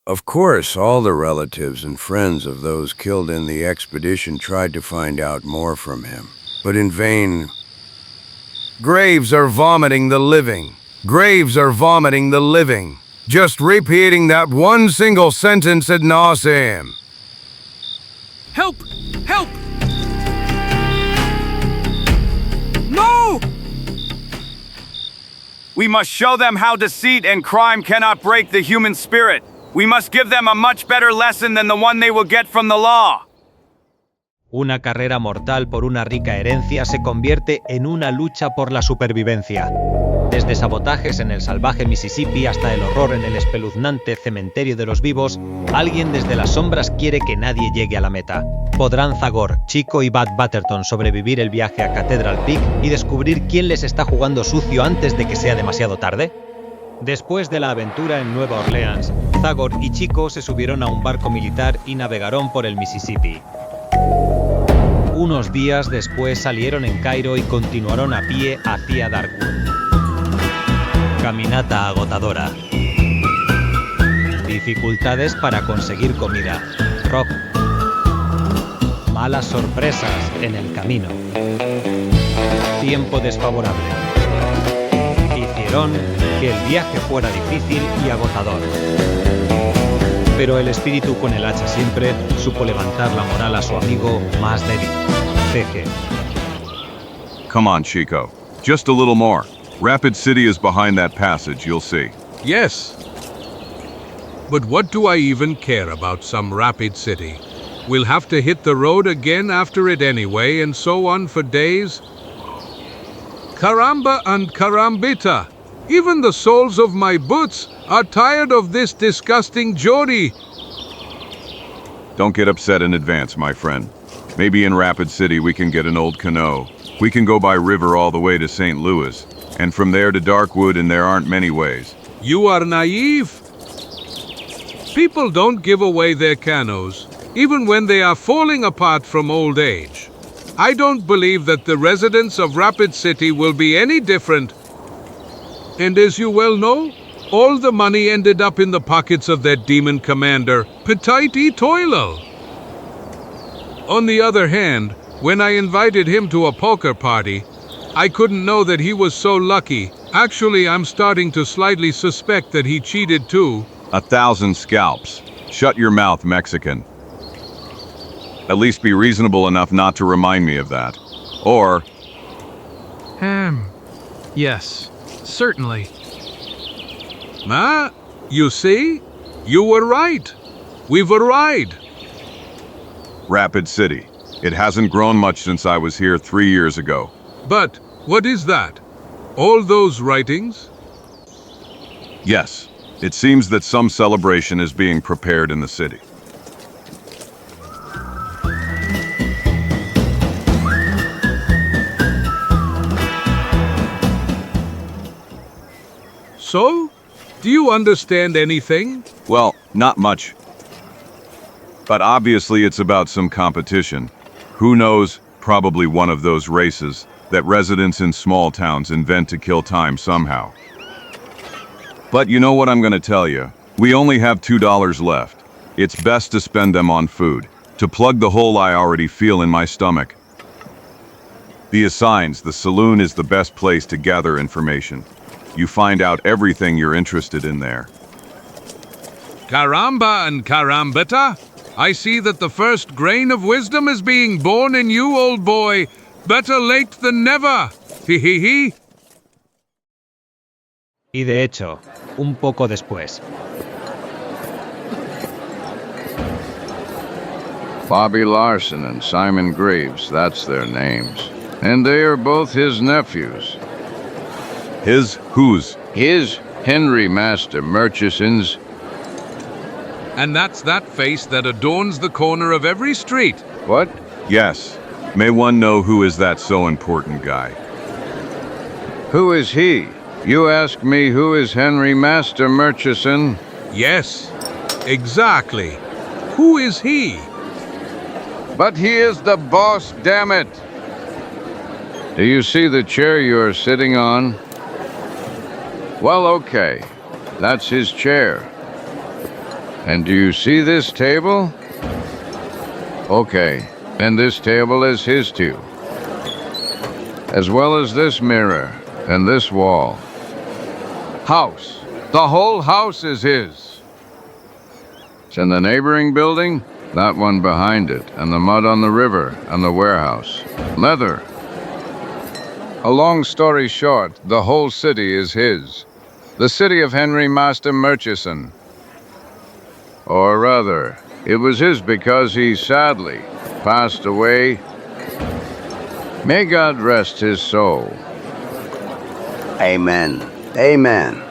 Of course, all the relatives and friends of those killed in the expedition tried to find out more from him, but in vain. Graves are vomiting the living. Graves are vomiting the living. Just repeating that one single sentence ad nauseam. Help! Help! No! We must show them how deceit and crime cannot break the human spirit. We must give them a much better lesson than the one they will get from the law. Una carrera mortal por una rica herencia se convierte en una lucha por la supervivencia. Desde sabotajes en el salvaje Mississippi hasta el horror en el espeluznante Cementerio de los Vivos, alguien desde las sombras quiere que nadie llegue a la meta. ¿Podrán Zagor, Čiko y Bat Batterton sobrevivir el viaje a Cathedral Peak y descubrir quién les está jugando sucio antes de que sea demasiado tarde? Después de la aventura en Nueva Orleans, Zagor y Čiko se subieron a un barco militar y navegaron por el Mississippi. Unos días después salieron en Cairo y continuaron a pie hacia Darkwood. Caminata agotadora. Dificultades para conseguir comida. Rock. Malas sorpresas en el camino. Tiempo desfavorable. Hicieron que el viaje fuera difícil y agotador. Pero el espíritu con el hacha siempre supo levantar la moral a su amigo más débil. Jeje. Come on, Chico. Just a little more. Rapid City is behind that passage, you'll see. Yes. But what do I even care about some Rapid City? We'll have to hit the road again after it anyway, and so on for days. Caramba and carambita. Even the soles of my boots are tired of this disgusting journey. Don't get upset in advance, my friend. Maybe in Rapid City we can get an old canoe. We can go by river all the way to St. Louis, and from there to Darkwood, and there aren't many ways. You are naive. People don't give away their canoes, even when they are falling apart from old age. I don't believe that the residents of Rapid City will be any different. And as you well know, all the money ended up in the pockets of that demon commander, Petit Toilo. On the other hand, when I invited him to a poker party, I couldn't know that he was so lucky. Actually, I'm starting to slightly suspect that he cheated too. 1,000 scalps. Shut your mouth, Mexican. At least be reasonable enough not to remind me of that. Or... Yes, certainly. You see? You were right. We've arrived. Rapid City. It hasn't grown much since I was here 3 years ago. But what is that? All those writings? Yes, it seems that some celebration is being prepared in the city. So? Do you understand anything? Well, not much. But obviously it's about some competition. Who knows, probably one of those races that residents in small towns invent to kill time somehow. But you know what I'm gonna tell you? We only have $2 left. It's best to spend them on food, to plug the hole I already feel in my stomach. The assigns, the saloon is the best place to gather information. You find out everything you're interested in there. Caramba and carambita? I see that the first grain of wisdom is being born in you, old boy. Better late than never. Hihihi. Y de hecho, un poco después. Bobby Larson and Simon Graves, that's their names. And they are both his nephews. His whose? His Henry Master Murchison's. And that's that face that adorns the corner of every street. What? Yes. May one know who is that so important guy? Who is he? You ask me who is Henry Master Murchison? Yes, exactly. Who is he? But he is the boss, damn it! Do you see the chair you're sitting on? Well, okay. That's his chair. And do you see this table? Okay, then this table is his too. As well as this mirror and this wall. House. The whole house is his. It's in the neighboring building, that one behind it, and the mud on the river, and the warehouse. Leather. A long story short, the whole city is his. The city of Henry Master Murchison. Or rather, it was his because he sadly passed away. May God rest his soul. Amen. Amen.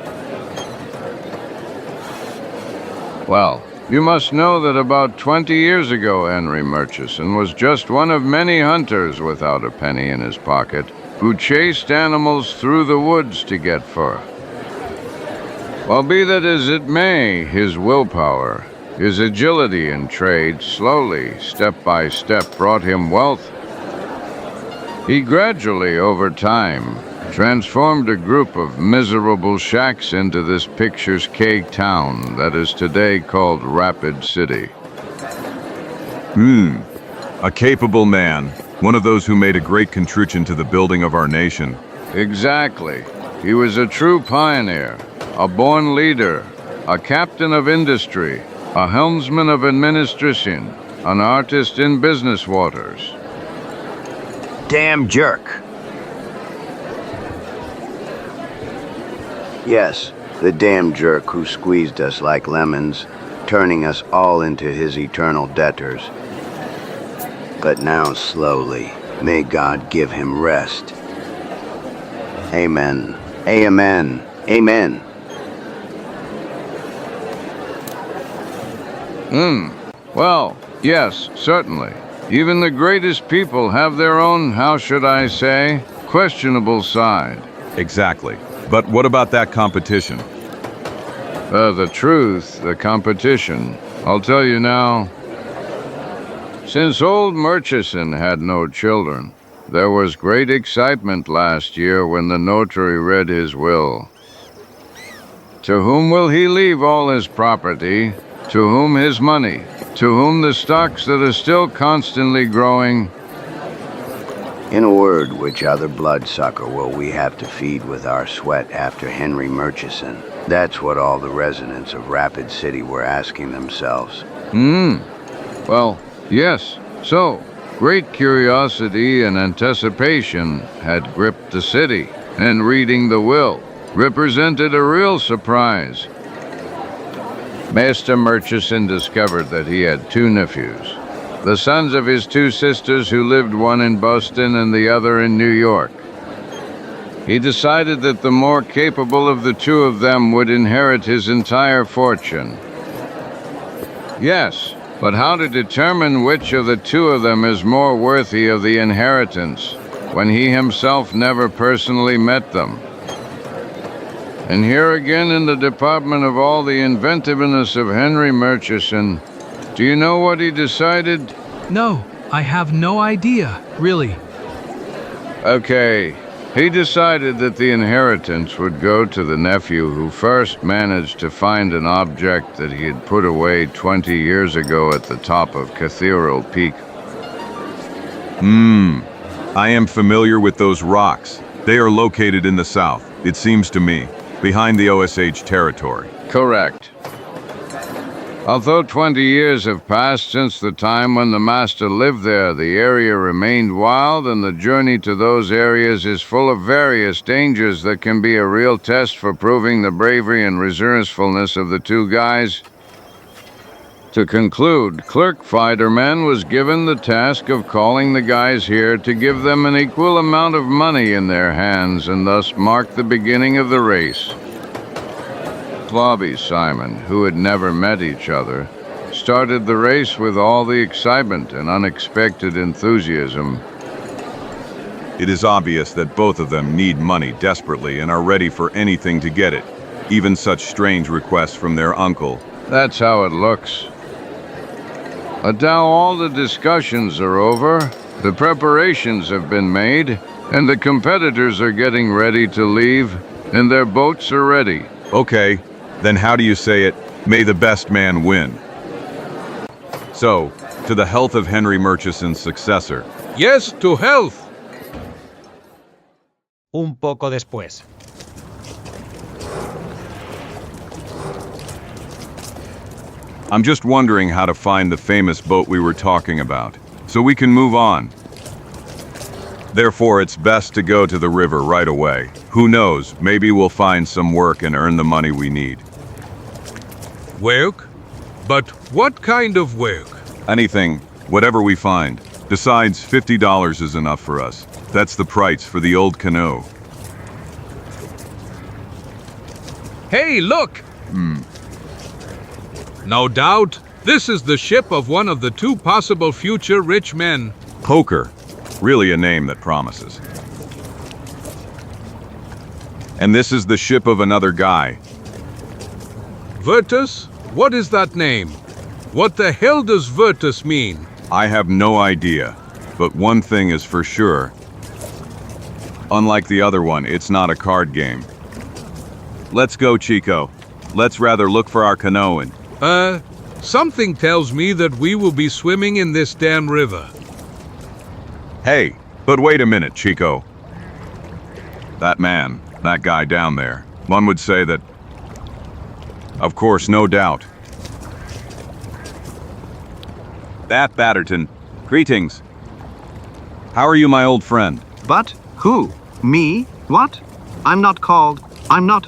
Well, you must know that about 20 years ago, Henry Murchison was just one of many hunters without a penny in his pocket who chased animals through the woods to get fur. Well, be that as it may, his willpower, his agility in trade, slowly, step by step, brought him wealth. He gradually, over time, transformed a group of miserable shacks into this picturesque town that is today called Rapid City. A capable man, one of those who made a great contribution to the building of our nation. Exactly. He was a true pioneer, a born leader, a captain of industry, a helmsman of administration, an artist in business waters. Damn jerk. Yes, the damn jerk who squeezed us like lemons, turning us all into his eternal debtors. But now slowly, may God give him rest. Amen. Amen. Amen. Well, yes, certainly. Even the greatest people have their own, how should I say, questionable side. Exactly. But what about that competition? The truth, the competition. I'll tell you now. Since old Murchison had no children, there was great excitement last year when the notary read his will. To whom will he leave all his property? To whom his money? To whom the stocks that are still constantly growing? In a word, which other bloodsucker will we have to feed with our sweat after Henry Murchison? That's what all the residents of Rapid City were asking themselves. Well, yes. So, great curiosity and anticipation had gripped the city, and reading the will represented a real surprise. Master Murchison discovered that he had two nephews, the sons of his two sisters who lived one in Boston and the other in New York. He decided that the more capable of the two of them would inherit his entire fortune. Yes, but how to determine which of the two of them is more worthy of the inheritance when he himself never personally met them? And here again in the department of all the inventiveness of Henry Murchison, do you know what he decided? No, I have no idea, really. Okay, he decided that the inheritance would go to the nephew who first managed to find an object that he had put away 20 years ago at the top of Cathedral Peak. I am familiar with those rocks. They are located in the south, it seems to me, behind the Osage territory. Correct. Although 20 years have passed since the time when the master lived there, the area remained wild, and the journey to those areas is full of various dangers that can be a real test for proving the bravery and resourcefulness of the two guys. To conclude, Clerk Fiderman was given the task of calling the guys here to give them an equal amount of money in their hands and thus mark the beginning of the race. Bobby Simon, who had never met each other, started the race with all the excitement and unexpected enthusiasm. It is obvious that both of them need money desperately and are ready for anything to get it, even such strange requests from their uncle. That's how it looks. But now all the discussions are over, the preparations have been made, and the competitors are getting ready to leave, and their boats are ready. Okay, then how do you say it? May the best man win. So, to the health of Henry Murchison's successor. Yes, to health. Un poco después. I'm just wondering how to find the famous boat we were talking about, so we can move on. Therefore, it's best to go to the river right away. Who knows, maybe we'll find some work and earn the money we need. Work? But what kind of work? Anything, whatever we find. Besides, $50 is enough for us. That's the price for the old canoe. Hey, look! No doubt, this is the ship of one of the two possible future rich men. Poker. Really a name that promises. And this is the ship of another guy. Virtus? What is that name? What the hell does Virtus mean? I have no idea, but one thing is for sure. Unlike the other one, it's not a card game. Let's go, Chico. Let's rather look for our canoe and... Something tells me that we will be swimming in this damn river. Hey, but wait a minute, Chico. That man, that guy down there, one would say that... Of course, no doubt. That Batterton. Greetings. How are you, my old friend? But who? Me? What? I'm not called. I'm not.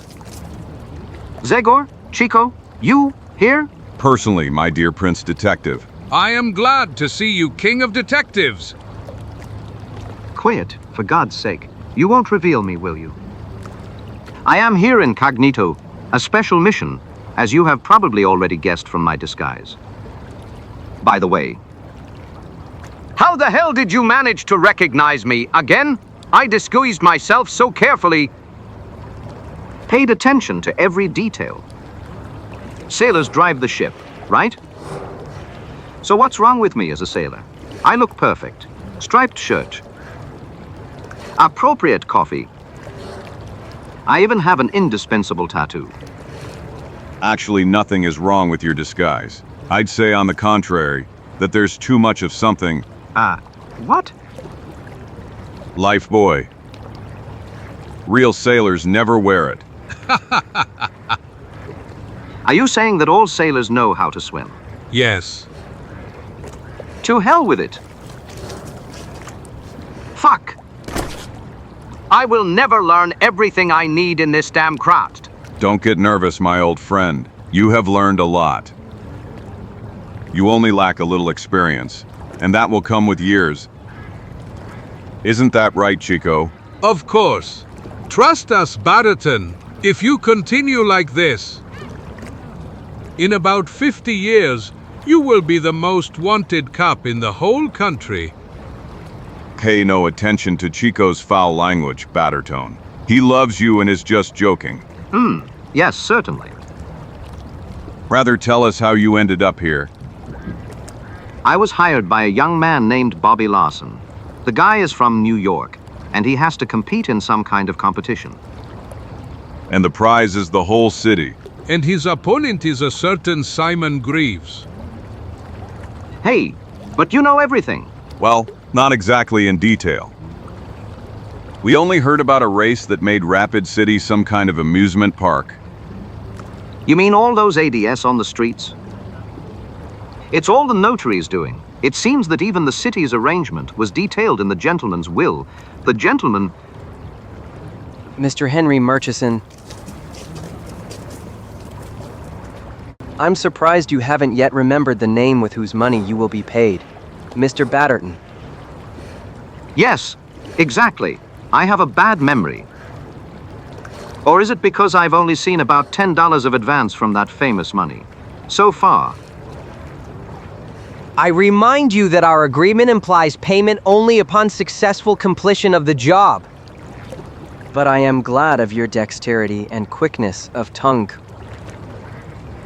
Zagor? Chico? You? Here? Personally, my dear Prince Detective. I am glad to see you, King of Detectives. Quiet, for God's sake. You won't reveal me, will you? I am here incognito, a special mission, as you have probably already guessed from my disguise. By the way, how the hell did you manage to recognize me again? I disguised myself so carefully, paid attention to every detail. Sailors drive the ship, right? So what's wrong with me as a sailor? I look perfect. Striped shirt. Appropriate coffee. I even have an indispensable tattoo. Actually, nothing is wrong with your disguise. I'd say, on the contrary, that there's too much of something. What? Life buoy. Real sailors never wear it. Are you saying that all sailors know how to swim? Yes. To hell with it. Fuck. I will never learn everything I need in this damn craft. Don't get nervous, my old friend. You have learned a lot. You only lack a little experience, and that will come with years. Isn't that right, Chico? Of course. Trust us, Batterton. If you continue like this, in about 50 years, you will be the most wanted cop in the whole country. Pay no attention to Chico's foul language, Batterton. He loves you and is just joking. Yes, certainly. Rather tell us how you ended up here. I was hired by a young man named Bobby Larson. The guy is from New York, and he has to compete in some kind of competition. And the prize is the whole city. And his opponent is a certain Simon Greaves. Hey, but you know everything. Well, not exactly in detail. We only heard about a race that made Rapid City some kind of amusement park. You mean all those ADS on the streets? It's all the notary's doing. It seems that even the city's arrangement was detailed in the gentleman's will. The gentleman... Mr. Henry Murchison. I'm surprised you haven't yet remembered the name with whose money you will be paid. Mr. Batterton. Yes, exactly. I have a bad memory. Or is it because I've only seen about $10 of advance from that famous money? So far. I remind you that our agreement implies payment only upon successful completion of the job. But I am glad of your dexterity and quickness of tongue.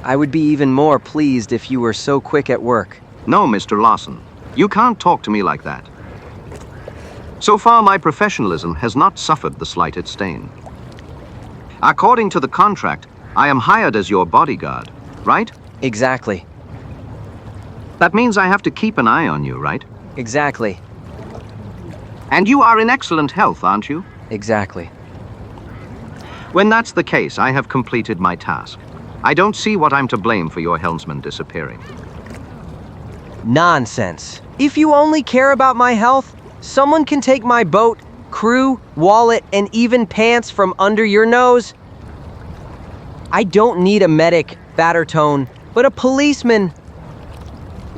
I would be even more pleased if you were so quick at work. No, Mr. Larson. You can't talk to me like that. So far, my professionalism has not suffered the slightest stain. According to the contract, I am hired as your bodyguard. right? Exactly. That means I have to keep an eye on you, right? Exactly. And you are in excellent health, aren't you? Exactly. When that's the case, I have completed my task. I don't see what I'm to blame for your helmsman disappearing. Nonsense. If you only care about my health, someone can take my boat, crew, wallet, and even pants from under your nose. I don't need a medic, Batterton, but a policeman.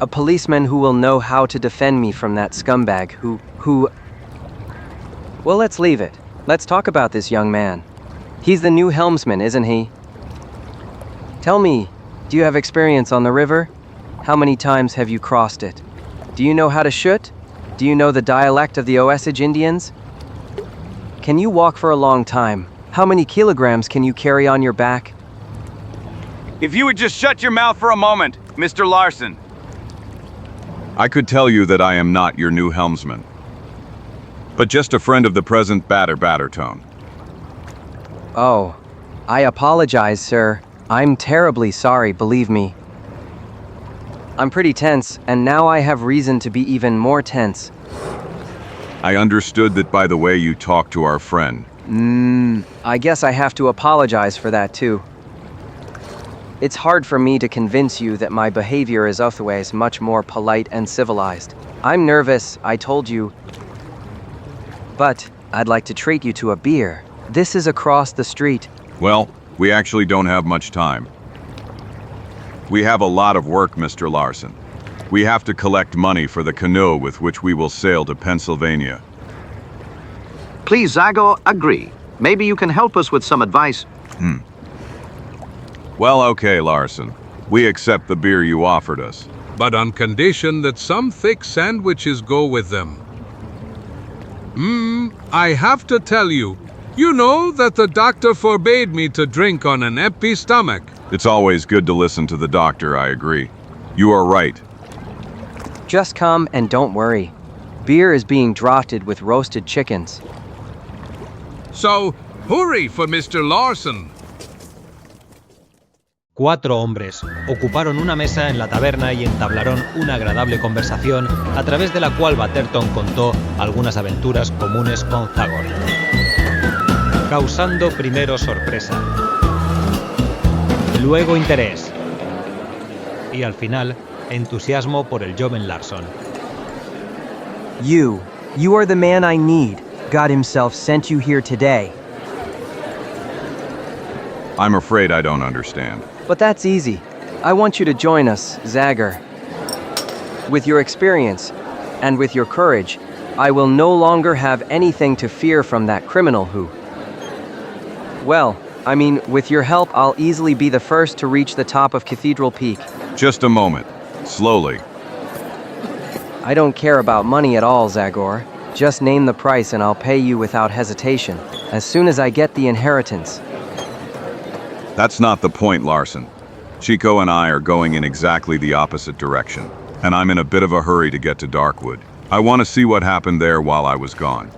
A policeman who will know how to defend me from that scumbag who... Well, let's leave it. Let's talk about this young man. He's the new helmsman, isn't he? Tell me, do you have experience on the river? How many times have you crossed it? Do you know how to shoot? Do you know the dialect of the Osage Indians? Can you walk for a long time? How many kilograms can you carry on your back? If you would just shut your mouth for a moment, Mr. Larson. I could tell you that I am not your new helmsman, but just a friend of the present Batterton. Oh, I apologize, sir. I'm terribly sorry, believe me. I'm pretty tense, and now I have reason to be even more tense. I understood that by the way you talked to our friend. I guess I have to apologize for that too. It's hard for me to convince you that my behavior is otherwise much more polite and civilized. I'm nervous, I told you. But I'd like to treat you to a beer. This is across the street. Well, we actually don't have much time. We have a lot of work, Mr. Larson. We have to collect money for the canoe with which we will sail to Pennsylvania. Please, Zagor, agree. Maybe you can help us with some advice. Well, okay, Larson. We accept the beer you offered us. But on condition that some thick sandwiches go with them. I have to tell you, you know that the doctor forbade me to drink on an empty stomach. It's always good to listen to the doctor, I agree. You are right. Just come and don't worry. Beer is being drafted with roasted chickens. So, hurry for Mr. Larson. 4 hombres ocuparon una mesa en la taberna y entablaron una agradable conversación a través de la cual Batterton contó algunas aventuras comunes con Zagor, causando primero sorpresa, luego interés y al final entusiasmo por el joven Larson. You are the man I need. God himself sent you here today. I'm afraid I don't understand. But that's easy. I want you to join us, Zagor. With your experience, and with your courage, I will no longer have anything to fear from that criminal who... Well, I mean, with your help, I'll easily be the first to reach the top of Cathedral Peak. Just a moment. Slowly. I don't care about money at all, Zagor. Just name the price and I'll pay you without hesitation, as soon as I get the inheritance. That's not the point, Larson. Čiko and I are going in exactly the opposite direction, and I'm in a bit of a hurry to get to Darkwood. I want to see what happened there while I was gone.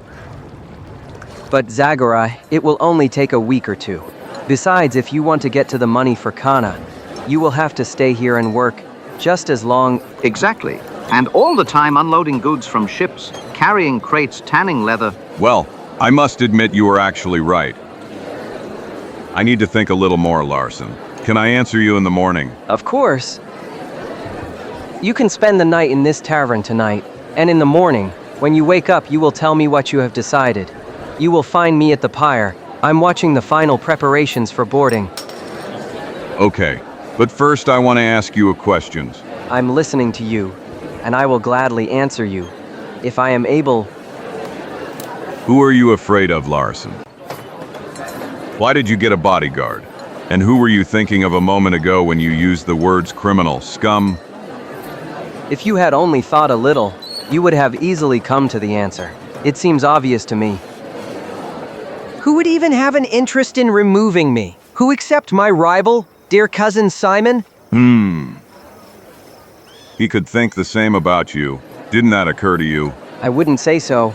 But Zagor, it will only take a week or two. Besides, if you want to get to the money for Kana, you will have to stay here and work just as long... Exactly. And all the time unloading goods from ships, carrying crates, tanning leather. Well, I must admit you are actually right. I need to think a little more, Larson. Can I answer you in the morning? Of course. You can spend the night in this tavern tonight, and in the morning, when you wake up, you will tell me what you have decided. You will find me at the pier. I'm watching the final preparations for boarding. Okay, but first I want to ask you a question. I'm listening to you, and I will gladly answer you, if I am able. Who are you afraid of, Larson? Why did you get a bodyguard? And who were you thinking of a moment ago when you used the words criminal, scum? If you had only thought a little, you would have easily come to the answer. It seems obvious to me. Who would even have an interest in removing me? Who except my rival, dear cousin Simon? He could think the same about you. Didn't that occur to you? I wouldn't say so.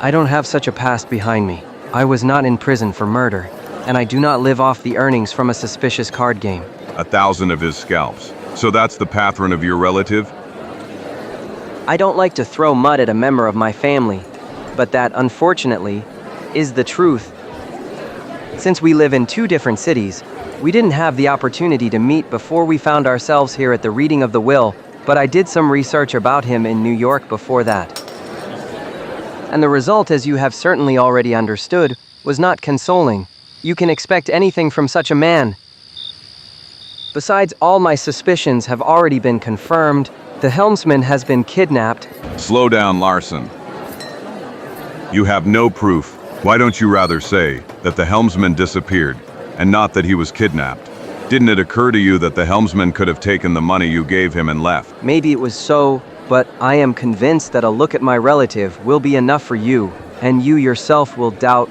I don't have such a past behind me. I was not in prison for murder, and I do not live off the earnings from a suspicious card game. 1,000 of his scalps. So that's the patron of your relative? I don't like to throw mud at a member of my family, but that, unfortunately, is the truth. Since we live in two different cities, we didn't have the opportunity to meet before we found ourselves here at the reading of the will, but I did some research about him in New York before that. And the result, as you have certainly already understood, was not consoling. You can expect anything from such a man. Besides, all my suspicions have already been confirmed. The helmsman has been kidnapped. Slow down, Larson. You have no proof. Why don't you rather say that the helmsman disappeared, and not that he was kidnapped? Didn't it occur to you that the helmsman could have taken the money you gave him and left? Maybe it was so, but I am convinced that a look at my relative will be enough for you, and you yourself will doubt.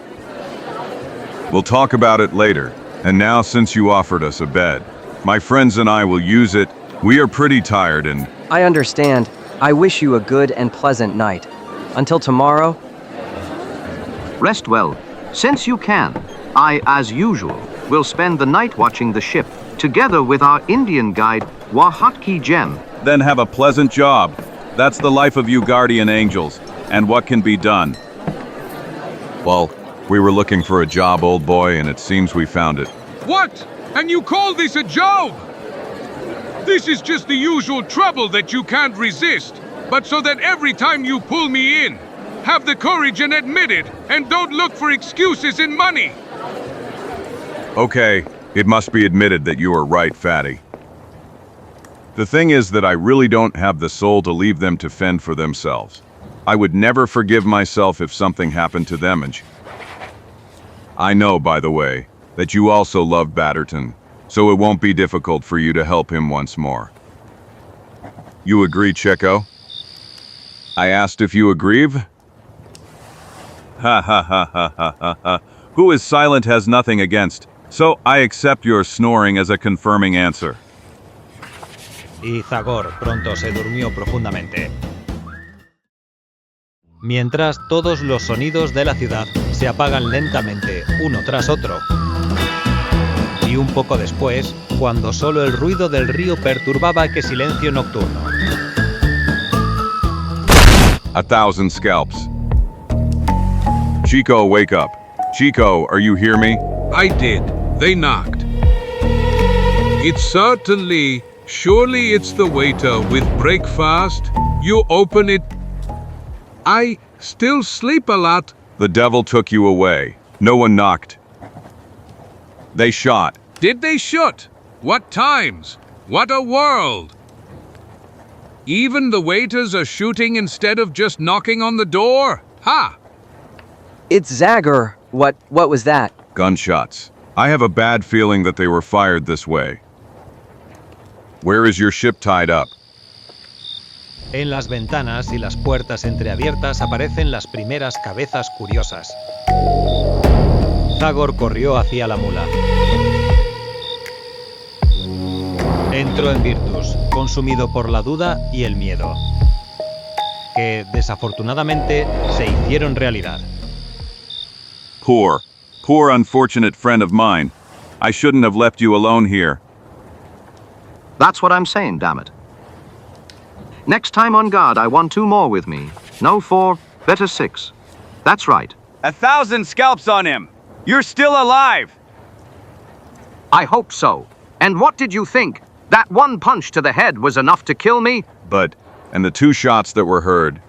We'll talk about it later. And now, since you offered us a bed, my friends and I will use it. We are pretty tired and... I understand. I wish you a good and pleasant night. Until tomorrow. Rest well. Since you can, I, as usual, will spend the night watching the ship, together with our Indian guide, Wahatki Gem. Then have a pleasant job. That's the life of you guardian angels. And what can be done? Well, we were looking for a job, old boy, and it seems we found it. What? And you call this a job? This is just the usual trouble that you can't resist. But so that every time you pull me in, have the courage and admit it, and don't look for excuses in money. Okay, it must be admitted that you are right, Fatty. The thing is that I really don't have the soul to leave them to fend for themselves. I would never forgive myself if something happened to them and... I know, by the way, that you also love Batterton, so it won't be difficult for you to help him once more. You agree, Čiko? I asked if you agree? Ha ha ha ha ha ha ha. Who is silent has nothing against, so I accept your snoring as a confirming answer. Y Zagor pronto se durmió profundamente. Mientras todos los sonidos de la ciudad se apagan lentamente, uno tras otro. Y un poco después, cuando solo el ruido del río perturbaba aquel silencio nocturno. 1,000 scalps. Čiko, wake up. Čiko, are you hear me? I did. They knocked. It's certainly, surely it's the waiter with breakfast. You open it. I still sleep a lot. The devil took you away. No one knocked. They shot. Did they shoot? What times? What a world! Even the waiters are shooting instead of just knocking on the door? Ha! It's Zagor. What was that? Gunshots. I have a bad feeling that they were fired this way. Where is your ship tied up? En las ventanas y las puertas entreabiertas aparecen las primeras cabezas curiosas. Zagor corrió hacia la mula. Entró en Virtus, consumido por la duda y el miedo, que desafortunadamente se hicieron realidad. Poor unfortunate friend of mine. I shouldn't have left you alone here. That's what I'm saying, damn it. Next time on guard, I want 2 more with me. No 4, better 6. That's right. 1,000 scalps on him. You're still alive. I hope so. And what did you think? That one punch to the head was enough to kill me? And the 2 shots that were heard.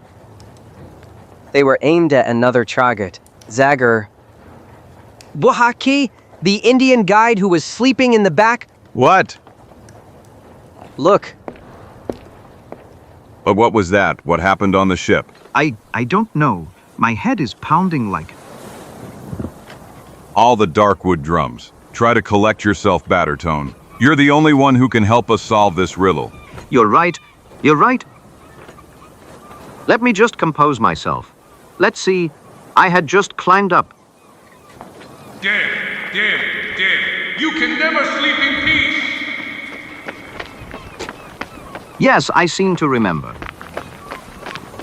They were aimed at another target. Zagor. Wahaki, the Indian guide who was sleeping in the back. What? Look. But what was that? What happened on the ship? I don't know. My head is pounding like... All the Darkwood drums. Try to collect yourself, Batterton. You're the only one who can help us solve this riddle. You're right. You're right. Let me just compose myself. Let's see. I had just climbed up. Dead. You can never sleep in peace. Yes, I seem to remember.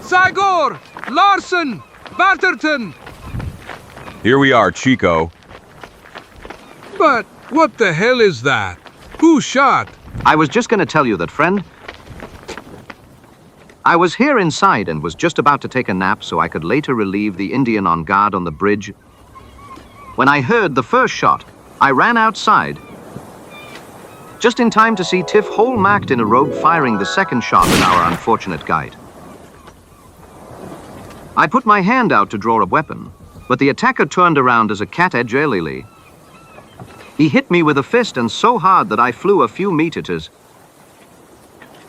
Zagor! Larson! Batterton! Here we are, Čiko. But what the hell is that? Who shot? I was just going to tell you that, friend. I was here inside and was just about to take a nap so I could later relieve the Indian on guard on the bridge. When I heard the first shot, I ran outside, just in time to see Tiff whole-macked in a robe firing the second shot at our unfortunate guide. I put my hand out to draw a weapon, but the attacker turned around as a cat edge-lily. He hit me with a fist and so hard that I flew a few meters.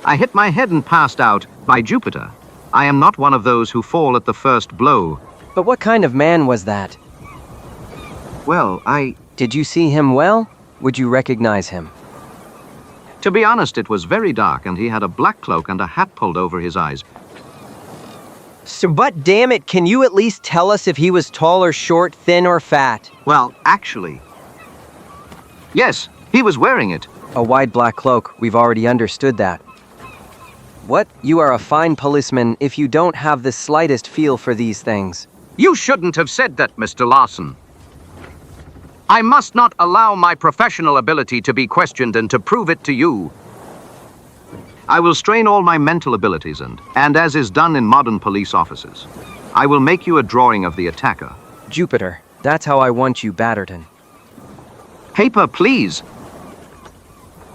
I hit my head and passed out. By Jupiter, I am not one of those who fall at the first blow. But what kind of man was that? Well, Did you see him well? Would you recognize him? To be honest, it was very dark and he had a black cloak and a hat pulled over his eyes. So, but damn it, can you at least tell us if he was tall or short, thin or fat? Well, actually, yes, he was wearing it. A wide black cloak, we've already understood that. What? You are a fine policeman if you don't have the slightest feel for these things. You shouldn't have said that, Mr. Larson. I must not allow my professional ability to be questioned and to prove it to you. I will strain all my mental abilities and as is done in modern police offices, I will make you a drawing of the attacker. Jupiter, that's how I want you, Batterton. Paper, please.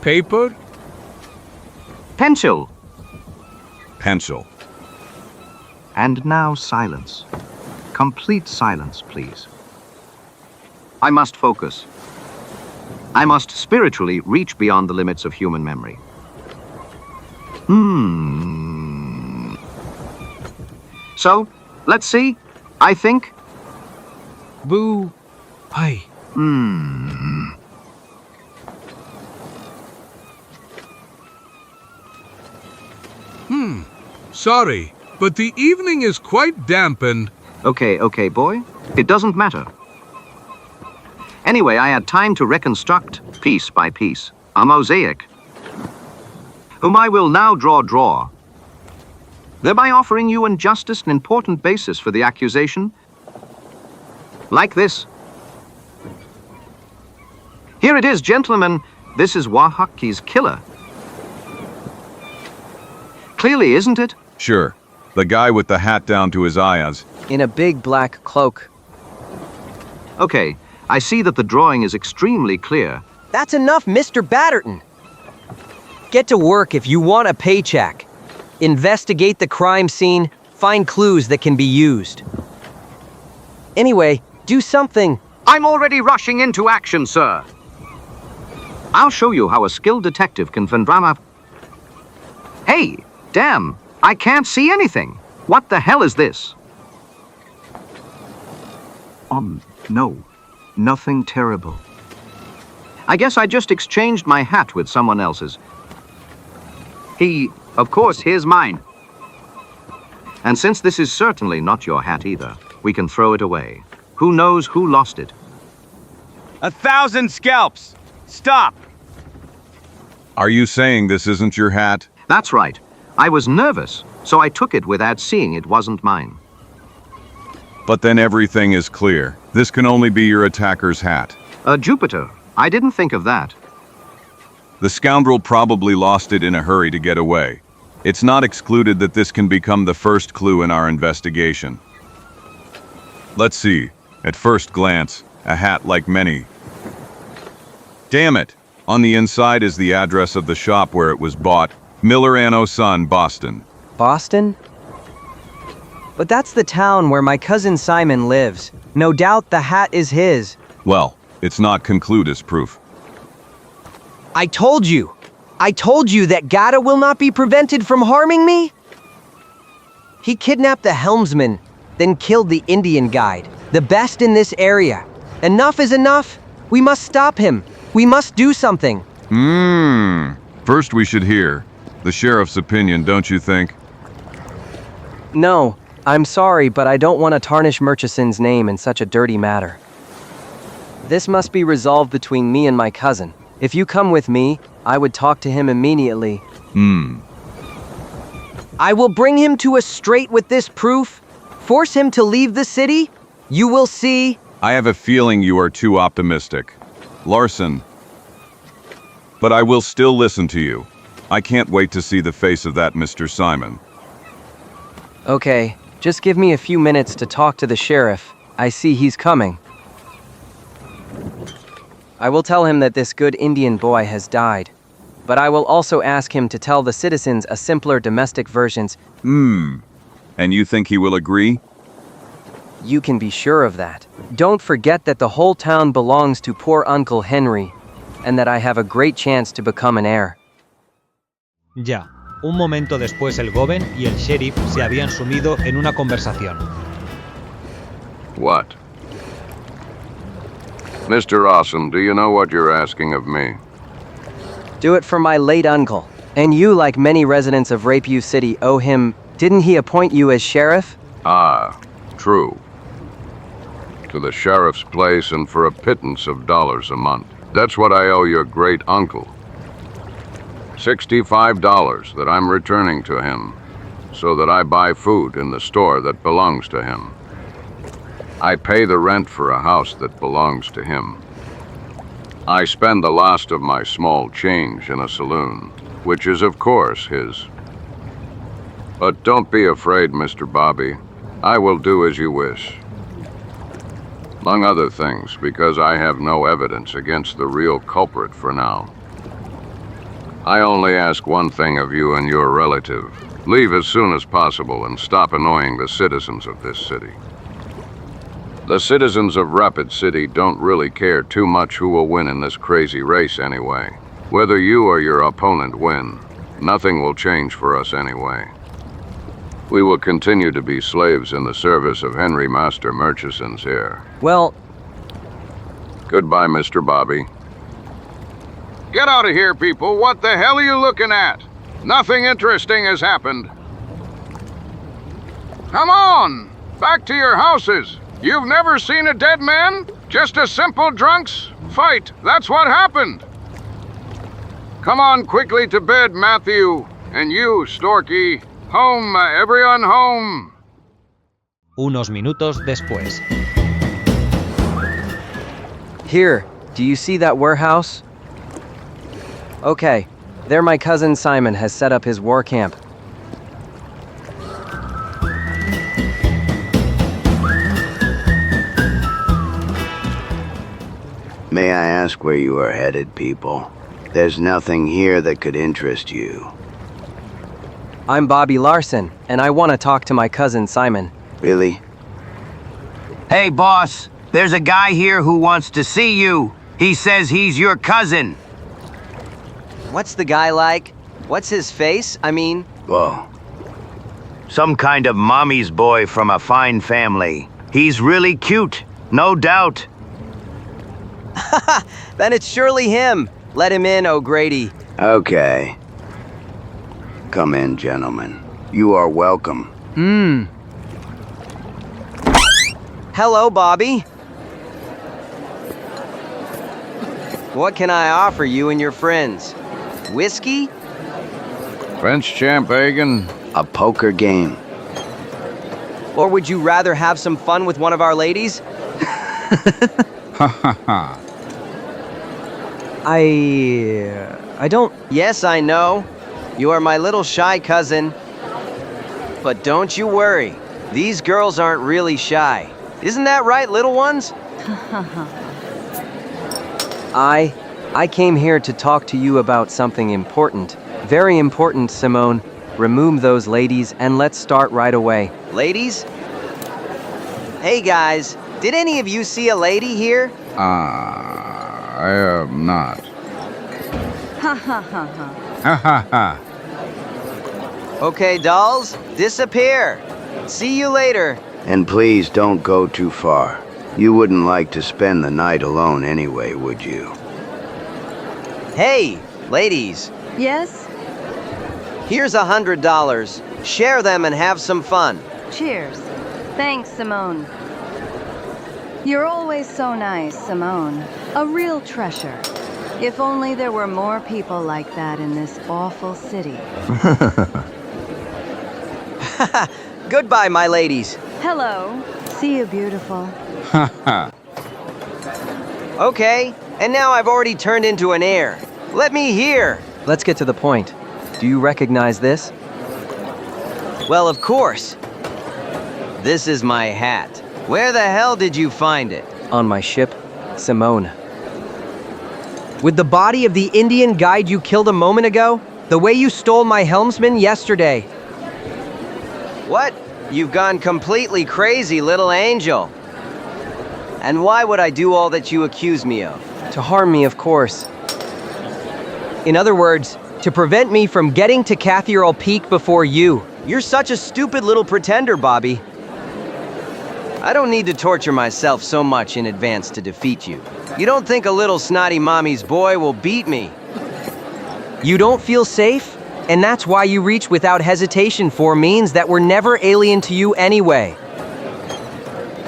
Paper? Pencil. Pencil. And now silence. Complete silence, please. I must focus. I must spiritually reach beyond the limits of human memory. So, let's see. I think. Boo. Hi. Sorry, but the evening is quite dampened. Okay, boy. It doesn't matter. Anyway, I had time to reconstruct, piece by piece, a mosaic, whom I will now draw, thereby offering you and justice an important basis for the accusation. Like this. Here it is, gentlemen. This is Wahaki's killer. Clearly, isn't it? Sure. The guy with the hat down to his eyes. In a big black cloak. Okay, I see that the drawing is extremely clear. That's enough, Mr. Batterton. Get to work if you want a paycheck. Investigate the crime scene, find clues that can be used. Anyway, do something. I'm already rushing into action, sir. I'll show you how a skilled detective can drama. Hey, damn, I can't see anything. What the hell is this? No, nothing terrible. I guess I just exchanged my hat with someone else's. Of course, here's mine. And since this is certainly not your hat either, we can throw it away. Who knows who lost it? 1,000 scalps! Stop! Are you saying this isn't your hat? That's right. I was nervous, so I took it without seeing it wasn't mine. But then everything is clear. This can only be your attacker's hat. Jupiter. I didn't think of that. The scoundrel probably lost it in a hurry to get away. It's not excluded that this can become the first clue in our investigation. Let's see. At first glance, a hat like many. Damn it! On the inside is the address of the shop where it was bought. Miller & Son, Boston. Boston? But that's the town where my cousin Simon lives. No doubt the hat is his. Well, it's not conclude as proof. I told you that Gata will not be prevented from harming me. He kidnapped the helmsman, then killed the Indian guide, the best in this area. Enough is enough. We must stop him. We must do something. First we should hear the sheriff's opinion, don't you think? No, I'm sorry, but I don't want to tarnish Murchison's name in such a dirty matter. This must be resolved between me and my cousin. If you come with me, I would talk to him immediately. I will bring him to a straight with this proof. Force him to leave the city. You will see. I have a feeling you are too optimistic. Larson. But I will still listen to you. I can't wait to see the face of that Mr. Simon. Okay, just give me a few minutes to talk to the sheriff. I see he's coming. I will tell him that this good Indian boy has died. But I will also ask him to tell the citizens a simpler domestic versions. And you think he will agree? You can be sure of that. Don't forget that the whole town belongs to poor Uncle Henry, and that I have a great chance to become an heir. Ya, un momento después el joven y el sheriff se habían sumido en una conversación. What? Mr. Awesome, do you know what you're asking of me? Do it for my late uncle. And you, like many residents of Rapiu City, owe him. Didn't he appoint you as sheriff? Ah, true. To the sheriff's place and for a pittance of dollars a month. That's what I owe your great uncle. $65 that I'm returning to him, so that I buy food in the store that belongs to him. I pay the rent for a house that belongs to him. I spend the last of my small change in a saloon, which is of course his. But don't be afraid, Mr. Bobby. I will do as you wish. Among other things, because I have no evidence against the real culprit for now. I only ask one thing of you and your relative. Leave as soon as possible and stop annoying the citizens of this city. The citizens of Rapid City don't really care too much who will win in this crazy race anyway. Whether you or your opponent win, nothing will change for us anyway. We will continue to be slaves in the service of Henry Master Murchison's here. Well, Goodbye, Mr. Bobby. Get out of here, people. What the hell are you looking at? Nothing interesting has happened. Come on! Back to your houses. You've never seen a dead man? Just a simple drunks fight. That's what happened. Come on quickly to bed, Matthew. And you, Storky. Home, everyone home. Unos minutos después. here, do you see that warehouse? Okay, there my cousin Simon has set up his war camp. May I ask where you are headed, people? There's nothing here that could interest you. I'm Bobby Larson, and I want to talk to my cousin Simon. Really? Hey, boss. There's a guy here who wants to see you. He says he's your cousin. What's the guy like? What's his face? I mean... Whoa. Some kind of mommy's boy from a fine family. He's really cute, no doubt. Then it's surely him. Let him in, O'Grady. Okay. Come in, gentlemen. You are welcome. Hello, Bobby. What can I offer you and your friends? Whiskey? French champagne? A poker game. Or would you rather have some fun with one of our ladies? Ha ha ha. I don't... Yes, I know. You are my little shy cousin. But don't you worry. These girls aren't really shy. Isn't that right, little ones? I came here to talk to you about something important. Very important, Simone. Remove those ladies and let's start right away. Ladies? Hey guys, did any of you see a lady here? I am not. Ha ha ha ha. Ha ha ha. Okay, dolls, disappear. See you later. And please don't go too far. You wouldn't like to spend the night alone anyway, would you? Hey, ladies. Yes? Here's $100. Share them and have some fun. Cheers. Thanks, Simone. You're always so nice, Simone. A real treasure. If only there were more people like that in this awful city. Goodbye, my ladies. Hello. See you, beautiful. Ha ha. Okay, and now I've already turned into an heir. Let me hear. Let's get to the point. Do you recognize this? Well, of course. This is my hat. Where the hell did you find it? On my ship, Simone. With the body of the Indian guide you killed a moment ago? The way you stole my helmsman yesterday. What? You've gone completely crazy, little angel. And why would I do all that you accuse me of? To harm me, of course. In other words, to prevent me from getting to Cathedral Peak before you. You're such a stupid little pretender, Bobby. I don't need to torture myself so much in advance to defeat you. You don't think a little snotty mommy's boy will beat me? You don't feel safe? And that's why you reach without hesitation for means that were never alien to you anyway.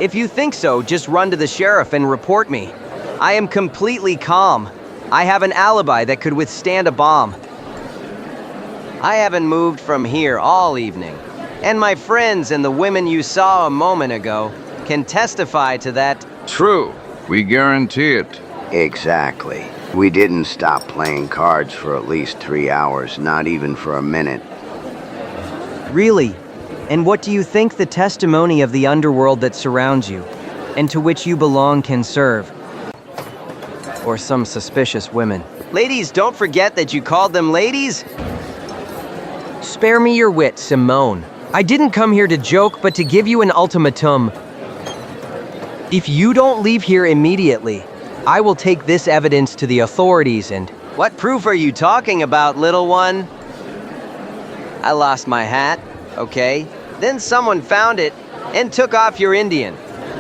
If you think so, just run to the sheriff and report me. I am completely calm. I have an alibi that could withstand a bomb. I haven't moved from here all evening. And my friends and the women you saw a moment ago can testify to that. True. We guarantee it. Exactly. We didn't stop playing cards for at least 3 hours, not even for a minute. Really? And what do you think the testimony of the underworld that surrounds you, and to which you belong, can serve? Or some suspicious women? Ladies, don't forget that you called them ladies? Spare me your wit, Simone. I didn't come here to joke, but to give you an ultimatum. If you don't leave here immediately, I will take this evidence to the authorities and... What proof are you talking about, little one? I lost my hat, okay? Then someone found it and took off your Indian.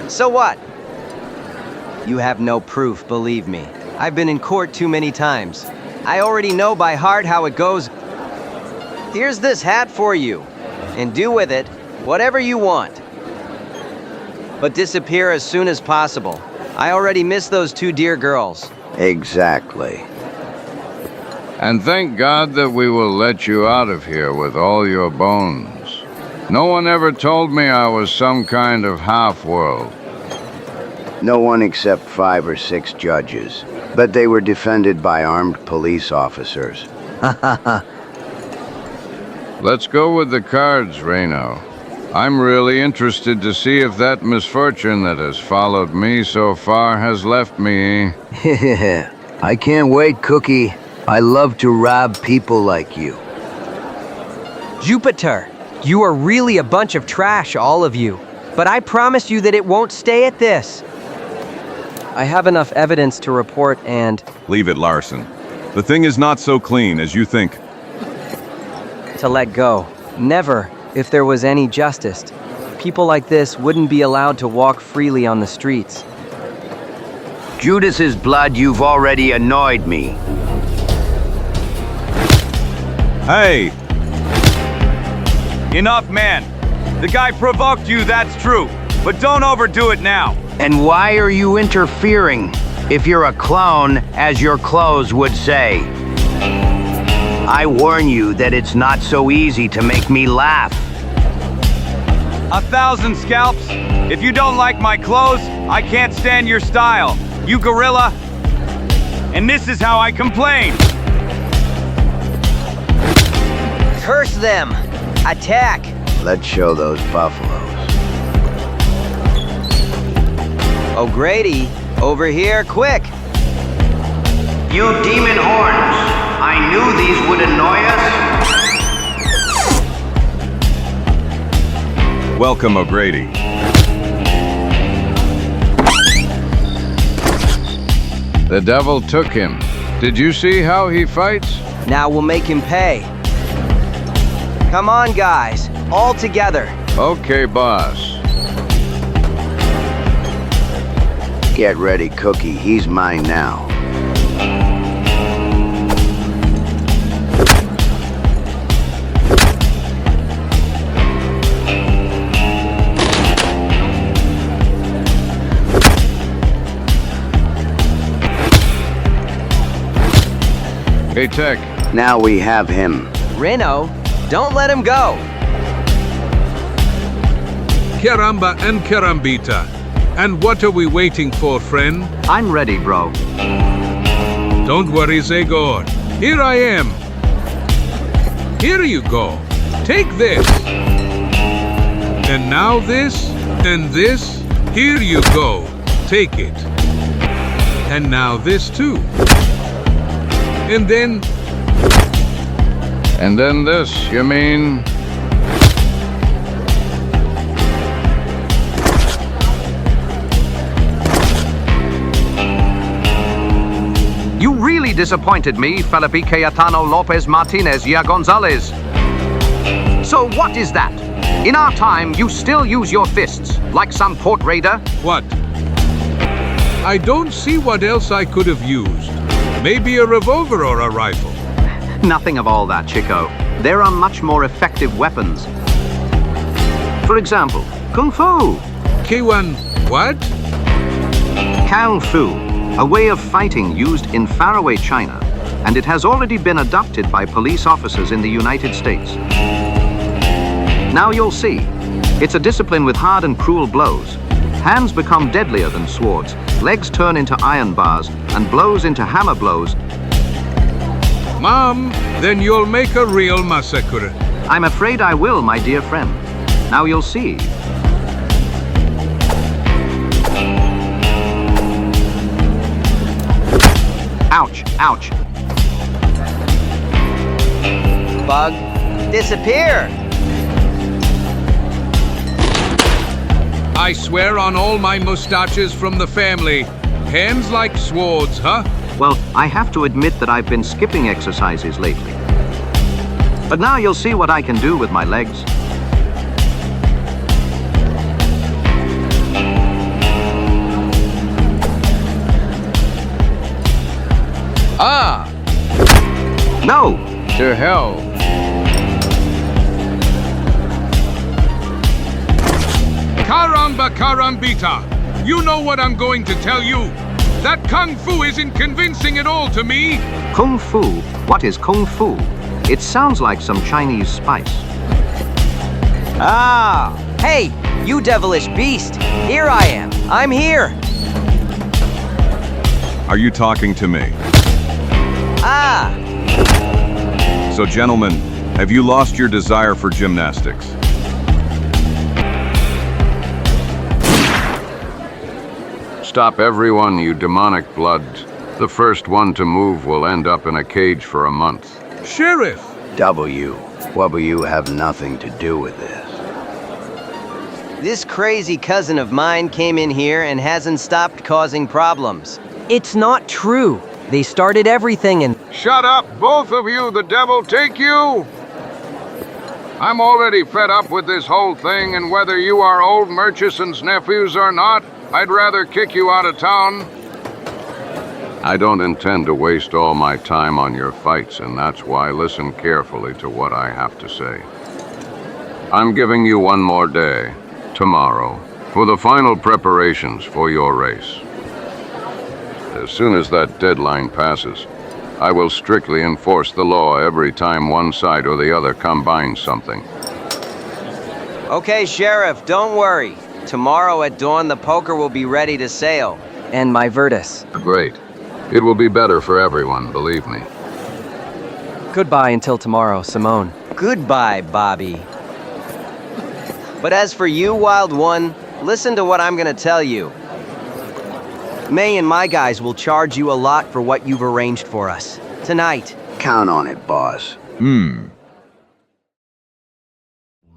So what? You have no proof, believe me. I've been in court too many times. I already know by heart how it goes. Here's this hat for you, and do with it whatever you want. But disappear as soon as possible. I already miss those two dear girls. Exactly. And thank God that we will let you out of here with all your bones. No one ever told me I was some kind of half-world. No one except 5 or 6 judges, but they were defended by armed police officers. Let's go with the cards, Reno. I'm really interested to see if that misfortune that has followed me so far has left me. I can't wait, Cookie. I love to rob people like you. Jupiter, you are really a bunch of trash, all of you. But I promise you that it won't stay at this. I have enough evidence to report and... Leave it, Larson. The thing is not so clean as you think. To let go. Never, if there was any justice. People like this wouldn't be allowed to walk freely on the streets. Judas's blood, you've already annoyed me. Hey! Enough, man. The guy provoked you, that's true. But don't overdo it now. And why are you interfering? If you're a clone, as your clothes would say. I warn you that it's not so easy to make me laugh. 1,000 scalps? If you don't like my clothes, I can't stand your style. You gorilla. And this is how I complain. Curse them! Attack! Let's show those buffaloes. O'Grady, over here, quick! You demon horns! I knew these would annoy us. Welcome, O'Grady. The devil took him. Did you see how he fights? Now we'll make him pay. Come on, guys, all together. Okay, boss. Get ready, Cookie. He's mine now. Hey, Tech. Now we have him. Reno, don't let him go. Caramba and carambita. And what are we waiting for, friend? I'm ready, bro. Don't worry, Zagor. Here I am. Here you go. Take this. And now this, and this. Here you go. Take it. And now this too. And then... And then this, you mean? You really disappointed me, Felipe Cayetano Lopez Martinez Ya Gonzalez. So what is that? In our time, you still use your fists, like some port raider? What? I don't see what else I could have used. Maybe a revolver or a rifle. Nothing of all that, Chico. There are much more effective weapons. For example, Kung Fu. K1, what? Kung Fu, a way of fighting used in faraway China, and it has already been adopted by police officers in the United States. Now you'll see. It's a discipline with hard and cruel blows. Hands become deadlier than swords, legs turn into iron bars, and blows into hammer blows. Mom, then you'll make a real massacre. I'm afraid I will, my dear friend. Now you'll see. Ouch, ouch. Bug, disappear! I swear on all my mustaches from the family. Hands like swords, huh? Well, I have to admit that I've been skipping exercises lately. But now you'll see what I can do with my legs. Ah! No! To hell. Caramba carambita! You know what I'm going to tell you. That Kung Fu isn't convincing at all to me. Kung Fu? What is Kung Fu? It sounds like some Chinese spice. Ah! Hey, you devilish beast! Here I am. I'm here. Are you talking to me? Ah! So, gentlemen, have you lost your desire for gymnastics? Stop everyone, you demonic blood. The first one to move will end up in a cage for a month. Sheriff! W have nothing to do with this. This crazy cousin of mine came in here and hasn't stopped causing problems. It's not true. They started everything and... Shut up, both of you, the devil take you! I'm already fed up with this whole thing, and whether you are old Murchison's nephews or not, I'd rather kick you out of town. I don't intend to waste all my time on your fights, and that's why listen carefully to what I have to say. I'm giving you one more day, tomorrow, for the final preparations for your race. As soon as that deadline passes, I will strictly enforce the law every time one side or the other combines something. Okay, Sheriff, don't worry. Tomorrow at dawn, the poker will be ready to sail. And my Virtus. Great. It will be better for everyone, believe me. Goodbye until tomorrow, Simone. Goodbye, Bobby. But as for you, Wild One, listen to what I'm gonna tell you. May and my guys will charge you a lot for what you've arranged for us. Tonight. Count on it, boss.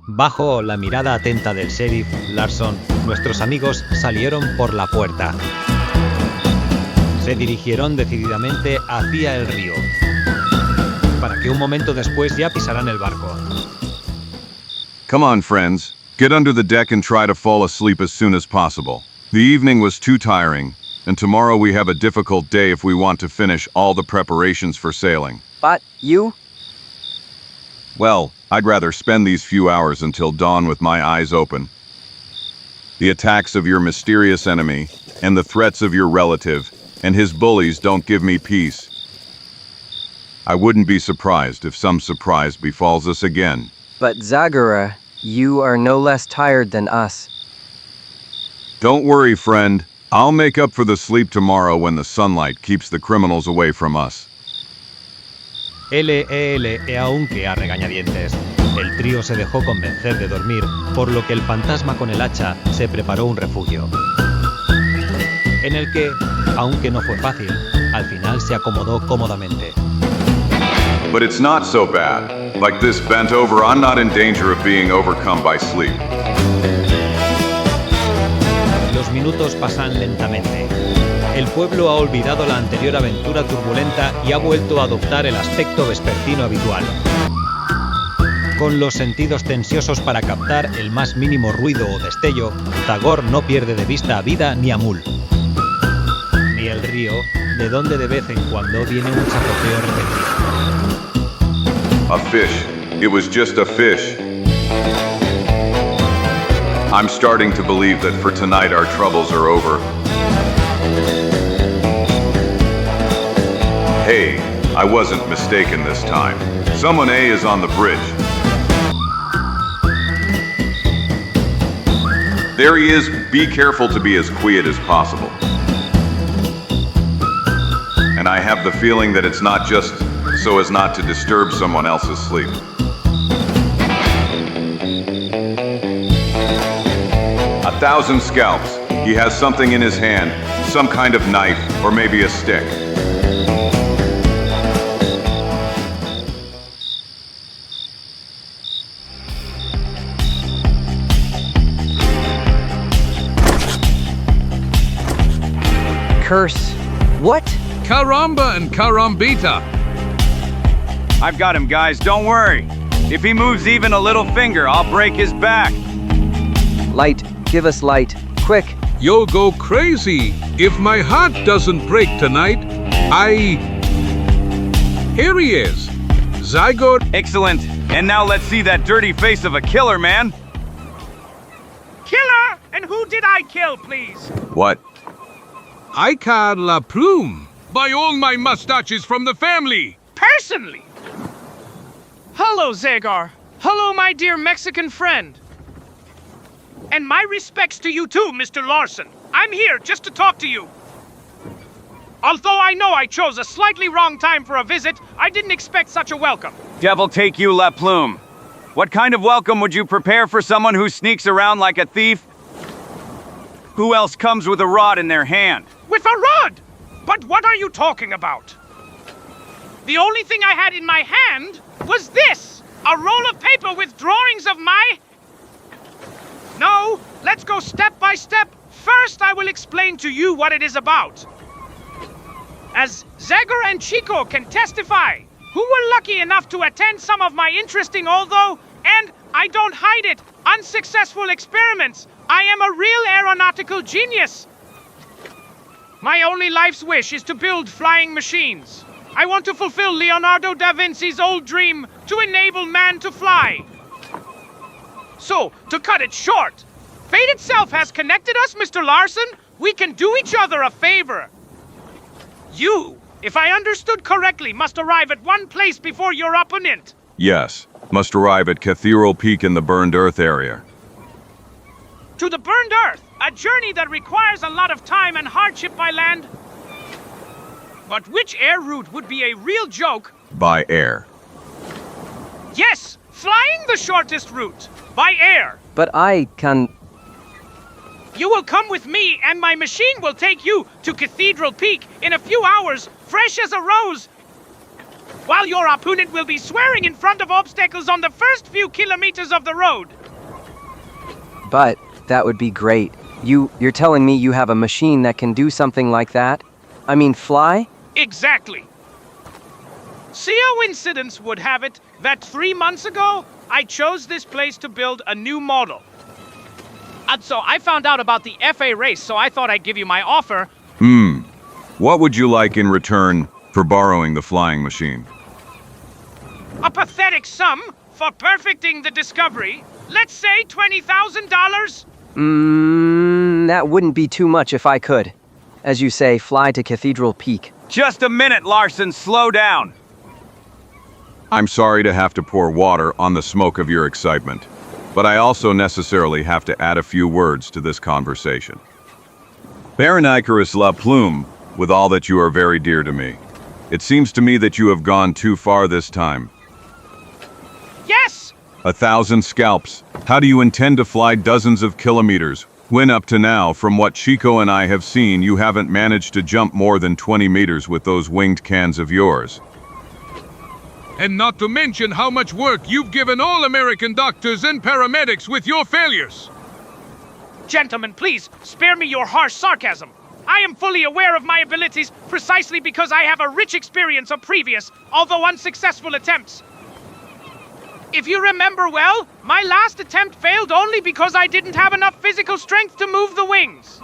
Bajo la mirada atenta del sheriff Larson, nuestros amigos salieron por la puerta. Se dirigieron decididamente hacia el río, para que un momento después ya pisaran el barco. Come on, friends. Get under the deck and try to fall asleep as soon as possible. The evening was too tiring, and tomorrow we have a difficult day if we want to finish all the preparations for sailing. But you? Well, I'd rather spend these few hours until dawn with my eyes open. The attacks of your mysterious enemy, and the threats of your relative, and his bullies don't give me peace. I wouldn't be surprised if some surprise befalls us again. But Zagor, you are no less tired than us. Don't worry, friend. I'll make up for the sleep tomorrow when the sunlight keeps the criminals away from us. Aunque a regañadientes. El trío se dejó convencer de dormir, por lo que el fantasma con el hacha se preparó un refugio. En el que, aunque no fue fácil, al final se acomodó cómodamente. But it's not so bad. Like this bent over, I'm not in danger of being overcome by sleep. Los minutos pasan lentamente. El pueblo ha olvidado la anterior aventura turbulenta y ha vuelto a adoptar el aspecto vespertino habitual. Con los sentidos tensiosos para captar el más mínimo ruido o destello, Zagor no pierde de vista a Vida ni a Mul. Ni el río, de donde de vez en cuando viene un chapoteo repentino. A fish. It was just a fish. I'm starting to believe that for tonight our troubles are over. Hey, I wasn't mistaken this time. Someone A is on the bridge. There he is. Be careful to be as quiet as possible. And I have the feeling that it's not just so as not to disturb someone else's sleep. A 1,000 scalps. He has something in his hand, some kind of knife, or maybe a stick. Curse. What? Caramba and carambita. I've got him, guys, don't worry. If he moves even a little finger, I'll break his back. Light. Give us light. Quick. You'll go crazy. If my heart doesn't break tonight, Here he is. Zagor. Excellent. And now let's see that dirty face of a killer, man. Killer? And who did I kill, please? What? Icar la plume. By all my mustaches from the family. Personally. Hello, Zagor. Hello, my dear Mexican friend. And my respects to you too, Mr. Larson. I'm here just to talk to you. Although I know I chose a slightly wrong time for a visit, I didn't expect such a welcome. Devil take you, La Plume. What kind of welcome would you prepare for someone who sneaks around like a thief? Who else comes with a rod in their hand? With a rod? But what are you talking about? The only thing I had in my hand was this! A roll of paper with drawings of my... No, let's go step by step. First, I will explain to you what it is about. As Zagor and Čiko can testify, who were lucky enough to attend some of my interesting, although, and I don't hide it, unsuccessful experiments, I am a real aeronautical genius. My only life's wish is to build flying machines. I want to fulfill Leonardo da Vinci's old dream to enable man to fly. So, to cut it short, fate itself has connected us, Mr. Larson. We can do each other a favor. You, if I understood correctly, must arrive at one place before your opponent. Yes, must arrive at Cathedral Peak in the burned earth area. To the burned earth, a journey that requires a lot of time and hardship by land. But which air route would be a real joke? By air. Yes, flying the shortest route. By air. But I can... You will come with me, and my machine will take you to Cathedral Peak in a few hours, fresh as a rose. While your opponent will be swearing in front of obstacles on the first few kilometers of the road. But that would be great. You're telling me you have a machine that can do something like that? I mean, fly? Exactly. Coincidence would have it that 3 months ago, I chose this place to build a new model. And so I found out about the FA race, so I thought I'd give you my offer. What would you like in return for borrowing the flying machine? A pathetic sum for perfecting the discovery. Let's say $20,000. That wouldn't be too much if I could. As you say, fly to Cathedral Peak. Just a minute, Larson, slow down. I'm sorry to have to pour water on the smoke of your excitement, but I also necessarily have to add a few words to this conversation. Baron Icarus La Plume, with all that you are very dear to me. It seems to me that you have gone too far this time. Yes! 1,000 scalps. How do you intend to fly dozens of kilometers, when up to now, from what Čiko and I have seen, you haven't managed to jump more than 20 meters with those winged cans of yours? And not to mention how much work you've given all American doctors and paramedics with your failures. Gentlemen, please, spare me your harsh sarcasm. I am fully aware of my abilities precisely because I have a rich experience of previous, although unsuccessful attempts. If you remember well, my last attempt failed only because I didn't have enough physical strength to move the wings.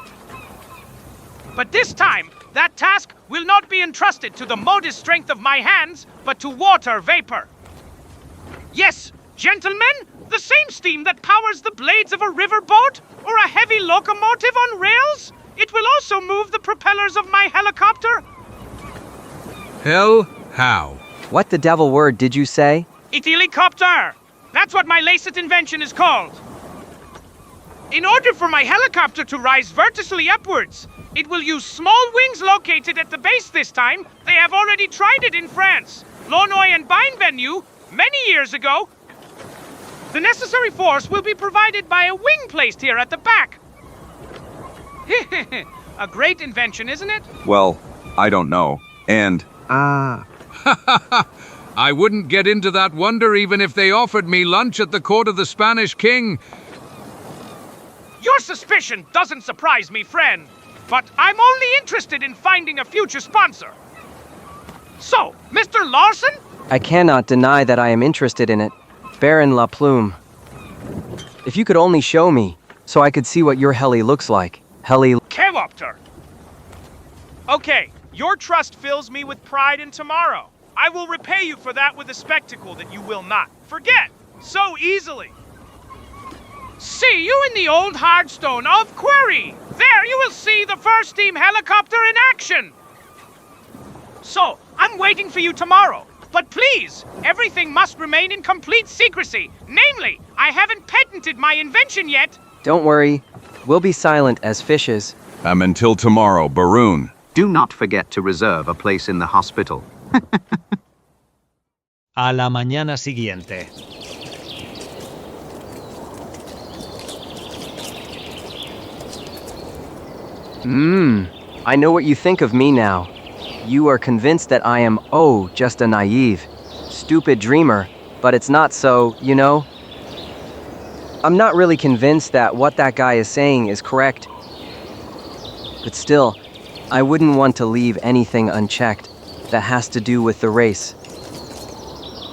But this time, that task will not be entrusted to the modest strength of my hands, but to water vapor. Yes, gentlemen, the same steam that powers the blades of a riverboat or a heavy locomotive on rails. It will also move the propellers of my helicopter. Hell, how? What the devil word did you say? Helicopter! That's what my latest invention is called. In order for my helicopter to rise vertically upwards, it will use small wings located at the base this time. They have already tried it in France, Launoy and Bienvenue, many years ago. The necessary force will be provided by a wing placed here at the back. A great invention, isn't it? Well, I don't know. And... I wouldn't get into that wonder even if they offered me lunch at the court of the Spanish king. Your suspicion doesn't surprise me, friend. But I'm only interested in finding a future sponsor. So, Mr. Larson? I cannot deny that I am interested in it. Baron La Plume. If you could only show me, so I could see what your heli looks like. Kevopter. Okay, your trust fills me with pride in tomorrow. I will repay you for that with a spectacle that you will not forget so easily. See you in the old hardstone of Quarry. There you will see the first steam helicopter in action. So, I'm waiting for you tomorrow. But please, everything must remain in complete secrecy. Namely, I haven't patented my invention yet. Don't worry. We'll be silent as fishes. Until tomorrow, Baroon. Do not forget to reserve a place in the hospital. A la mañana siguiente. I know what you think of me now. You are convinced that I am, just a naive, stupid dreamer, but it's not so, you know? I'm not really convinced that what that guy is saying is correct. But still, I wouldn't want to leave anything unchecked that has to do with the race.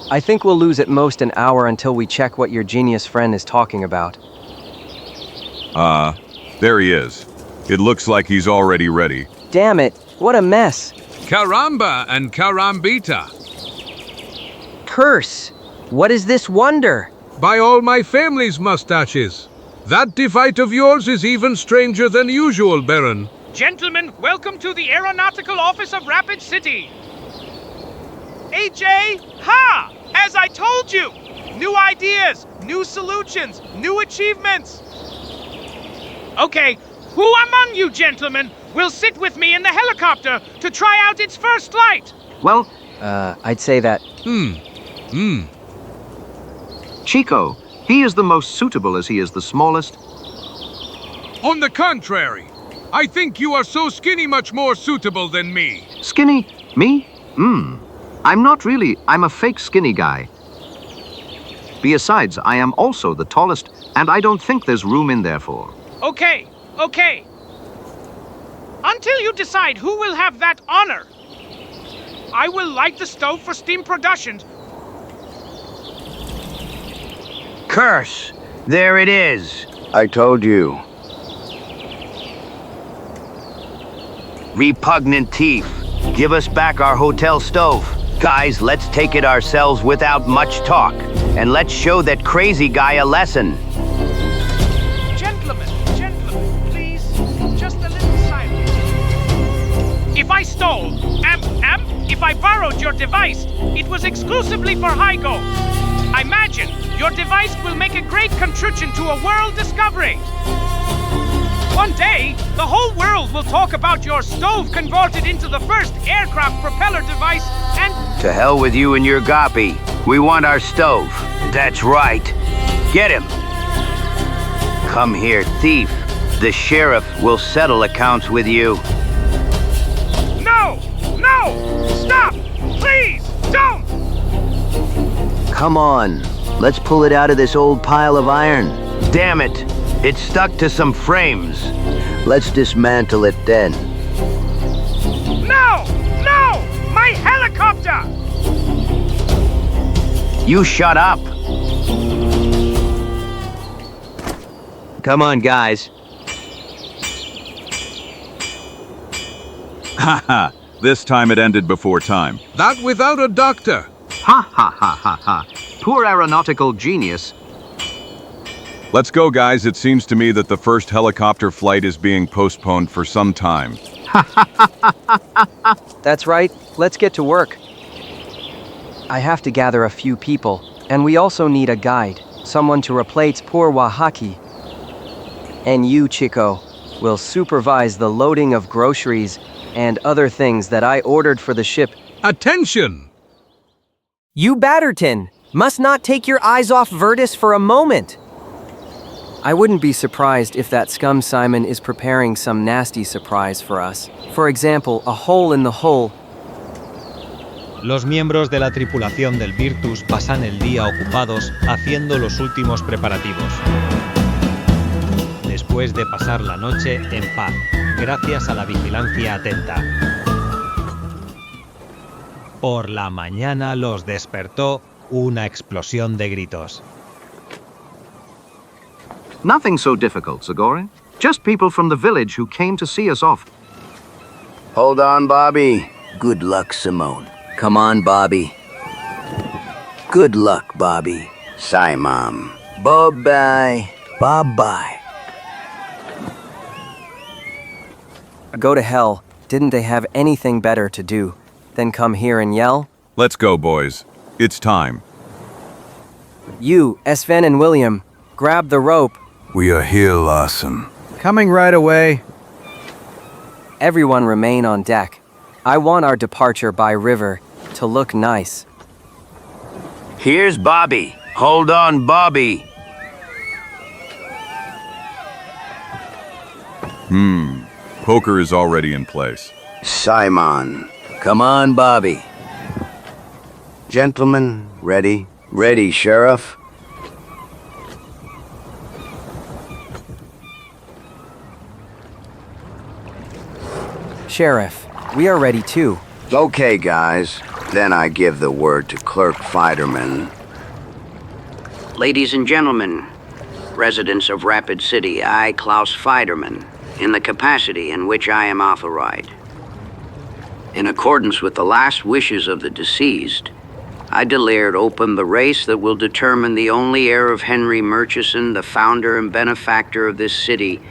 I think we'll lose at most an hour until we check what your genius friend is talking about. There he is. It looks like he's already ready. Damn it, what a mess. Caramba and carambita. Curse! What is this wonder? By all my family's mustaches. That device of yours is even stranger than usual, Baron. Gentlemen, welcome to the Aeronautical Office of Rapid City. AJ, ha! As I told you! New ideas, new solutions, new achievements. Okay, who among you gentlemen will sit with me in the helicopter to try out its first flight? Well, I'd say that... Čiko. He is the most suitable as he is the smallest. On the contrary, I think you are so skinny much more suitable than me. Skinny? Me? I'm not really. I'm a fake skinny guy. Besides, I am also the tallest, and I don't think there's room in there for. Okay. Until you decide who will have that honor, I will light the stove for steam production. Curse! There it is. I told you. Repugnant thief. Give us back our hotel stove. Guys, let's take it ourselves without much talk. And let's show that crazy guy a lesson. Gentlemen, please, just a little silence. If I stole, if I borrowed your device, it was exclusively for Hygo. I imagine your device will make a great contribution to a world discovery. One day, the whole world will talk about your stove converted into the first aircraft propeller device and... To hell with you and your goppy. We want our stove. That's right. Get him. Come here, thief. The sheriff will settle accounts with you. No! No! Stop! Please, don't! Come on. Let's pull it out of this old pile of iron. Damn it. It's stuck to some frames. Let's dismantle it then. No! No! My helicopter! You shut up. Come on, guys. Haha, this time it ended before time. That without a doctor. Ha ha ha ha ha. Poor aeronautical genius. Let's go, guys. It seems to me that the first helicopter flight is being postponed for some time. That's right. Let's get to work. I have to gather a few people, and we also need a guide, someone to replace poor Wahaki. And you, Chiko, will supervise the loading of groceries and other things that I ordered for the ship. Attention! You, Batterton, must not take your eyes off Virtus for a moment. I wouldn't be surprised if that scum Simon is preparing some nasty surprise for us. For example, a hole in the hull. Los miembros de la tripulación del Virtus pasan el día ocupados haciendo los últimos preparativos. Después de pasar la noche en paz, gracias a la vigilancia atenta. Por la mañana los despertó una explosión de gritos. Nothing so difficult, Zagor. Just people from the village who came to see us off. Hold on, Bobby. Good luck, Simone. Come on, Bobby. Good luck, Bobby. Simon. Bye-bye. Bye-bye. Go to hell. Didn't they have anything better to do than come here and yell? Let's go, boys. It's time. You, Sven and William, grab the rope. We are here, Lawson. Coming right away. Everyone remain on deck. I want our departure by river to look nice. Here's Bobby. Hold on, Bobby. Poker is already in place. Simon. Come on, Bobby. Gentlemen, ready? Ready, Sheriff. Sheriff, we are ready too. Okay, guys. Then I give the word to Clerk Fiderman. Ladies and gentlemen, residents of Rapid City, I, Klaus Fiderman, in the capacity in which I am authorized. In accordance with the last wishes of the deceased, I declared open the race that will determine the only heir of Henry Murchison, the founder and benefactor of this city.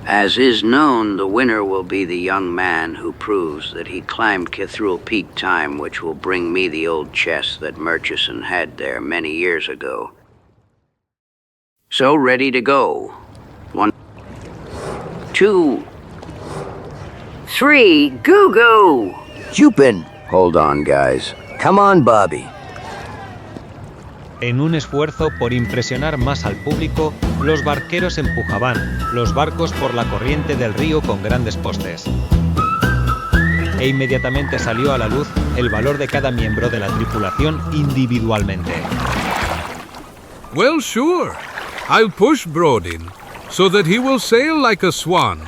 As is known, the winner will be the young man who proves that he climbed Cathedral Peak time, which will bring me the old chest that Murchison had there many years ago. So ready to go. 1, 2, 3, goo-goo! Jupin. Hold on, guys. Come on, Bobby. En un esfuerzo por impresionar más al público, los barqueros empujaban los barcos por la corriente del río con grandes postes. E inmediatamente salió a la luz el valor de cada miembro de la tripulación individualmente. Well, sure. I'll push Brodin so that he will sail like a swan.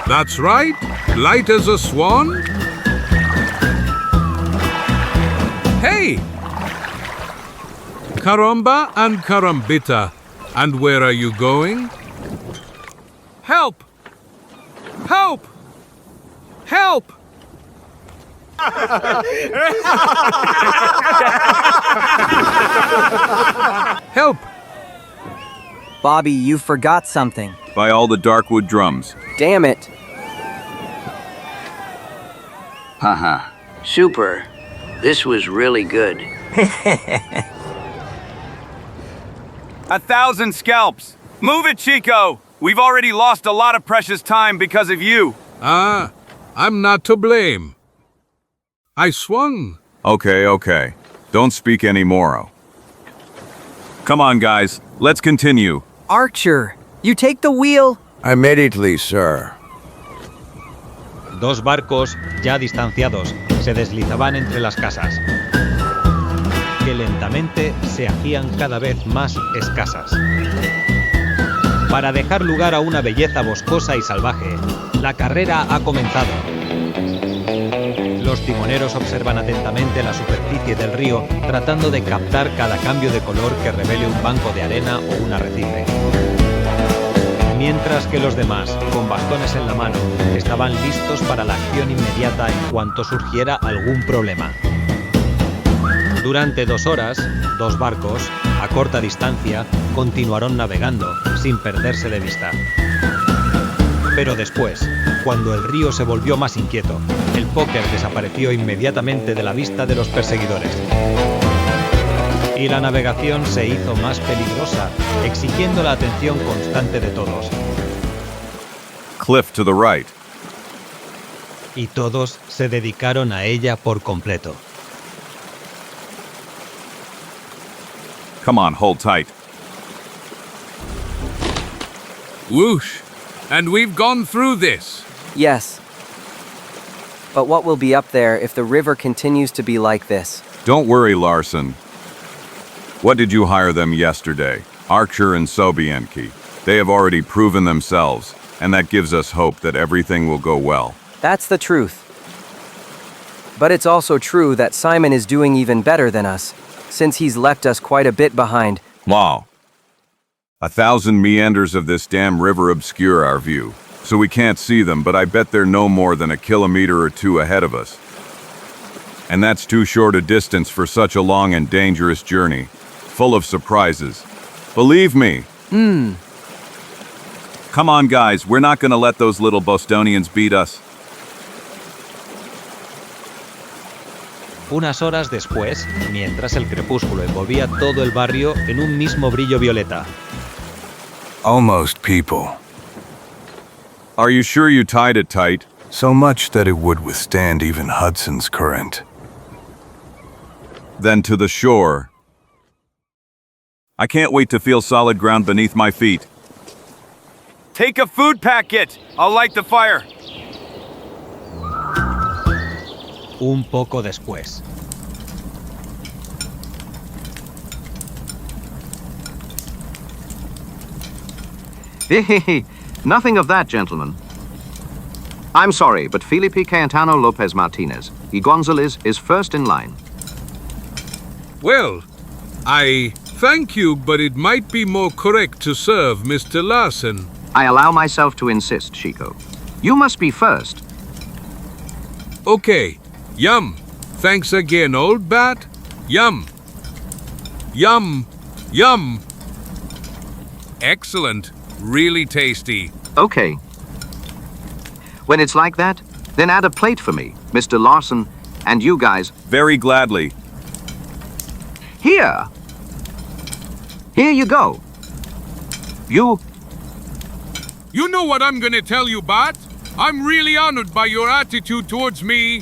That's right, light as a swan. Hey! Caramba and Carambita. And where are you going? Help! Help! Help! Help! Bobby, you forgot something. By all the Darkwood drums. Damn it. Haha. Super. This was really good. 1,000 scalps. Move it, Chico. We've already lost a lot of precious time because of you. I'm not to blame. I swung. Okay. Don't speak anymore. Come on, guys. Let's continue. Archer, you take the wheel. Immediately, sir. Dos barcos, ya distanciados, se deslizaban entre las casas, que lentamente se hacían cada vez más escasas. Para dejar lugar a una belleza boscosa y salvaje, la carrera ha comenzado. Los timoneros observan atentamente la superficie del río, tratando de captar cada cambio de color que revele un banco de arena o un arrecife. Mientras que los demás, con bastones en la mano, estaban listos para la acción inmediata en cuanto surgiera algún problema. Durante 2 horas, 2 barcos, a corta distancia, continuaron navegando, sin perderse de vista. Pero después, cuando el río se volvió más inquieto, el póker desapareció inmediatamente de la vista de los perseguidores. Y la navegación se hizo más peligrosa, exigiendo la atención constante de todos. Cliff to the right. Y todos se dedicaron a ella por completo. Come on, hold tight. Whoosh! And we've gone through this. Yes. But what will be up there if the river continues to be like this? Don't worry, Larson. What did you hire them yesterday? Archer and Sobienki. They have already proven themselves, and that gives us hope that everything will go well. That's the truth. But it's also true that Simon is doing even better than us, since he's left us quite a bit behind. Wow. 1,000 meanders of this damn river obscure our view, so we can't see them, but I bet they're no more than 1 kilometer or 2 ahead of us. And that's too short a distance for such a long and dangerous journey, full of surprises. Believe me. Come on, guys, we're not gonna let those little Bostonians beat us. Unas horas después, mientras el crepúsculo envolvía todo el barrio en un mismo brillo violeta. Almost people. Are you sure you tied it tight? So much that it would withstand even Hudson's current. Then to the shore. I can't wait to feel solid ground beneath my feet. Take a food packet. I'll light the fire. Un poco después. Nothing of that, gentlemen. I'm sorry, but Felipe Cayetano Lopez Martinez, y Gonzalez is first in line. Well, I thank you, but it might be more correct to serve Mr. Larson. I allow myself to insist, Chico. You must be first. Okay. Yum. Thanks again, old bat. Yum. Yum. Yum. Excellent. Really tasty. Okay. When it's like that, then add a plate for me, Mr. Larson, and you guys. Very gladly. Here. Here you go. You know what I'm gonna tell you, Bat? I'm really honored by your attitude towards me.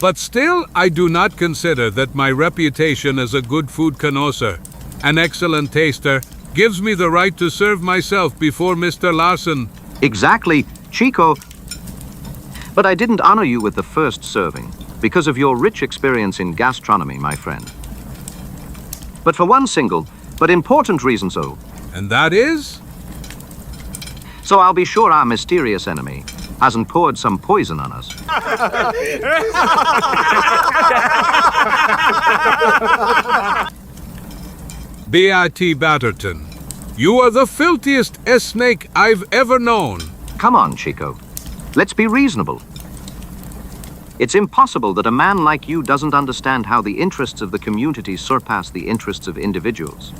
But still, I do not consider that my reputation as a good food connoisseur, an excellent taster, gives me the right to serve myself before Mr. Larson. Exactly, Chico. But I didn't honor you with the first serving, because of your rich experience in gastronomy, my friend. But for one single, but important reason so. And that is? So I'll be sure our mysterious enemy hasn't poured some poison on us. B.I.T. Batterton, you are the filthiest snake I've ever known. Come on, Chico. Let's be reasonable. It's impossible that a man like you doesn't understand how the interests of the community surpass the interests of individuals.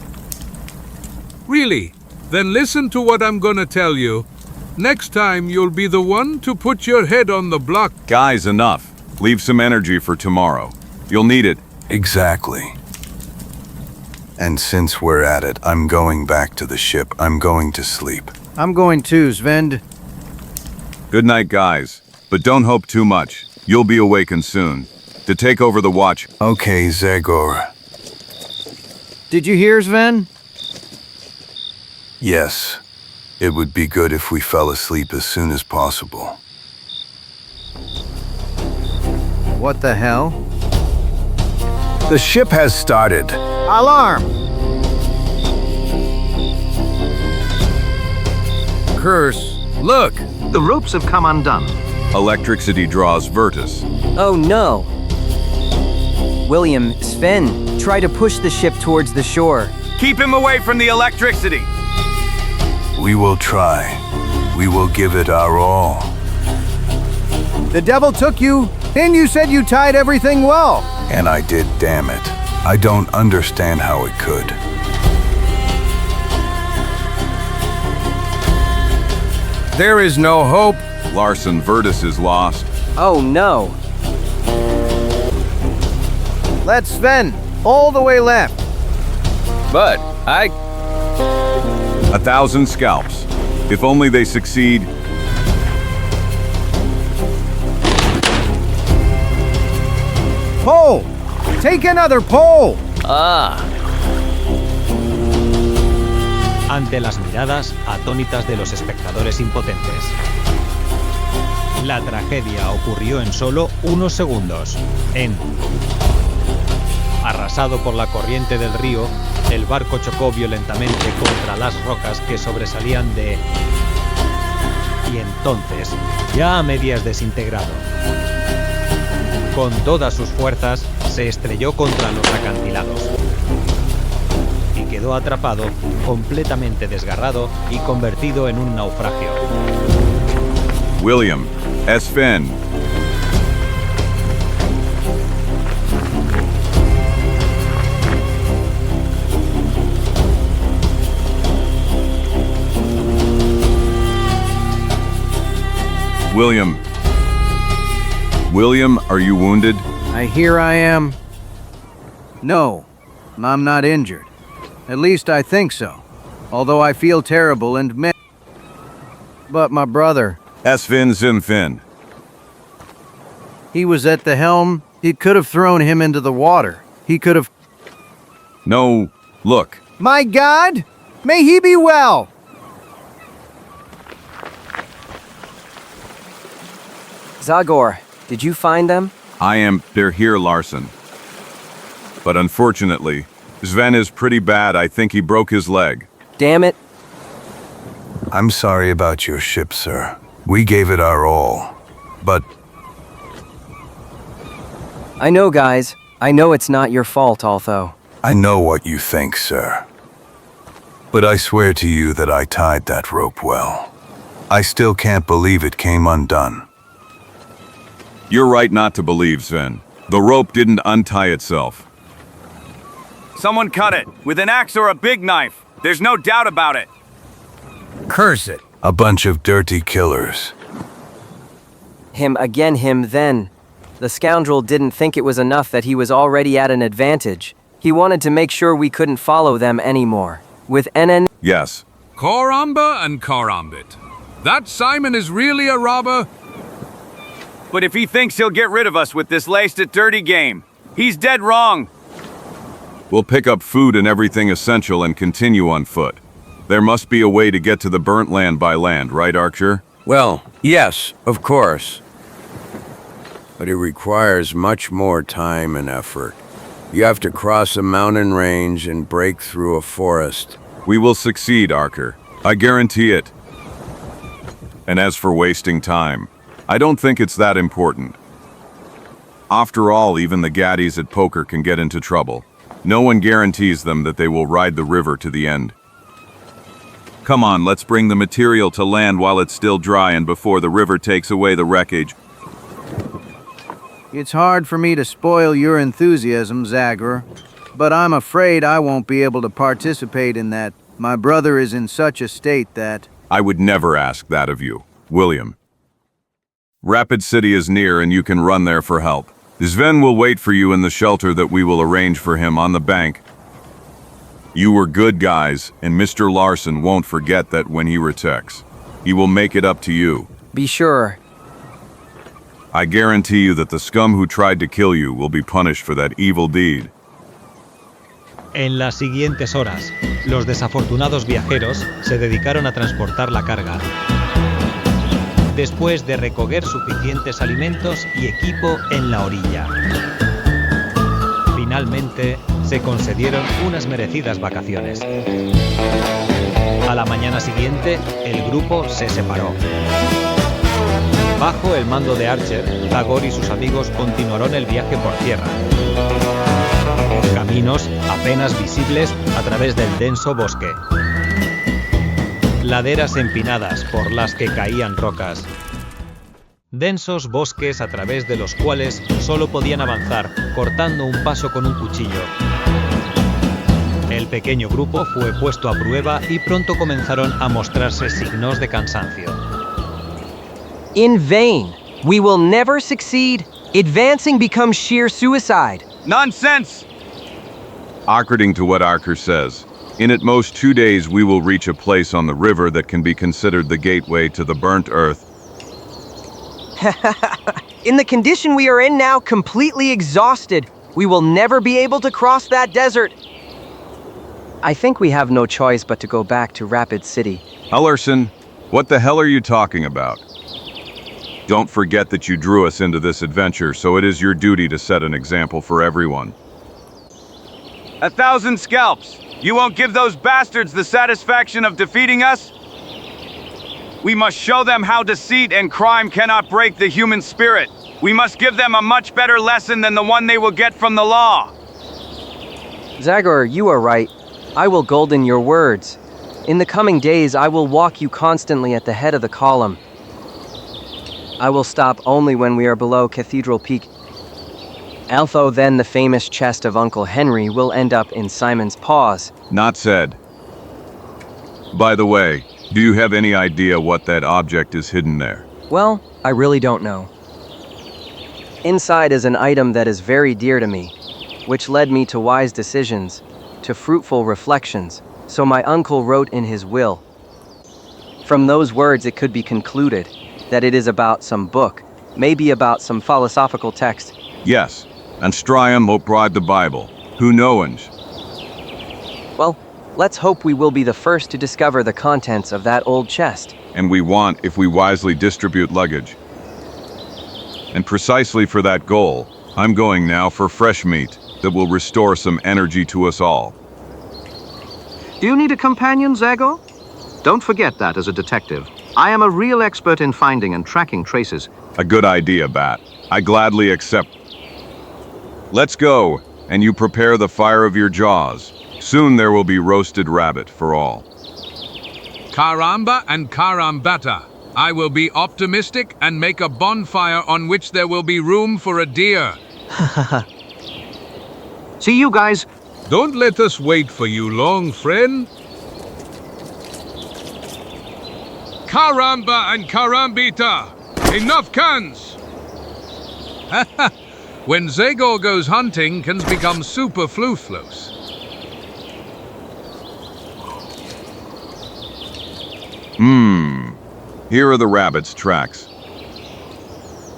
Really? Then listen to what I'm gonna tell you. Next time, you'll be the one to put your head on the block. Guys, enough. Leave some energy for tomorrow. You'll need it. Exactly. And since we're at it, I'm going back to the ship. I'm going to sleep. I'm going too, Sven. Good night, guys. But don't hope too much. You'll be awakened soon. To take over the watch. Okay, Zagor. Did you hear, Sven? Yes. It would be good if we fell asleep as soon as possible. What the hell? The ship has started. Alarm! Curse! Look! The ropes have come undone. Electricity draws Virtus. Oh no! William, Sven, try to push the ship towards the shore. Keep him away from the electricity! We will try. We will give it our all. The devil took you, and you said you tied everything well. And I did, damn it. I don't understand how it could. There is no hope. Larson, Virtus is lost. Oh no! Let's Sven, all the way left. But, 1,000 scalps. If only they succeed. Pole! Take another pole! Ante las miradas atónitas de los espectadores impotentes. La tragedia ocurrió en solo unos segundos. Arrasado por la corriente del río, el barco chocó violentamente contra las rocas que sobresalían de... Y entonces, ya a medias desintegrado, con todas sus fuerzas, se estrelló contra los acantilados y quedó atrapado, completamente desgarrado y convertido en un naufragio. William, Sven. William. William, are you wounded? I hear I am. No, I'm not injured. At least I think so. Although I feel terrible and But my brother... Sven Zimfin. He was at the helm. It could have thrown him into the water. He could have... No, look. My God! May he be well! Zagor, did you find them? They're here, Larson. But unfortunately, Sven is pretty bad. I think he broke his leg. Damn it. I'm sorry about your ship, sir. We gave it our all. But... I know, guys. I know it's not your fault, although. I know what you think, sir. But I swear to you that I tied that rope well. I still can't believe it came undone. You're right not to believe, Sven. The rope didn't untie itself. Someone cut it, with an axe or a big knife. There's no doubt about it. Curse it. A bunch of dirty killers. Him again, him then. The scoundrel didn't think it was enough that he was already at an advantage. He wanted to make sure we couldn't follow them anymore. With NN... Yes. Koramba and Korambit. That Simon is really a robber? But if he thinks he'll get rid of us with this laced at dirty game, he's dead wrong. We'll pick up food and everything essential and continue on foot. There must be a way to get to the burnt land by land, right, Archer? Well, yes, of course. But it requires much more time and effort. You have to cross a mountain range and break through a forest. We will succeed, Archer. I guarantee it. And as for wasting time, I don't think it's that important. After all, even the gaddies at poker can get into trouble. No one guarantees them that they will ride the river to the end. Come on, let's bring the material to land while it's still dry and before the river takes away the wreckage. It's hard for me to spoil your enthusiasm, Zagor, but I'm afraid I won't be able to participate in that. My brother is in such a state that... I would never ask that of you, William. Rapid City is near and you can run there for help. Sven will wait for you in the shelter that we will arrange for him on the bank. You were good guys, and Mr. Larson won't forget that when he returns. He will make it up to you. Be sure. I guarantee you that the scum who tried to kill you will be punished for that evil deed. En las siguientes horas, los desafortunados viajeros se dedicaron a transportar la carga. Después de recoger suficientes alimentos y equipo en la orilla. Finalmente, se concedieron unas merecidas vacaciones. A la mañana siguiente, el grupo se separó. Bajo el mando de Archer, Zagor y sus amigos continuaron el viaje por tierra. Caminos apenas visibles a través del denso bosque. Laderas empinadas por las que caían rocas. Densos bosques a través de los cuales solo podían avanzar cortando un paso con un cuchillo. El pequeño grupo fue puesto a prueba y pronto comenzaron a mostrarse signos de cansancio. In vain. We will never succeed. Advancing becomes sheer suicide. Nonsense! According to what Archer says, in at most 2 days we will reach a place on the river that can be considered the gateway to the burnt earth. In the condition we are in now, completely exhausted, we will never be able to cross that desert. I think we have no choice but to go back to Rapid City. Ellerson, what the hell are you talking about? Don't forget that you drew us into this adventure, so it is your duty to set an example for everyone. 1,000 scalps! You won't give those bastards the satisfaction of defeating us? We must show them how deceit and crime cannot break the human spirit. We must give them a much better lesson than the one they will get from the law. Zagor, you are right. I will golden your words. In the coming days, I will walk you constantly at the head of the column. I will stop only when we are below Cathedral Peak. Although then the famous chest of Uncle Henry will end up in Simon's paws. Not said. By the way, do you have any idea what that object is hidden there? Well, I really don't know. Inside is an item that is very dear to me, which led me to wise decisions, to fruitful reflections, so my uncle wrote in his will. From those words it could be concluded that it is about some book, maybe about some philosophical text. Yes, and Strium bride the Bible. Who knows? Well, let's hope we will be the first to discover the contents of that old chest. And we want if we wisely distribute luggage. And precisely for that goal, I'm going now for fresh meat that will restore some energy to us all. Do you need a companion, Zagor? Don't forget that as a detective. I am a real expert in finding and tracking traces. A good idea, Bat. I gladly accept. Let's go, and you prepare the fire of your jaws. Soon there will be roasted rabbit for all. Caramba and carambata. I will be optimistic and make a bonfire on which there will be room for a deer. See you guys. Don't let us wait for you long, friend. Caramba and carambita. Enough cans. When Zagor goes hunting, cans become superfluous. Here are the rabbit's tracks.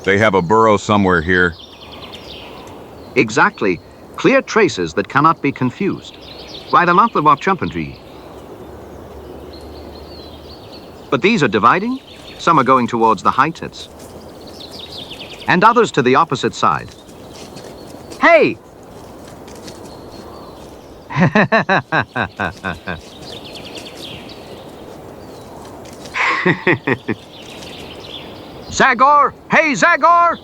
They have a burrow somewhere here. Exactly. Clear traces that cannot be confused. By the month of Chumpentry. But these are dividing. Some are going towards the heights. And others to the opposite side. Hey! Zagor! Hey, Zagor!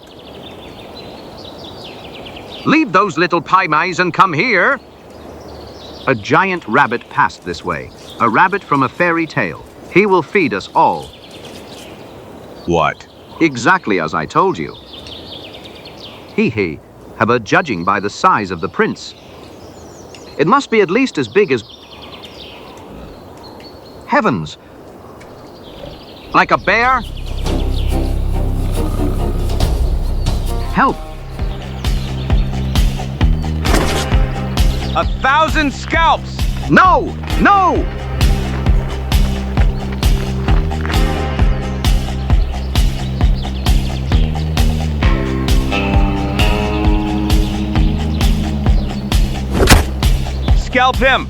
Leave those little pie-mice and come here. A giant rabbit passed this way. A rabbit from a fairy tale. He will feed us all. What? Exactly as I told you. He, but judging by the size of the prince. It must be at least as big as... Heavens! Like a bear? Help! 1,000 scalps! No! No! Scalp him!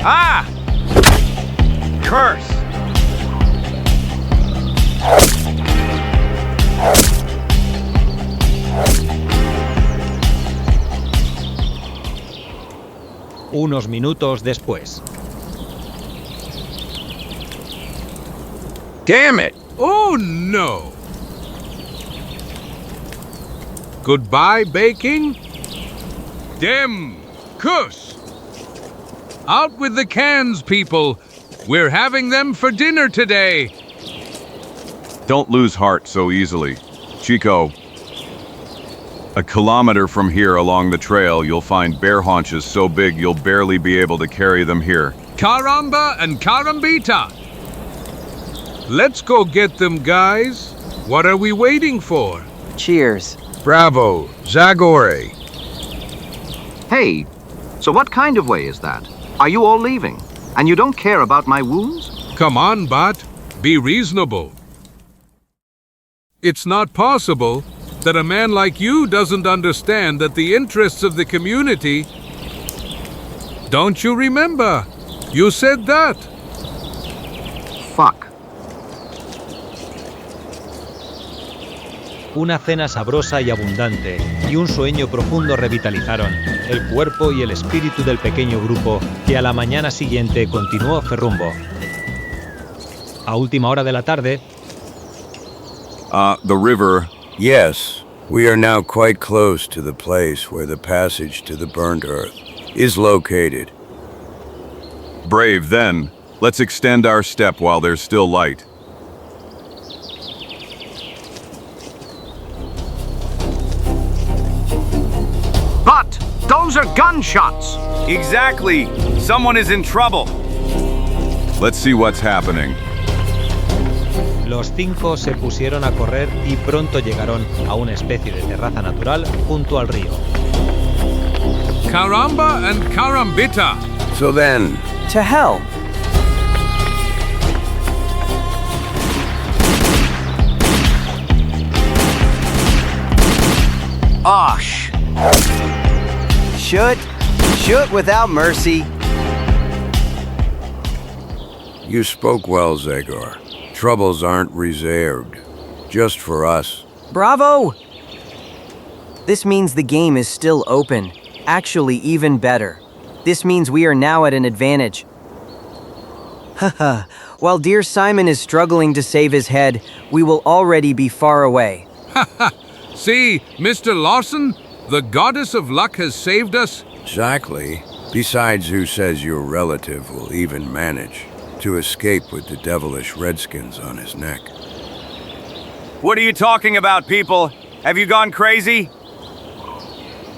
Ah! Curse! Unos minutos después. Damn it! Oh no! Goodbye, baking? Dem! Kuss! Out with the cans, people! We're having them for dinner today! Don't lose heart so easily. Chico, a kilometer from here along the trail, you'll find bear haunches so big you'll barely be able to carry them here. Caramba and carambita! Let's go get them, guys. What are we waiting for? Cheers. Bravo, Zagor EN. Hey, so what kind of way is that? Are you all leaving? And you don't care about my wounds? Come on, Bat. Be reasonable. It's not possible that a man like you doesn't understand that the interests of the community... Don't you remember? You said that. Fuck. Una cena sabrosa y abundante y un sueño profundo revitalizaron el cuerpo y el espíritu del pequeño grupo que a la mañana siguiente continuó ferrumbo. A última hora de la tarde... The river... Yes, we are now quite close to the place where the passage to the burnt earth is located. Brave, then. Let's extend our step while there's still light. But those are gunshots! Exactly! Someone is in trouble! Let's see what's happening. Los cinco se pusieron a correr y pronto llegaron a una especie de terraza natural junto al río. Caramba and carambita! So then... To hell! Osh! Shoot without mercy. You spoke well, Zagor. Troubles aren't reserved. Just for us. Bravo! This means the game is still open. Actually, even better. This means we are now at an advantage. Haha. While dear Simon is struggling to save his head, we will already be far away. Haha! See, Mr. Lawson, the goddess of luck has saved us. Exactly. Besides, who says your relative will even manage to escape with the devilish redskins on his neck? What are you talking about, people? Have you gone crazy?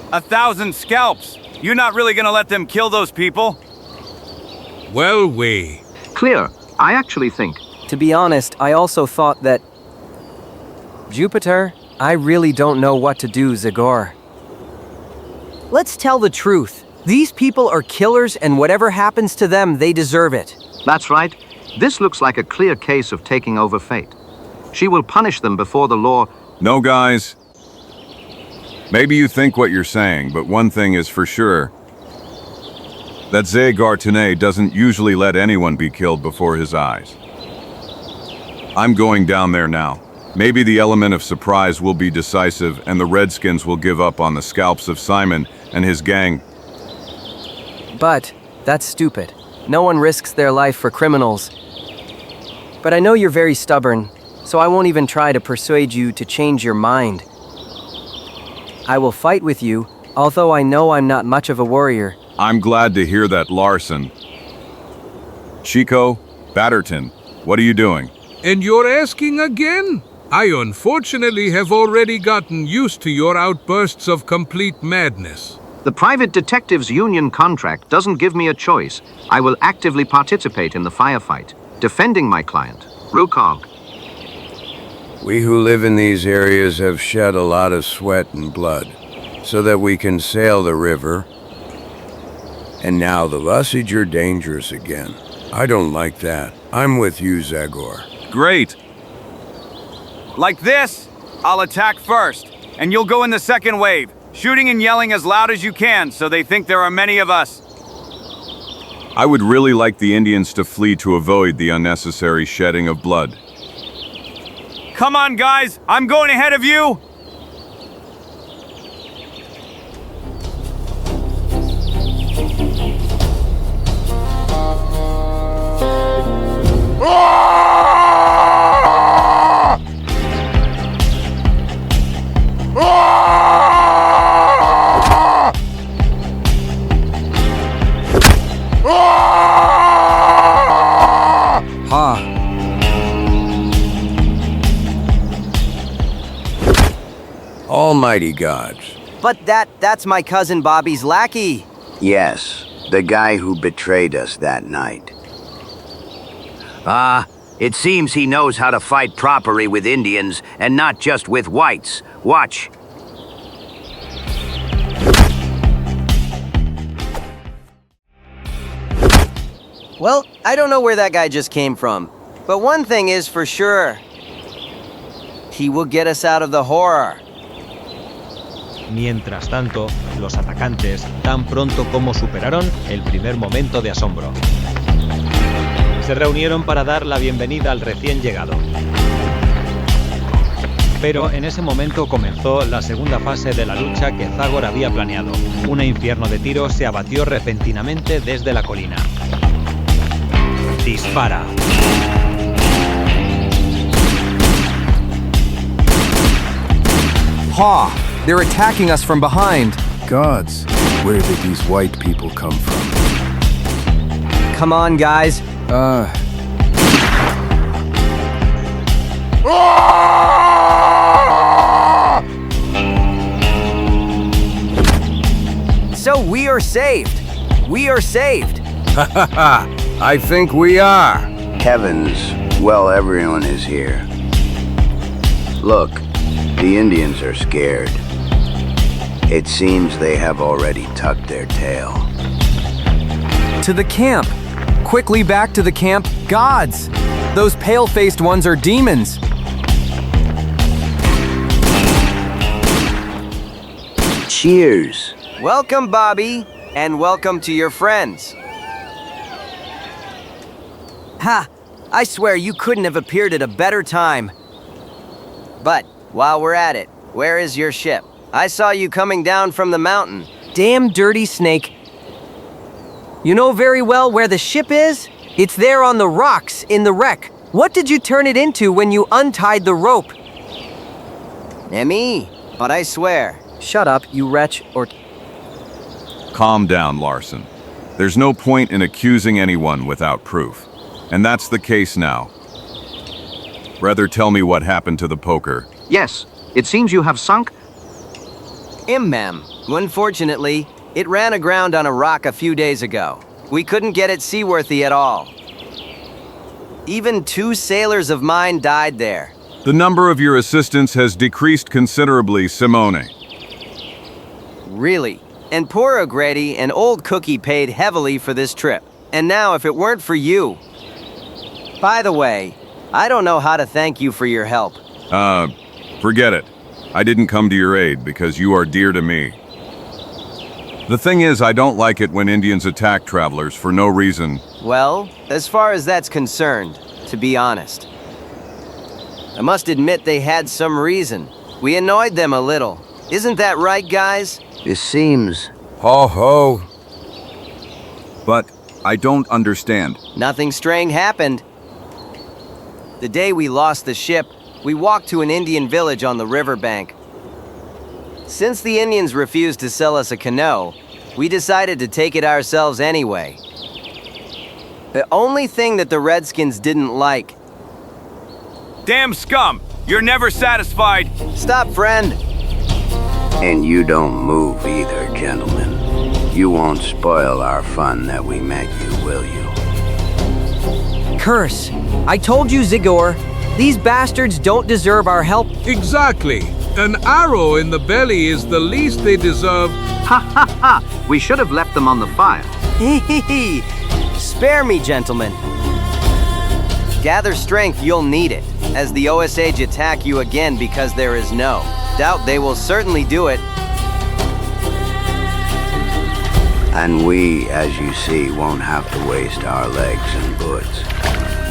1,000 scalps! You're not really gonna let them kill those people? Well, we... Clear. I actually think... To be honest, I also thought that... Jupiter, I really don't know what to do, Zagor. Let's tell the truth. These people are killers, and whatever happens to them, they deserve it. That's right. This looks like a clear case of taking over fate. She will punish them before the law... No, guys. Maybe you think what you're saying, but one thing is for sure. That Zagor EN doesn't usually let anyone be killed before his eyes. I'm going down there now. Maybe the element of surprise will be decisive and the Redskins will give up on the scalps of Simon and his gang. But that's stupid. No one risks their life for criminals. But I know you're very stubborn, so I won't even try to persuade you to change your mind. I will fight with you, although I know I'm not much of a warrior. I'm glad to hear that, Larson. Čiko, Batterton, what are you doing? And you're asking again? I unfortunately have already gotten used to your outbursts of complete madness. The Private Detectives Union contract doesn't give me a choice. I will actively participate in the firefight, defending my client, Rukog. We who live in these areas have shed a lot of sweat and blood so that we can sail the river. And now the Lusage are dangerous again. I don't like that. I'm with you, Zagor. Great. Like this, I'll attack first, and you'll go in the second wave, shooting and yelling as loud as you can so they think there are many of us. I would really like the Indians to flee to avoid the unnecessary shedding of blood. Come on, guys, I'm going ahead of you. Almighty gods. But that's my cousin Bobby's lackey. Yes, the guy who betrayed us that night. It seems he knows how to fight properly with Indians and not just with whites. Watch. Well, I don't know where that guy just came from, but one thing is for sure. He will get us out of the horror. Mientras tanto, los atacantes tan pronto como superaron el primer momento de asombro, se reunieron para dar la bienvenida al recién llegado. Pero en ese momento comenzó la segunda fase de la lucha que Zagor había planeado. Un infierno de tiros se abatió repentinamente desde la colina. ¡Dispara! Ha! They're attacking us from behind. Gods, where did these white people come from? Come on, guys. So we are saved. We are saved. Ha ha ha! I think we are. Heavens, well, everyone is here. Look, the Indians are scared. It seems they have already tucked their tail. To the camp. Quickly back to the camp. Gods! Those pale-faced ones are demons. Cheers. Welcome, Bobby, and welcome to your friends. Ha! I swear you couldn't have appeared at a better time. But, while we're at it, where is your ship? I saw you coming down from the mountain. Damn dirty snake. You know very well where the ship is? It's there on the rocks in the wreck. What did you turn it into when you untied the rope? Me, but I swear. Shut up, you wretch, or... Calm down, Larson. There's no point in accusing anyone without proof. And that's the case now. Rather tell me what happened to the poker. Yes, it seems you have sunk. Ma'am. Unfortunately, it ran aground on a rock a few days ago. We couldn't get it seaworthy at all. Even 2 sailors of mine died there. The number of your assistants has decreased considerably, Simone. Really? And poor O'Grady and old Cookie paid heavily for this trip. And now if it weren't for you... By the way, I don't know how to thank you for your help. Forget it. I didn't come to your aid because you are dear to me. The thing is, I don't like it when Indians attack travelers for no reason. Well, as far as that's concerned, to be honest, I must admit they had some reason. We annoyed them a little. Isn't that right, guys? It seems... Ho ho. But I don't understand. Nothing strange happened. The day we lost the ship, we walked to an Indian village on the riverbank. Since the Indians refused to sell us a canoe, we decided to take it ourselves anyway. The only thing that the Redskins didn't like... Damn scum! You're never satisfied! Stop, friend! And you don't move either, gentlemen. You won't spoil our fun that we met you, will you? Curse! I told you, Zagor. These bastards don't deserve our help. Exactly. An arrow in the belly is the least they deserve. Ha ha ha! We should have left them on the fire. Hee hee hee! Spare me, gentlemen. Gather strength, you'll need it, as the Osage attack you again because there is no doubt they will certainly do it. And we, as you see, won't have to waste our legs and boots.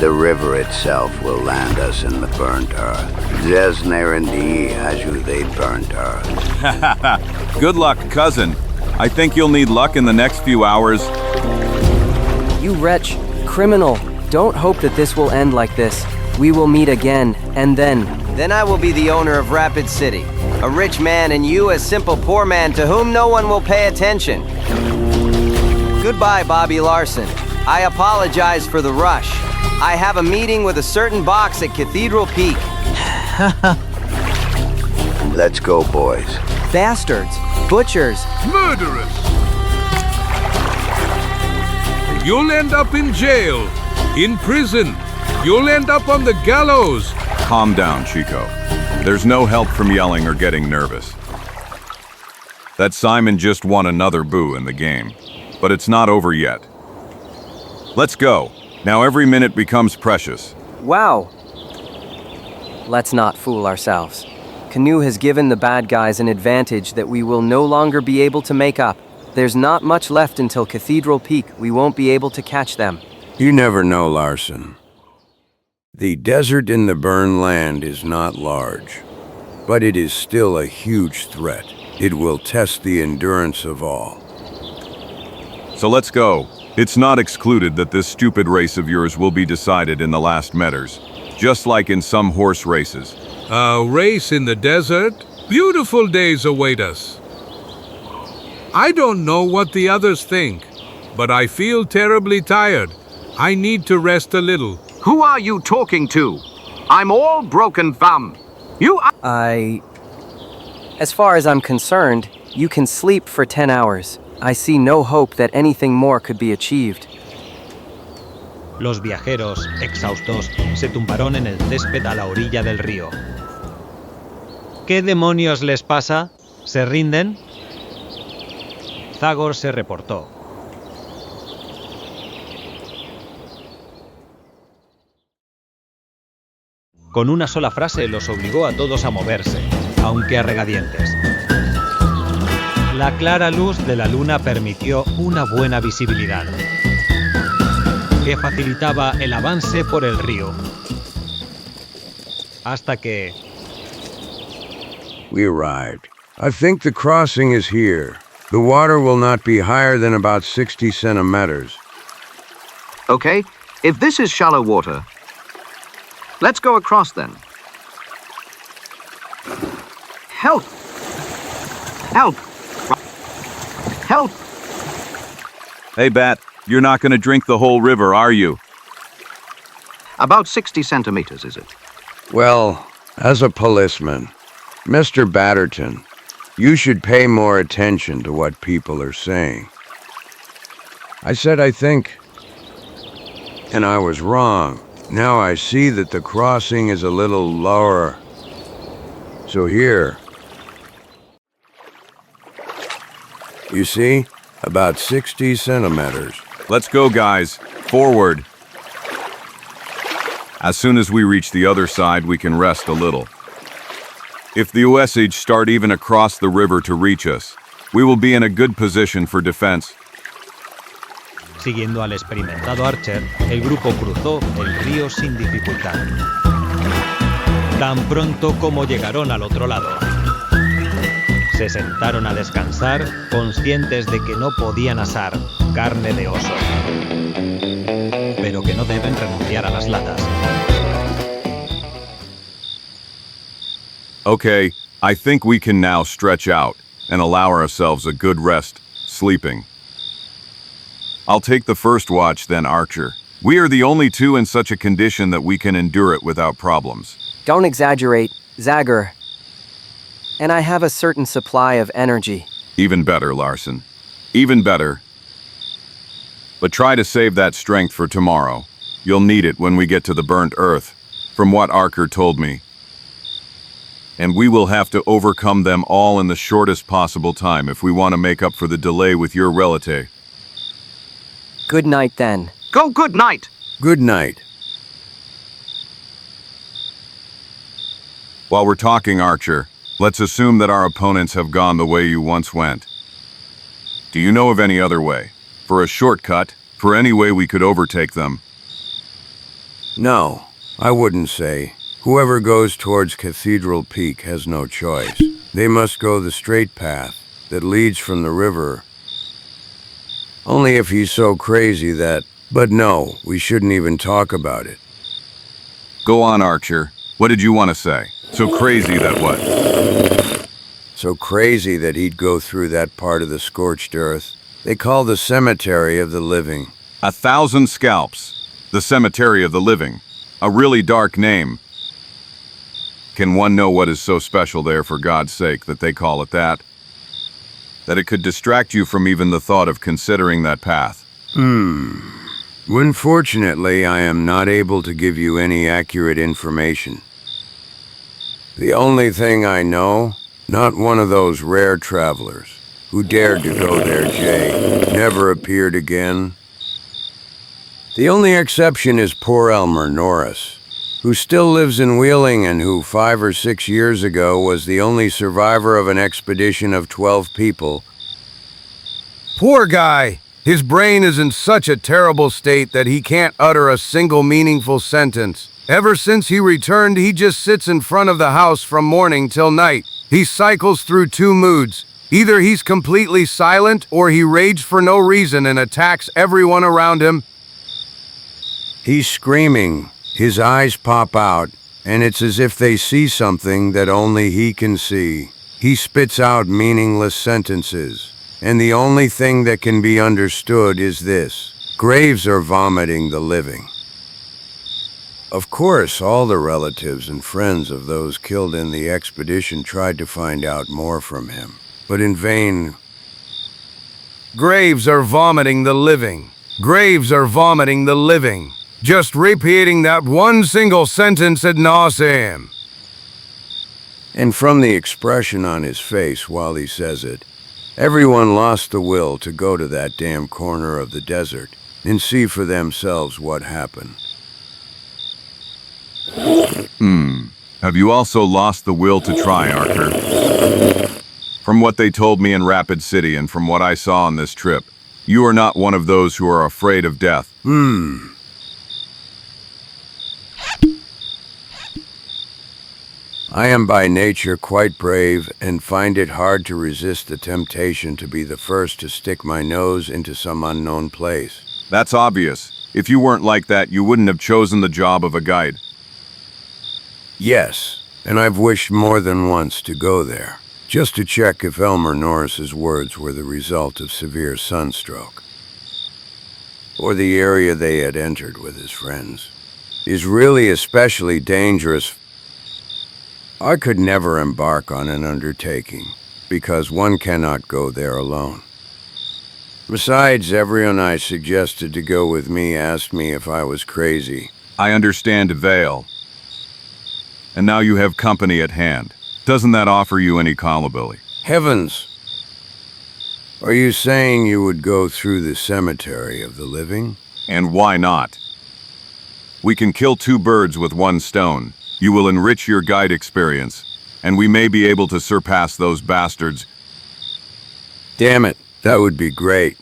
The river itself will land us in the burnt earth. Desde and Aju they burnt earth. Good luck, cousin. I think you'll need luck in the next few hours. You wretch, criminal, don't hope that this will end like this. We will meet again, and then I will be the owner of Rapid City. A rich man and you a simple poor man to whom no one will pay attention. Goodbye, Bobby Larson. I apologize for the rush. I have a meeting with a certain box at Cathedral Peak. Let's go, boys. Bastards, butchers, Murderers! You'll end up in jail, in prison. You'll end up on the gallows. Calm down, Chico. There's no help from yelling or getting nervous. That Simon just won another boo in the game, but it's not over yet. Let's go. Now every minute becomes precious. Wow. Let's not fool ourselves. Canoe has given the bad guys an advantage that we will no longer be able to make up. There's not much left until Cathedral Peak. We won't be able to catch them. You never know, Larson. The desert in the burned land is not large, but it is still a huge threat. It will test the endurance of all. So let's go. It's not excluded that this stupid race of yours will be decided in the last meters, just like in some horse races. A race in the desert? Beautiful days await us. I don't know what the others think, but I feel terribly tired. I need to rest a little. Who are you talking to? I'm all broken thumb. As far as I'm concerned, you can sleep for 10 hours. I see no hope that anything more could be achieved. Los viajeros, exhaustos, se tumbaron en el césped a la orilla del río. ¿Qué demonios les pasa? ¿Se rinden? Zagor se reportó. Con una sola frase los obligó a todos a moverse, aunque a regañadientes. La clara luz de la luna permitió una buena visibilidad, que facilitaba el avance por el río. Hasta que... We arrived. I think the crossing is here. The water will not be higher than about 60 centimeters. Okay, if this is shallow water, let's go across then. Help! Help! Help! Hey, Bat, you're not going to drink the whole river, are you? About 60 centimeters, is it? Well, as a policeman, Mr. Batterton, you should pay more attention to what people are saying. I said I think, and I was wrong. Now I see that the crossing is a little lower. So here. You see? About 60 centimeters. Let's go, guys. Forward. As soon as we reach the other side, we can rest a little. If the Osage start even across the river to reach us, we will be in a good position for defense. Siguiendo al experimentado Archer, el grupo cruzó el río sin dificultad. Tan pronto como llegaron al otro lado, se sentaron a descansar, conscientes de que no podían asar carne de oso, pero que no deben renunciar a las latas. Okay, I think we can now stretch out and allow ourselves a good rest, sleeping. I'll take the first watch, then Archer. We are the only two in such a condition that we can endure it without problems. Don't exaggerate, Zagor. And I have a certain supply of energy. Even better, Larson. Even better. But try to save that strength for tomorrow. You'll need it when we get to the burnt earth. from what Archer told me. And we will have to overcome them all in the shortest possible time if we want to make up for the delay with your relative. Good night, then. Go good night. Good night. While we're talking, Archer, let's assume that our opponents have gone the way you once went. Do you know of any other way? For a shortcut, for any way we could overtake them? No, I wouldn't say. Whoever goes towards Cathedral Peak has no choice. They must go the straight path that leads from the river. Only if he's so crazy that... But no, we shouldn't even talk about it. Go on, Archer. What did you want to say? So crazy that what? So crazy that he'd go through that part of the scorched earth they call the Cemetery of the Living. 1,000 scalps. The Cemetery of the Living. A really dark name. Can one know what is so special there, for God's sake, that they call it that? That it could distract you from even the thought of considering that path? Unfortunately, I am not able to give you any accurate information. The only thing I know, not one of those rare travelers who dared to go there, Jay, never appeared again. The only exception is poor Elmer Norris, who still lives in Wheeling and who 5 or 6 years ago was the only survivor of an expedition of 12 people. Poor guy! His brain is in such a terrible state that he can't utter a single meaningful sentence. Ever since he returned, he just sits in front of the house from morning till night. He cycles through 2 moods. Either he's completely silent or he rages for no reason and attacks everyone around him. He's screaming, his eyes pop out, and it's as if they see something that only he can see. He spits out meaningless sentences, and the only thing that can be understood is this: graves are vomiting the living. Of course, all the relatives and friends of those killed in the expedition tried to find out more from him, but in vain. Graves are vomiting the living. Graves are vomiting the living. Just repeating that one single sentence ad nauseam. And from the expression on his face while he says it, everyone lost the will to go to that damn corner of the desert and see for themselves what happened. Have you also lost the will to try, Archer? From what they told me in Rapid City and from what I saw on this trip, you are not one of those who are afraid of death. I am by nature quite brave and find it hard to resist the temptation to be the first to stick my nose into some unknown place. That's obvious. If you weren't like that, you wouldn't have chosen the job of a guide. Yes, and I've wished more than once to go there, just to check if Elmer Norris's words were the result of severe sunstroke, or the area they had entered with his friends is really especially dangerous. I could never embark on an undertaking, because one cannot go there alone. Besides, everyone I suggested to go with me asked me if I was crazy. I understand, Vale. And now you have company at hand. Doesn't that offer you any culpability? Heavens! Are you saying you would go through the Cemetery of the Living? And why not? We can kill 2 birds with 1 stone. You will enrich your guide experience, and we may be able to surpass those bastards. Damn it, that would be great,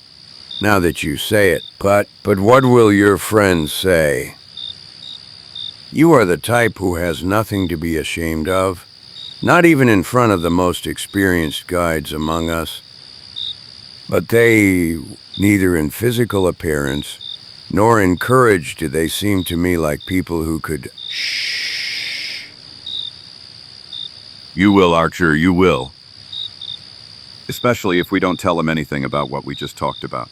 now that you say it. But what will your friends say? You are the type who has nothing to be ashamed of, not even in front of the most experienced guides among us. But they, neither in physical appearance, nor in courage do they seem to me like people who could... Shh. You will, Archer, you will. Especially if we don't tell them anything about what we just talked about.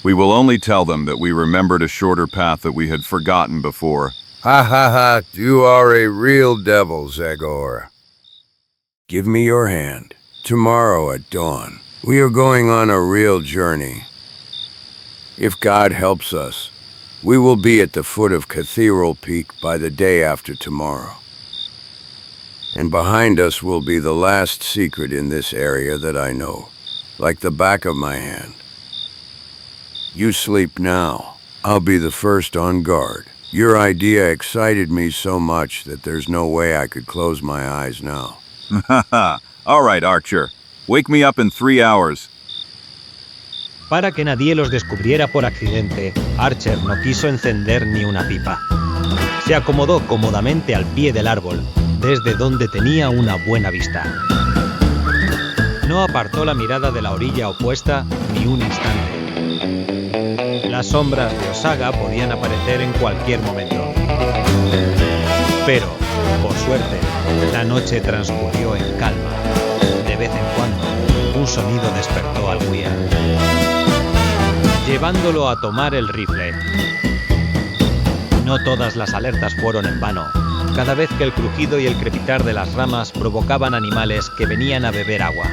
We will only tell them that we remembered a shorter path that we had forgotten before. Ha ha ha, you are a real devil, Zagor. Give me your hand. Tomorrow at dawn, we are going on a real journey. If God helps us, We will be at the foot of Cathedral Peak by the day after tomorrow. And behind us will be the last secret in this area that I know, like the back of my hand. You sleep now. I'll be the first on guard. Your idea excited me so much that there's no way I could close my eyes now. All right, Archer. Wake me up in 3 hours. Para que nadie los descubriera por accidente, Archer no quiso encender ni una pipa. Se acomodó cómodamente al pie del árbol, desde donde tenía una buena vista. No apartó la mirada de la orilla opuesta ni un instante. Las sombras de Osaga podían aparecer en cualquier momento. Pero, por suerte, la noche transcurrió en calma. De vez en cuando, un sonido despertó al guía, llevándolo a tomar el rifle. No todas las alertas fueron en vano. Cada vez que el crujido y el crepitar de las ramas provocaban animales que venían a beber agua.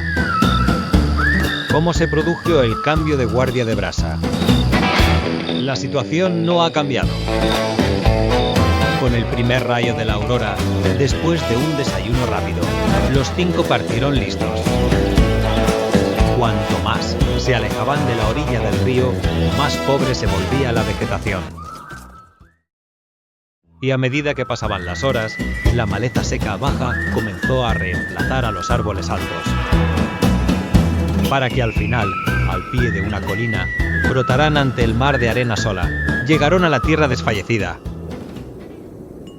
¿Cómo se produjo el cambio de guardia de brasa? La situación no ha cambiado. Con el primer rayo de la aurora, después de un desayuno rápido, los 5 partieron listos. Cuanto más se alejaban de la orilla del río, más pobre se volvía la vegetación. Y a medida que pasaban las horas, la maleza seca baja comenzó a reemplazar a los árboles altos. Para que al final, al pie de una colina, brotarán ante el mar de arena sola. Llegaron a la tierra desfallecida.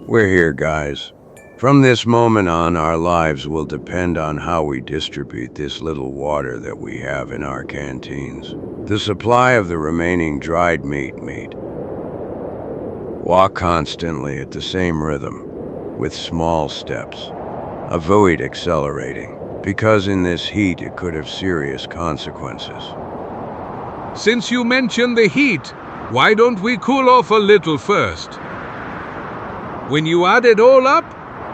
We're here, guys. From this moment on, our lives will depend on how we distribute this little water that we have in our canteens. The supply of the remaining dried meat. Walk constantly at the same rhythm, with small steps. Avoid accelerating, because in this heat it could have serious consequences. Since you mentioned the heat, why don't we cool off a little first? When you add it all up,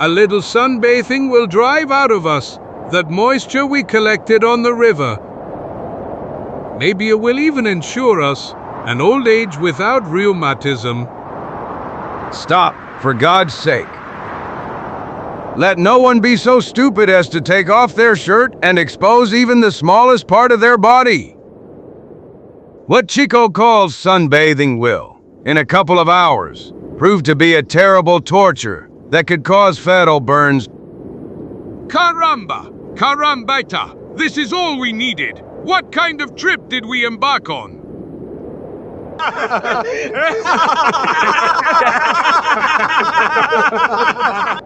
a little sunbathing will drive out of us that moisture we collected on the river. Maybe it will even ensure us an old age without rheumatism. Stop, for God's sake. Let no one be so stupid as to take off their shirt and expose even the smallest part of their body. What Chico calls sunbathing will, in a couple of hours, prove to be a terrible torture that could cause fatal burns. Caramba! Carambita! This is all we needed! What kind of trip did we embark on?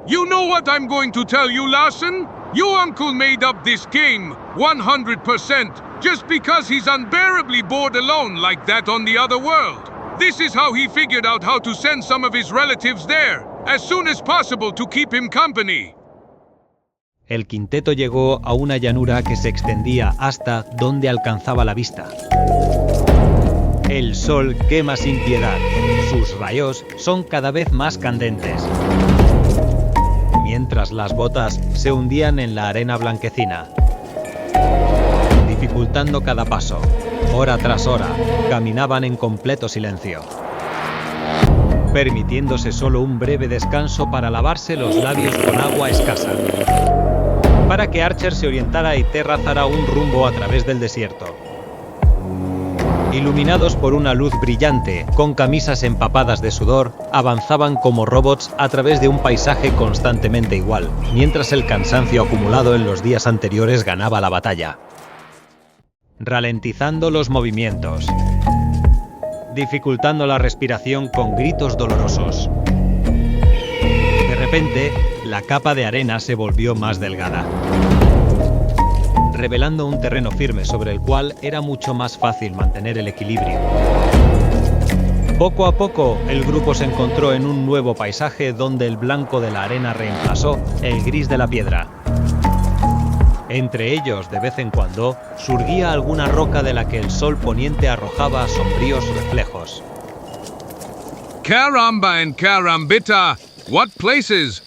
You know what I'm going to tell you, Larson? Your uncle made up this game 100% just because he's unbearably bored alone like that on the other world. This is how he figured out how to send some of his relatives there as soon as possible to keep him company. El quinteto llegó a una llanura que se extendía hasta donde alcanzaba la vista. El sol quema sin piedad. Sus rayos son cada vez más candentes. Mientras las botas se hundían en la arena blanquecina, dificultando cada paso. Hora tras hora, caminaban en completo silencio, permitiéndose solo un breve descanso para lavarse los labios con agua escasa, para que Archer se orientara y trazara un rumbo a través del desierto. Iluminados por una luz brillante, con camisas empapadas de sudor, avanzaban como robots a través de un paisaje constantemente igual, mientras el cansancio acumulado en los días anteriores ganaba la batalla. Ralentizando los movimientos, dificultando la respiración con gritos dolorosos. De repente, la capa de arena se volvió más delgada, revelando un terreno firme sobre el cual era mucho más fácil mantener el equilibrio. Poco a poco, el grupo se encontró en un nuevo paisaje donde el blanco de la arena reemplazó el gris de la piedra. Entre ellos, de vez en cuando, surgía alguna roca de la que el sol poniente arrojaba sombríos reflejos. Caramba and carambita! What places?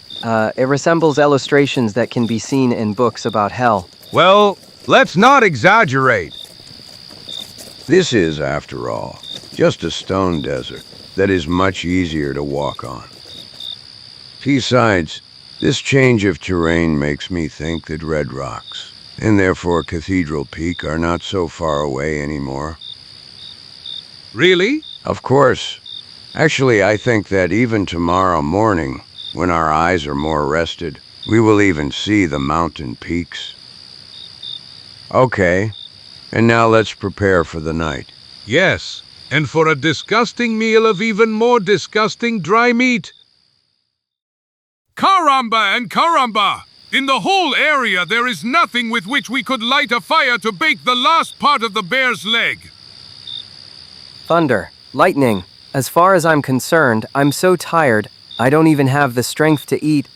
It resembles illustrations that can be seen in books about hell. Well, let's not exaggerate. This is, after all, just a stone desert. that is much easier to walk on. Besides, this change of terrain makes me think that Red Rocks, and therefore Cathedral Peak, are not so far away anymore. Really? Of course. Actually, I think that even tomorrow morning, when our eyes are more rested, we will even see the mountain peaks. Okay, and now let's prepare for the night. Yes, and for a disgusting meal of even more disgusting dry meat. Caramba and caramba! In the whole area, there is nothing with which we could light a fire to bake the last part of the bear's leg. Thunder, lightning. As far as I'm concerned, I'm so tired, I don't even have the strength to eat.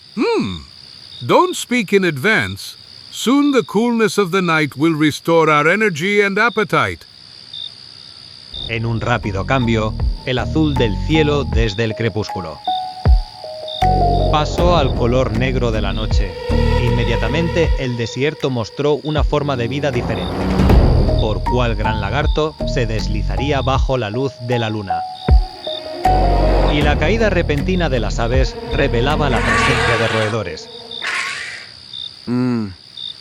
Don't speak in advance. Soon the coolness of the night will restore our energy and appetite. En un rápido cambio, el azul del cielo desde el crepúsculo pasó al color negro de la noche. Inmediatamente el desierto mostró una forma de vida diferente. ¿Por cuál gran lagarto se deslizaría bajo la luz de la luna? Y la caída repentina de las aves revelaba la presencia de roedores.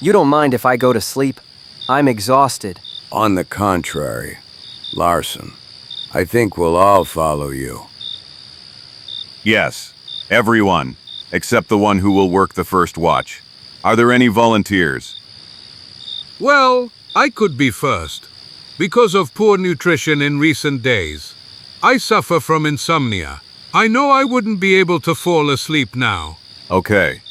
You don't mind if I go to sleep? I'm exhausted. On the contrary, Larson, I think we'll all follow you. Yes, everyone, except the one who will work the first watch. Are there any volunteers? Well, I could be first. Because of poor nutrition in recent days. I suffer from insomnia. I know I wouldn't be able to fall asleep now. Okay.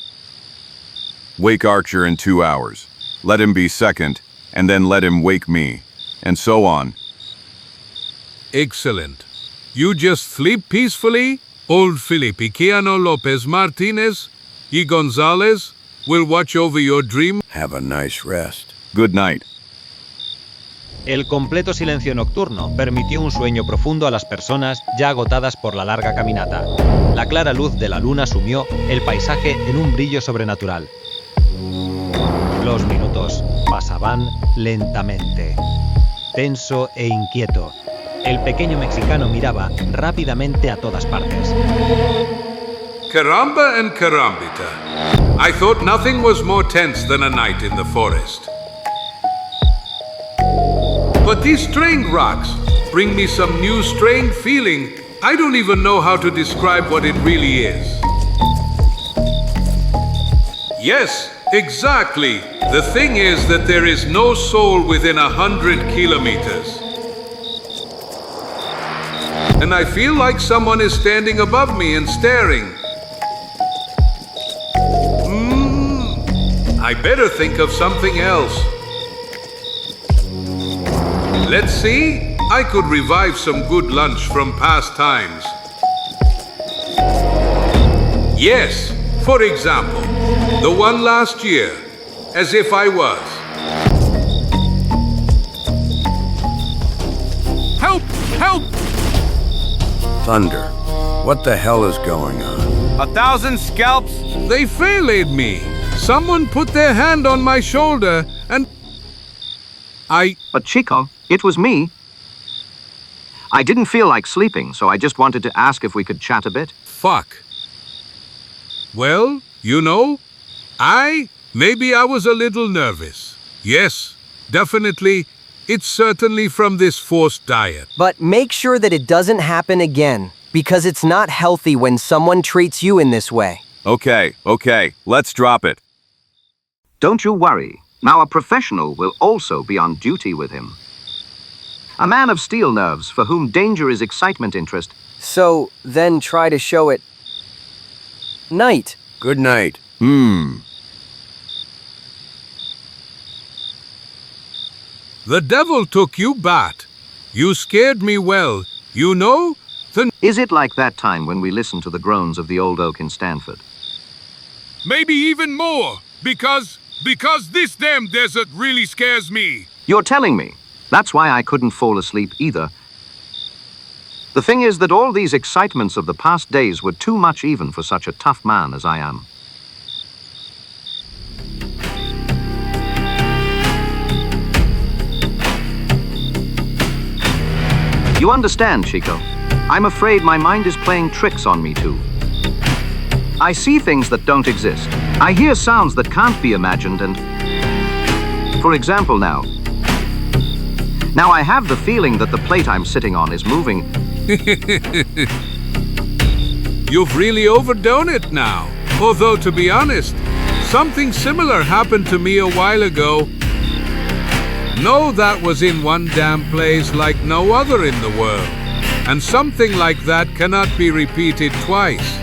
Wake Archer in 2 hours. Let him be second, and then let him wake me. And so on. Excellent. You just sleep peacefully. Old Feliciano Lopez Martinez y Gonzalez will watch over your dream. Have a nice rest. Good night. El completo silencio nocturno permitió un sueño profundo a las personas ya agotadas por la larga caminata. La clara luz de la luna sumió el paisaje en un brillo sobrenatural. Los minutos pasaban lentamente, tenso e inquieto. El pequeño mexicano miraba rápidamente a todas partes. Caramba and carambita. I thought nothing was more tense than a night in the forest. But these strange rocks bring me some new strange feeling. I don't even know how to describe what it really is. Yes, exactly. The thing is that there is no soul within 100 kilometers. And I feel like someone is standing above me and staring. I better think of something else. Let's see, I could revive some good lunch from past times. Yes, for example, the one last year, as if I was. Help! Help! Thunder, what the hell is going on? 1,000 scalps? They faylaid me. Someone put their hand on my shoulder and But Chico, it was me. I didn't feel like sleeping, so I just wanted to ask if we could chat a bit. Fuck. Well, you know, maybe I was a little nervous. Yes, definitely. It's certainly from this forced diet. But make sure that it doesn't happen again, because it's not healthy when someone treats you in this way. Okay, let's drop it. Don't you worry. Now a professional will also be on duty with him. A man of steel nerves for whom danger is excitement interest. So, then try to show it. Night. Good night. The devil took you, Bat. You scared me well. You know, Is it like that time when we listened to the groans of the old oak in Stanford? Maybe even more, because this damn desert really scares me. You're telling me. That's why I couldn't fall asleep either. The thing is that all these excitements of the past days were too much even for such a tough man as I am. You understand, Chico? I'm afraid my mind is playing tricks on me too. I see things that don't exist. I hear sounds that can't be imagined and... For example now I have the feeling that the plate I'm sitting on is moving. You've really overdone it now. Although, to be honest, something similar happened to me a while ago. No, that was in one damn place like no other in the world. And something like that cannot be repeated twice.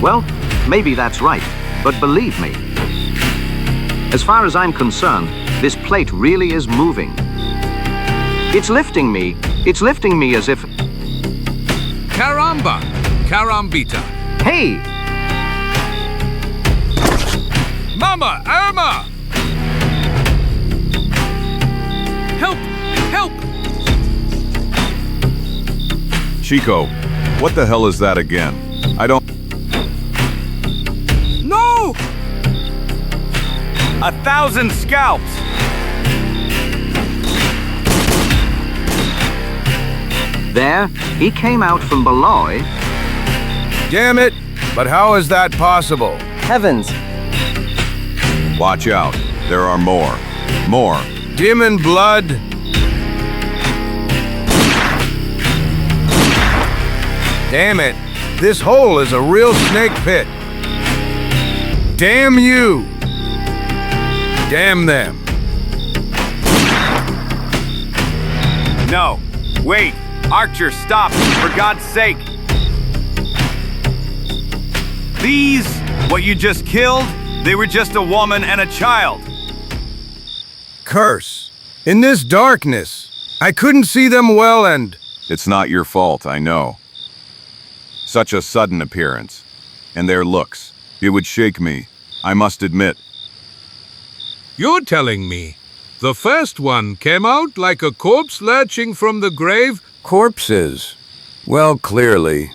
Well, maybe that's right, but believe me, as far as I'm concerned, this plate really is moving. It's lifting me as if... Caramba! Carambita! Hey! Mama! Irma! Help! Help! Chico, what the hell is that again? I don't... No! 1,000 scalps! There, he came out from below. Damn it! But how is that possible? Heavens! Watch out. There are more. More. Dim in blood. Damn it! This hole is a real snake pit. Damn you! Damn them. No. Wait. Archer, stop. For God's sake. These, what you just killed, they were just a woman and a child. Curse. In this darkness, I couldn't see them well and... It's not your fault, I know. Such a sudden appearance. And their looks. It would shake me, I must admit. You're telling me the first one came out like a corpse lurching from the grave? Corpses. Well, clearly.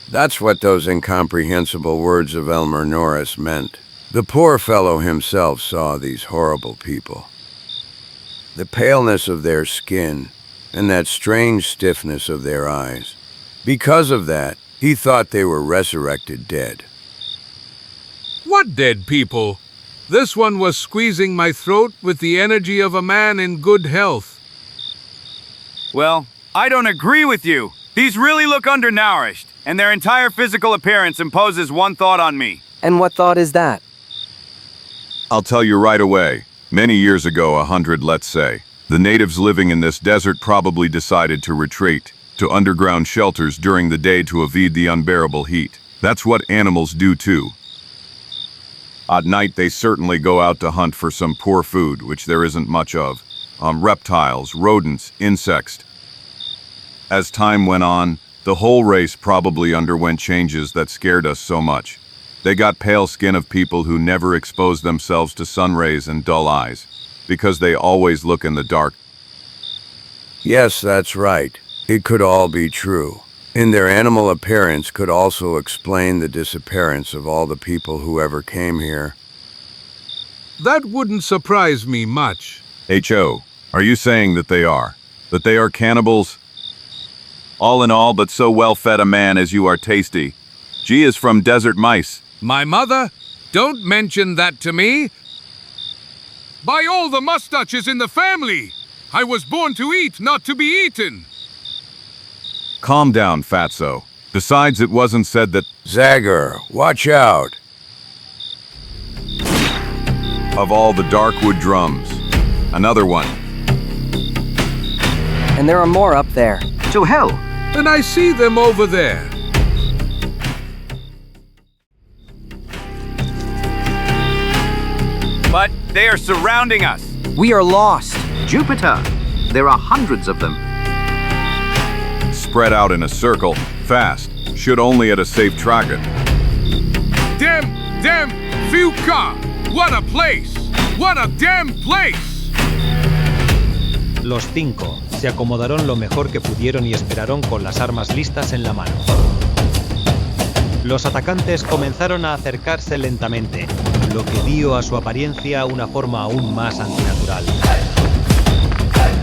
That's what those incomprehensible words of Elmer Norris meant. The poor fellow himself saw these horrible people. The paleness of their skin and that strange stiffness of their eyes. Because of that, he thought they were resurrected dead. What dead people? This one was squeezing my throat with the energy of a man in good health. Well, I don't agree with you. These really look undernourished, and their entire physical appearance imposes one thought on me. And what thought is that? I'll tell you right away. Many years ago, 100 let's say, the natives living in this desert probably decided to retreat to underground shelters during the day to evade the unbearable heat. That's what animals do too. At night, they certainly go out to hunt for some poor food, which there isn't much of. Reptiles, rodents, insects. As time went on, the whole race probably underwent changes that scared us so much. They got pale skin of people who never exposed themselves to sun rays and dull eyes, because they always look in the dark. Yes, that's right. It could all be true. And their animal appearance could also explain the disappearance of all the people who ever came here. That wouldn't surprise me much. H.O., are you saying that they are? That they are cannibals? All in all, but so well-fed a man as you are tasty. G is from desert mice. My mother? Don't mention that to me. By all the mustaches in the family! I was born to eat, not to be eaten! Calm down, Fatso. Besides, it wasn't said that... Zagor, watch out! Of all the Darkwood drums. Another one. And there are more up there. To hell! And I see them over there. But they are surrounding us. We are lost. Jupiter! There are hundreds of them. Spread out in a circle, fast. Should only at a safe target. Damn, Fuka! What a place! What a damn place! Los 5 se acomodaron lo mejor que pudieron y esperaron con las armas listas en la mano. Los atacantes comenzaron a acercarse lentamente, lo que dio a su apariencia una forma aún más antinatural.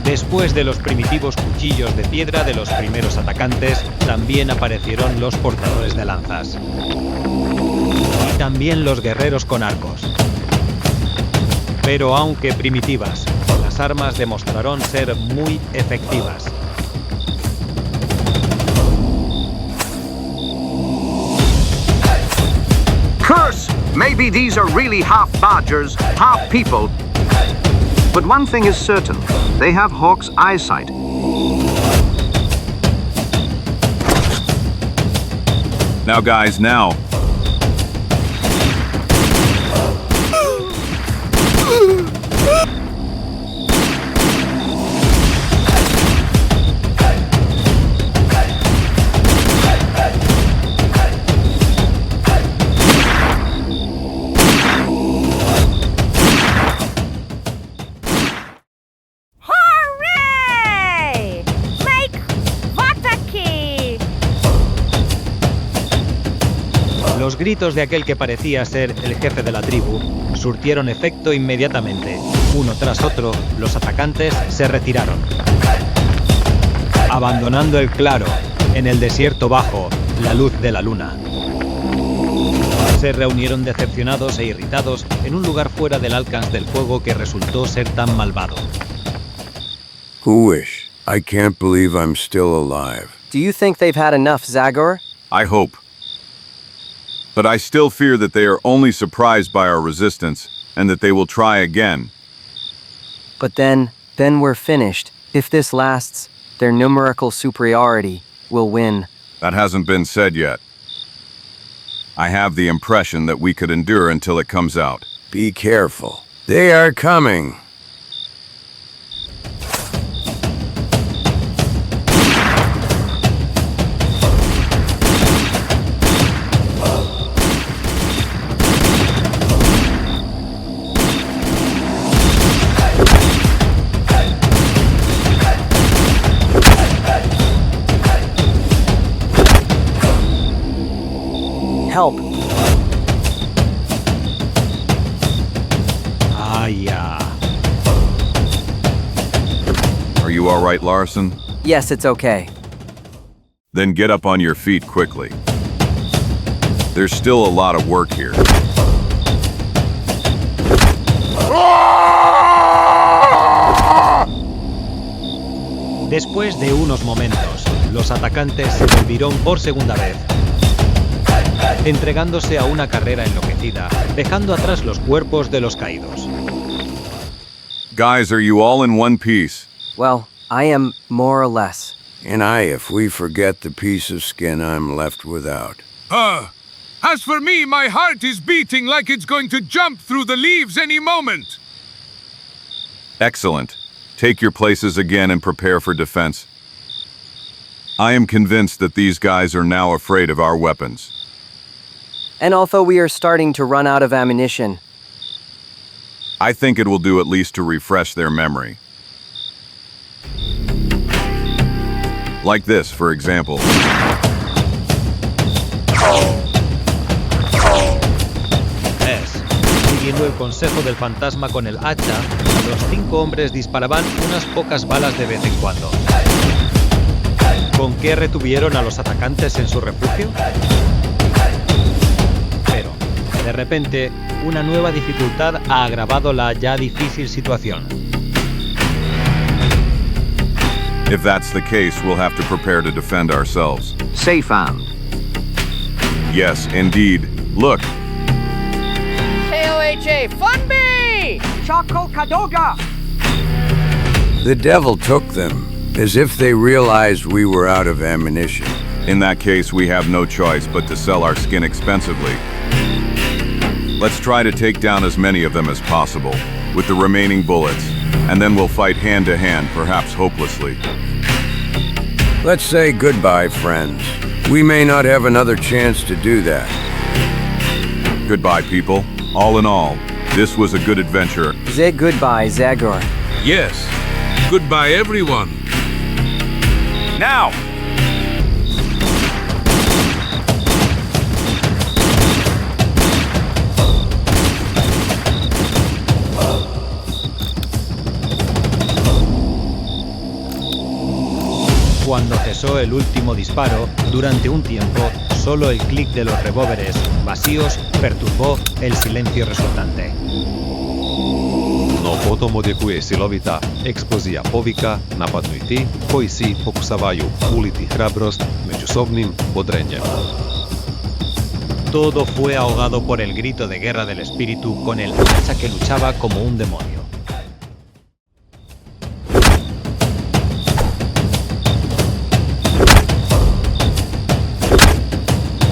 Después de los primitivos cuchillos de piedra de los primeros atacantes, también aparecieron los portadores de lanzas. Y también los guerreros con arcos. Pero aunque primitivas, las armas demostraron ser muy efectivas. Curse! Maybe these are really half badgers, half people. But one thing is certain, they have Hawk's eyesight. Now guys, now. Los gritos de aquel que parecía ser el jefe de la tribu surtieron efecto inmediatamente. Uno tras otro, los atacantes se retiraron, abandonando el claro, en el desierto bajo la luz de la luna. Se reunieron decepcionados e irritados en un lugar fuera del alcance del fuego que resultó ser tan malvado. Who-ish. I can't believe I'm still alive. Do you think they've had enough, Zagor? I hope. But I still fear that they are only surprised by our resistance, and that they will try again. But then we're finished. If this lasts, their numerical superiority will win. That hasn't been said yet. I have the impression that we could endure until it comes out. Be careful. They are coming. Help. Yeah. Are you all right, Larson? Yes, it's okay. Then get up on your feet quickly. There's still a lot of work here. Después de unos momentos, los atacantes se volvieron por segunda vez, entregándose a una carrera enloquecida, dejando atrás los cuerpos de los caídos. Guys, are you all in one piece? Well, I am more or less. And if we forget the piece of skin I'm left without. As for me, my heart is beating like it's going to jump through the leaves any moment. Excellent. Take your places again and prepare for defense. I am convinced that these guys are now afraid of our weapons. And although we are starting to run out of ammunition, I think it will do at least to refresh their memory. Like this, for example. Siguiendo el consejo del fantasma con el hacha, los 5 hombres disparaban unas pocas balas de vez en cuando. ¿Con qué retuvieron a los atacantes en su refugio? Pero, de repente, una nueva dificultad ha agravado la ya difícil situación. If that's the case, we'll have to prepare to defend ourselves. Safe and. Yes, indeed. Look. KOHA, Funby! Choco Kadoga! The devil took them, as if they realized we were out of ammunition. In that case, we have no choice but to sell our skin expensively. Let's try to take down as many of them as possible, with the remaining bullets, and then we'll fight hand to hand, perhaps hopelessly. Let's say goodbye, friends. We may not have another chance to do that. Goodbye, people. All in all, this was a good adventure. Say goodbye, Zagor. Yes. Goodbye, everyone. Now! Cuando cesó el último disparo, durante un tiempo, solo el clic de los revólveres vacíos perturbó el silencio resultante. No potom odjekuje silovita eksplozija povika, napadnuti, koji si pokušavaju uliti hrabrost međusobnim podrenjem. Todo fue ahogado por el grito de guerra del espíritu con el hacha que luchaba como un demonio.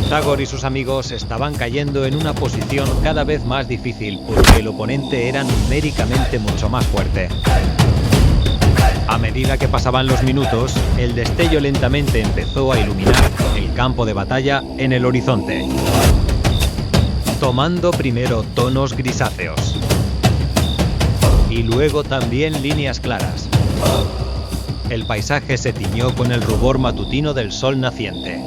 Zagor y sus amigos estaban cayendo en una posición cada vez más difícil porque el oponente era numéricamente mucho más fuerte. A medida que pasaban los minutos, el destello lentamente empezó a iluminar el campo de batalla en el horizonte, tomando primero tonos grisáceos y luego también líneas claras. El paisaje se tiñó con el rubor matutino del sol naciente.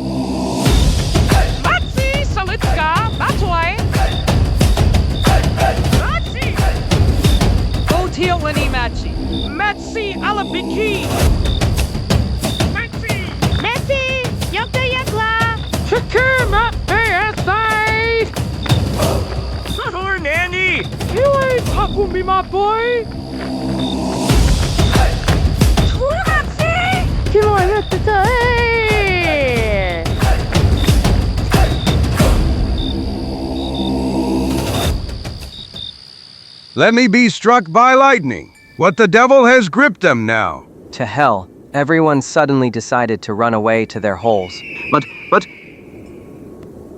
Metsi alabiki. Metsi, yakta yakla. Shakima ASI. Sahur Nanny. You ain't Takumi, my boy. Metsi. Come on, let's go. Let me be struck by lightning. What the devil has gripped them now? To hell, everyone suddenly decided to run away to their holes. But...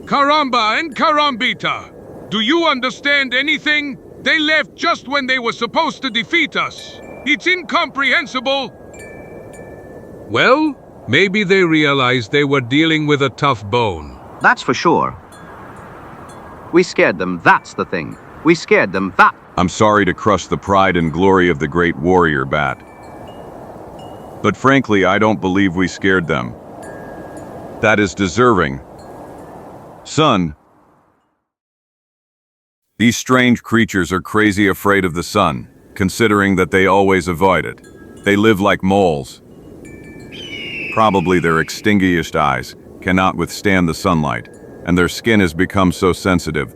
Caramba and Carambita! Do you understand anything? They left just when they were supposed to defeat us. It's incomprehensible. Well, maybe they realized they were dealing with a tough bone. That's for sure. We scared them, that's the thing. We scared them, that... I'm sorry to crush the pride and glory of the great warrior Bat. But frankly, I don't believe we scared them. That is deserving. Sun. These strange creatures are crazy afraid of the sun, considering that they always avoid it. They live like moles. Probably their extinguished eyes cannot withstand the sunlight, and their skin has become so sensitive.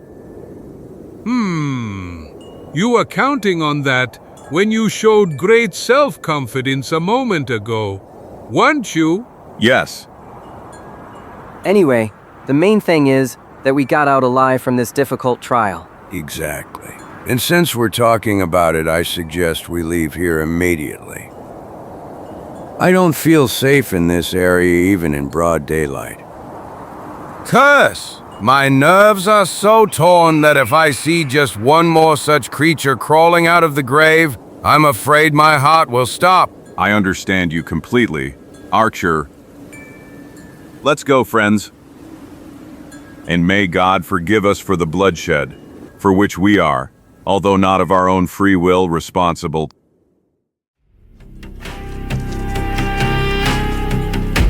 You were counting on that when you showed great self-confidence a moment ago, weren't you? Yes. Anyway, the main thing is that we got out alive from this difficult trial. Exactly. And since we're talking about it, I suggest we leave here immediately. I don't feel safe in this area even in broad daylight. Curse! My nerves are so torn that if I see just one more such creature crawling out of the grave, I'm afraid my heart will stop. I understand you completely, Archer. Let's go, friends. And may God forgive us for the bloodshed, for which we are, although not of our own free will, responsible.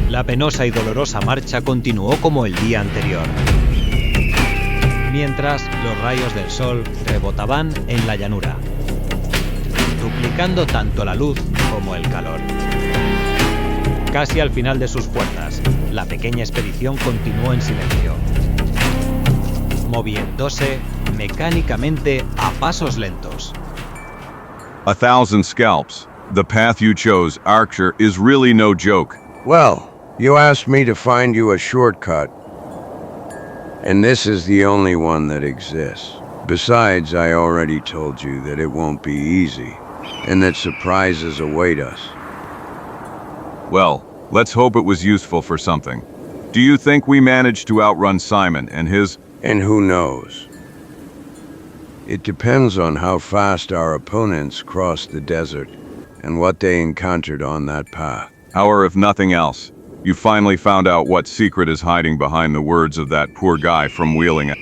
La penosa y dolorosa marcha continuó como el día anterior, mientras los rayos del sol rebotaban en la llanura, duplicando tanto la luz como el calor. Casi al final de sus fuerzas, la pequeña expedición continuó en silencio, moviéndose mecánicamente a pasos lentos. 1,000 scalps. The path you chose, Archer, is really no joke. Well, you asked me to find you a shortcut. And this is the only one that exists. Besides, I already told you that it won't be easy, and that surprises await us. Well, let's hope it was useful for something. Do you think we managed to outrun Simon and his... And who knows? It depends on how fast our opponents crossed the desert, and what they encountered on that path. Or if nothing else, you finally found out what secret is hiding behind the words of that poor guy from Wheeling It.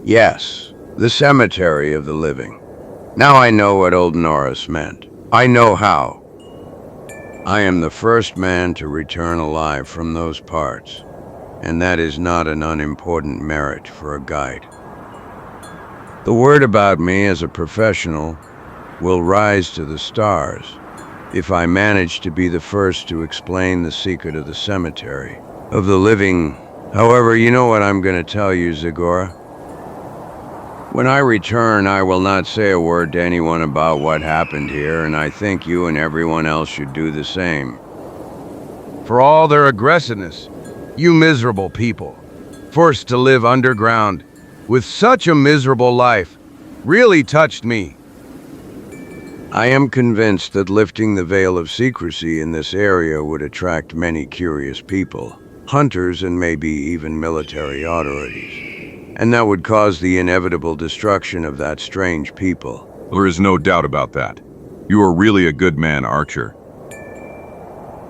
Yes, the cemetery of the living. Now I know what old Norris meant. I know how. I am the first man to return alive from those parts, and that is not an unimportant merit for a guide. The word about me as a professional will rise to the stars, if I manage to be the first to explain the secret of the cemetery, of the living. However, you know what I'm going to tell you, Zagor? When I return, I will not say a word to anyone about what happened here, and I think you and everyone else should do the same. For all their aggressiveness, you miserable people, forced to live underground, with such a miserable life, really touched me. I am convinced that lifting the veil of secrecy in this area would attract many curious people, hunters and maybe even military authorities. And that would cause the inevitable destruction of that strange people. There is no doubt about that. You are really a good man, Archer.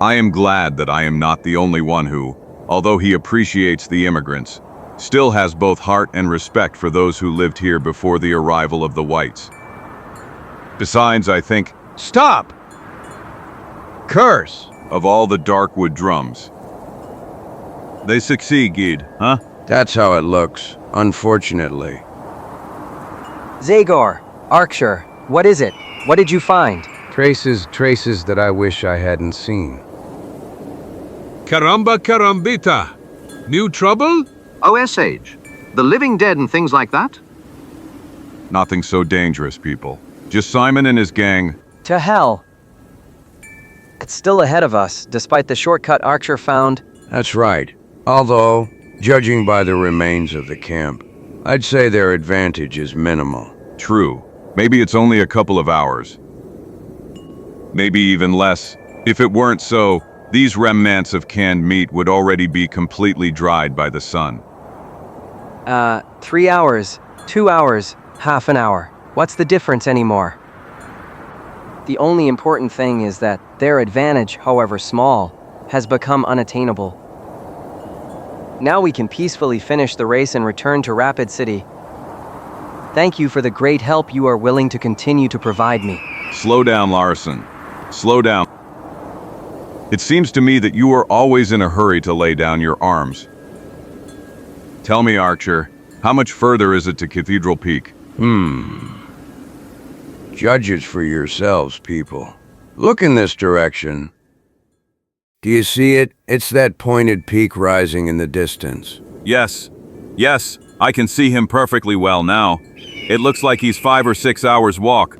I am glad that I am not the only one who, although he appreciates the immigrants, still has both heart and respect for those who lived here before the arrival of the whites. Besides, I think, stop! Curse! Of all the Darkwood drums. They succeed, huh? That's how it looks, unfortunately. Zagor, Archer, what is it? What did you find? Traces that I wish I hadn't seen. Caramba carambita. New trouble? OSH. The living dead and things like that? Nothing so dangerous, people. Just Simon and his gang. To hell. It's still ahead of us, despite the shortcut Archer found. That's right. Although, judging by the remains of the camp, I'd say their advantage is minimal. True. Maybe it's only a couple of hours. Maybe even less. If it weren't so, these remnants of canned meat would already be completely dried by the sun. 3 hours, 2 hours, half an hour. What's the difference anymore? The only important thing is that their advantage, however small, has become unattainable. Now we can peacefully finish the race and return to Rapid City. Thank you for the great help you are willing to continue to provide me. Slow down, Larson. Slow down. It seems to me that you are always in a hurry to lay down your arms. Tell me, Archer, how much further is it to Cathedral Peak? Judge it for yourselves, people. Look in this direction. Do you see it? It's that pointed peak rising in the distance. Yes. Yes, I can see him perfectly well now. It looks like he's 5 or 6 hours walk.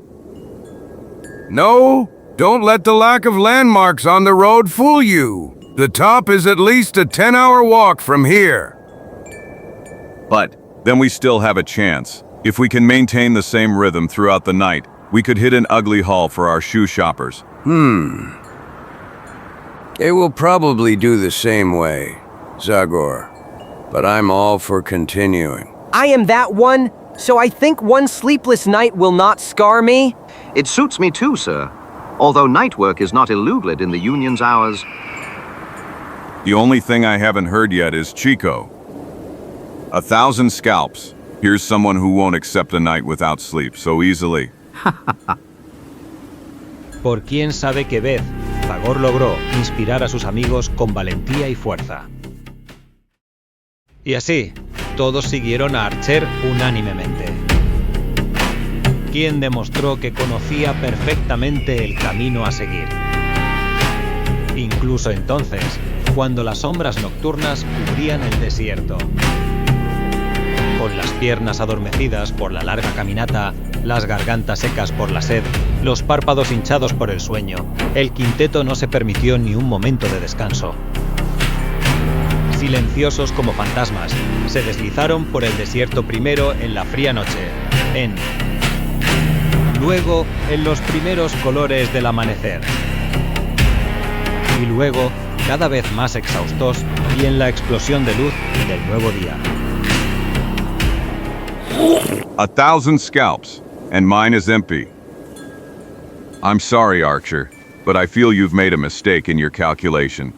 No, don't let the lack of landmarks on the road fool you. The top is at least a 10-hour walk from here. But then we still have a chance. If we can maintain the same rhythm throughout the night, we could hit an ugly haul for our shoe shoppers. They will probably do the same way, Zagor. But I'm all for continuing. I am that one, so I think one sleepless night will not scar me. It suits me too, sir. Although night work is not illegal in the union's hours. The only thing I haven't heard yet is Chiko. 1,000 scalps. Here's someone who won't accept a night without sleep so easily. Por quién sabe qué vez, Zagor logró inspirar a sus amigos con valentía y fuerza. Y así, todos siguieron a Archer unánimemente, quien demostró que conocía perfectamente el camino a seguir. Incluso entonces, cuando las sombras nocturnas cubrían el desierto. Con las piernas adormecidas por la larga caminata, las gargantas secas por la sed, los párpados hinchados por el sueño, el quinteto no se permitió ni un momento de descanso. Silenciosos como fantasmas, se deslizaron por el desierto primero en la fría noche, luego en los primeros colores del amanecer, y luego, cada vez más exhaustos, y en la explosión de luz del nuevo día. 1,000 scalps, and mine is empty. I'm sorry, Archer, but I feel you've made a mistake in your calculation.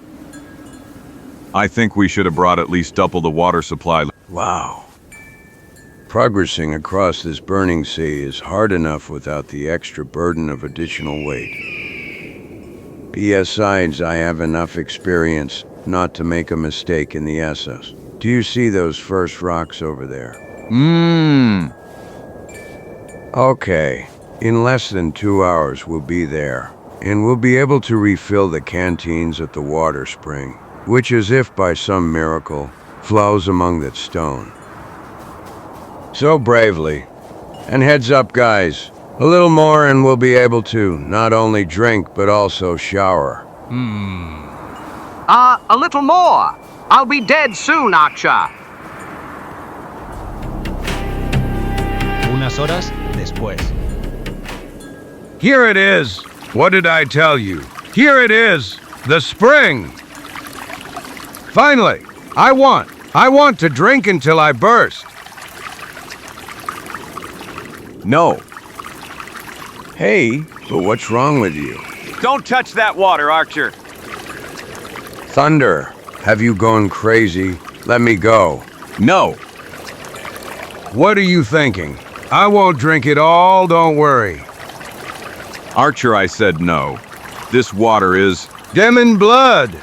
I think we should have brought at least double the water supply. Wow. Progressing across this burning sea is hard enough without the extra burden of additional weight. Besides, I have enough experience not to make a mistake in the SS. Do you see those first rocks over there? Okay. In less than 2 hours we'll be there. and we'll be able to refill the canteens at the water spring, which, as if by some miracle, flows among that stone. So bravely. And heads up, guys. A little more and we'll be able to not only drink, but also shower. A little more. I'll be dead soon, Archer. Unas horas después. Here it is. What did I tell you? Here it is. The spring. Finally, I want to drink until I burst. No. Hey, but what's wrong with you? Don't touch that water, Archer. Thunder, have you gone crazy? Let me go. No. What are you thinking? I won't drink it all, don't worry. Archer, I said no. This water is demon blood.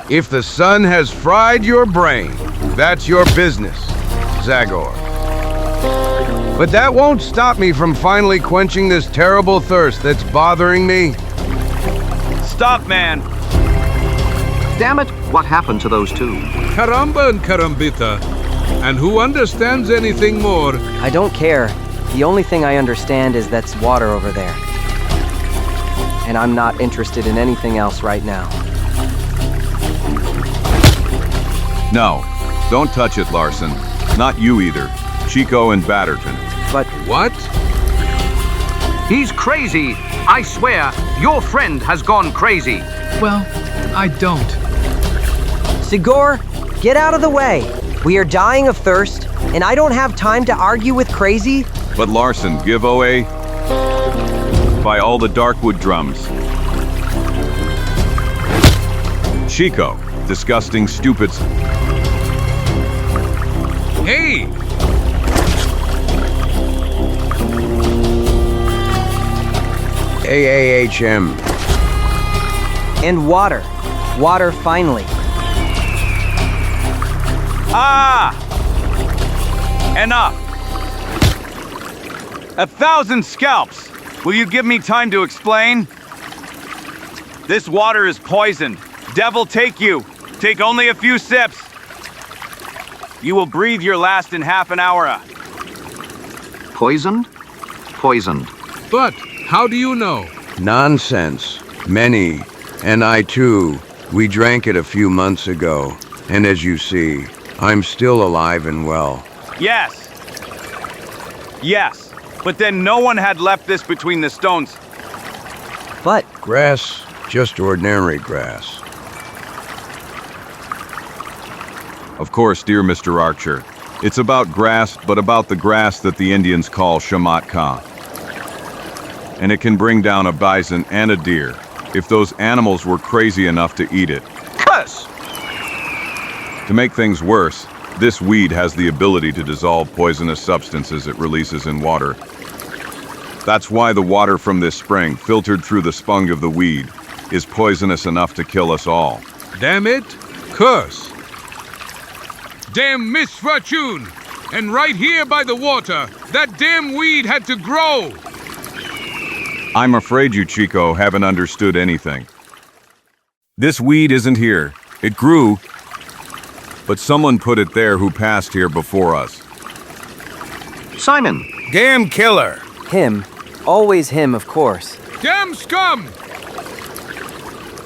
If the sun has fried your brain, that's your business, Zagor. But that won't stop me from finally quenching this terrible thirst that's bothering me. Stop, man. Damn it, what happened to those two? Caramba and carambita. And who understands anything more? I don't care. The only thing I understand is that's water over there. And I'm not interested in anything else right now. no. Don't touch it, Larson. Not you either. Čiko and Batterton. But what? He's crazy. I swear, your friend has gone crazy. Well, I don't. Zagor, get out of the way. We are dying of thirst, and I don't have time to argue with crazy. But Larson, give away by all the Darkwood drums. Čiko, disgusting stupids. Hey! AAHM. And water. Water finally. Ah! Enough! 1,000 scalps! Will you give me time to explain? This water is poisoned. Devil take you. Take only a few sips. You will breathe your last in half an hour. Poisoned? Poisoned. But how do you know? Nonsense. Many, and I too, we drank it a few months ago, and as you see, I'm still alive and well. Yes. Yes. But then no one had left this between the stones. But grass, just ordinary grass. Of course, dear Mr. Archer. It's about grass, but about the grass that the Indians call shamatka. And it can bring down a bison and a deer, if those animals were crazy enough to eat it. Curse! To make things worse, this weed has the ability to dissolve poisonous substances it releases in water. That's why the water from this spring, filtered through the spung of the weed, is poisonous enough to kill us all. Damn it! Curse! Damn misfortune! And right here by the water, that damn weed had to grow! I'm afraid you, Čiko, haven't understood anything. This weed isn't here. It grew, but someone put it there who passed here before us. Simon! Damn killer! Him. Always him, of course. Damn scum!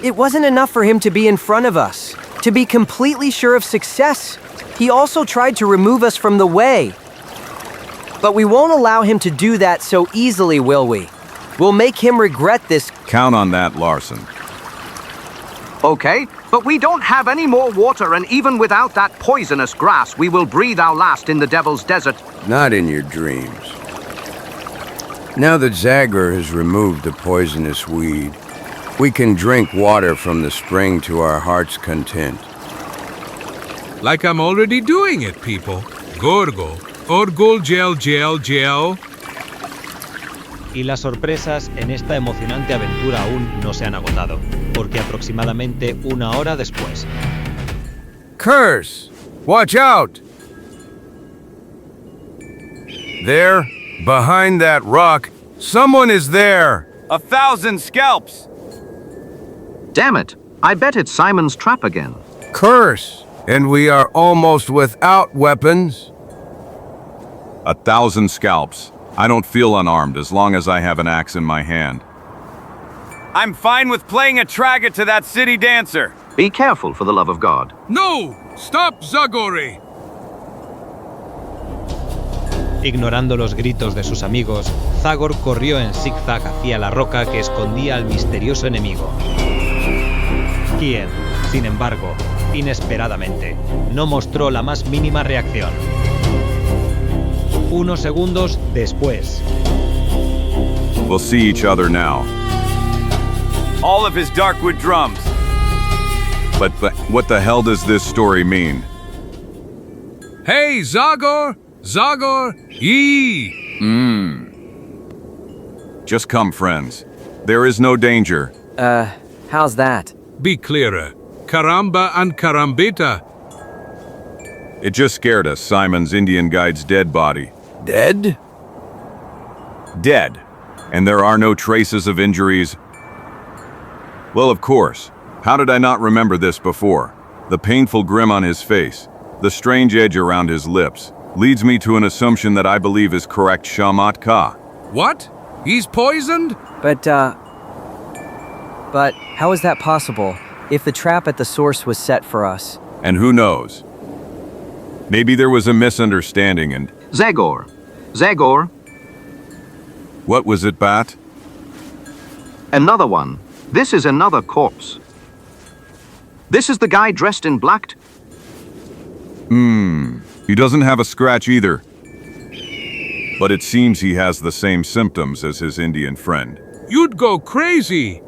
It wasn't enough for him to be in front of us, to be completely sure of success. He also tried to remove us from the way. But we won't allow him to do that so easily, will we? We'll make him regret this. Count on that, Larson. Okay, but we don't have any more water, and even without that poisonous grass, we will breathe our last in the Devil's Desert. Not in your dreams. Now that Zagor has removed the poisonous weed, we can drink water from the spring to our heart's content. Like I'm already doing it, people. Gorgo. Orgol gel gel gel. Y las sorpresas en esta emocionante aventura aún no se han agotado, porque aproximadamente una hora después. Curse! Watch out! There, behind that rock, someone is there! 1,000 scalps! Damn it! I bet it's Simon's trap again. Curse! And we are almost without weapons. 1,000 scalps. I don't feel unarmed as long as I have an axe in my hand. I'm fine with playing a tragger to that city dancer. Be careful, for the love of God. No! Stop, Zagor! Ignorando los gritos de sus amigos, Zagor corrió en zigzag hacia la roca que escondía al misterioso enemigo. Quien, sin embargo, inesperadamente, no mostró la más mínima reacción. Unos segundos después. We'll see each other now. All of his darkwood drums. But what the hell does this story mean? Hey, Zagor! Zagor EN! Just come, friends. There is no danger. How's that? Be clearer. Caramba and Carambita. It just scared us, Simon's Indian guide's dead body. Dead? Dead. And there are no traces of injuries. Well, of course. How did I not remember this before? The painful grin on his face, the strange edge around his lips, leads me to an assumption that I believe is correct, Shamat Ka. What? He's poisoned? But how is that possible, if the trap at the source was set for us? And who knows? Maybe there was a misunderstanding and... Zagor! Zagor! What was it, Bat? Another one. This is another corpse. This is the guy dressed in black. He doesn't have a scratch either. But it seems he has the same symptoms as his Indian friend. You'd go crazy.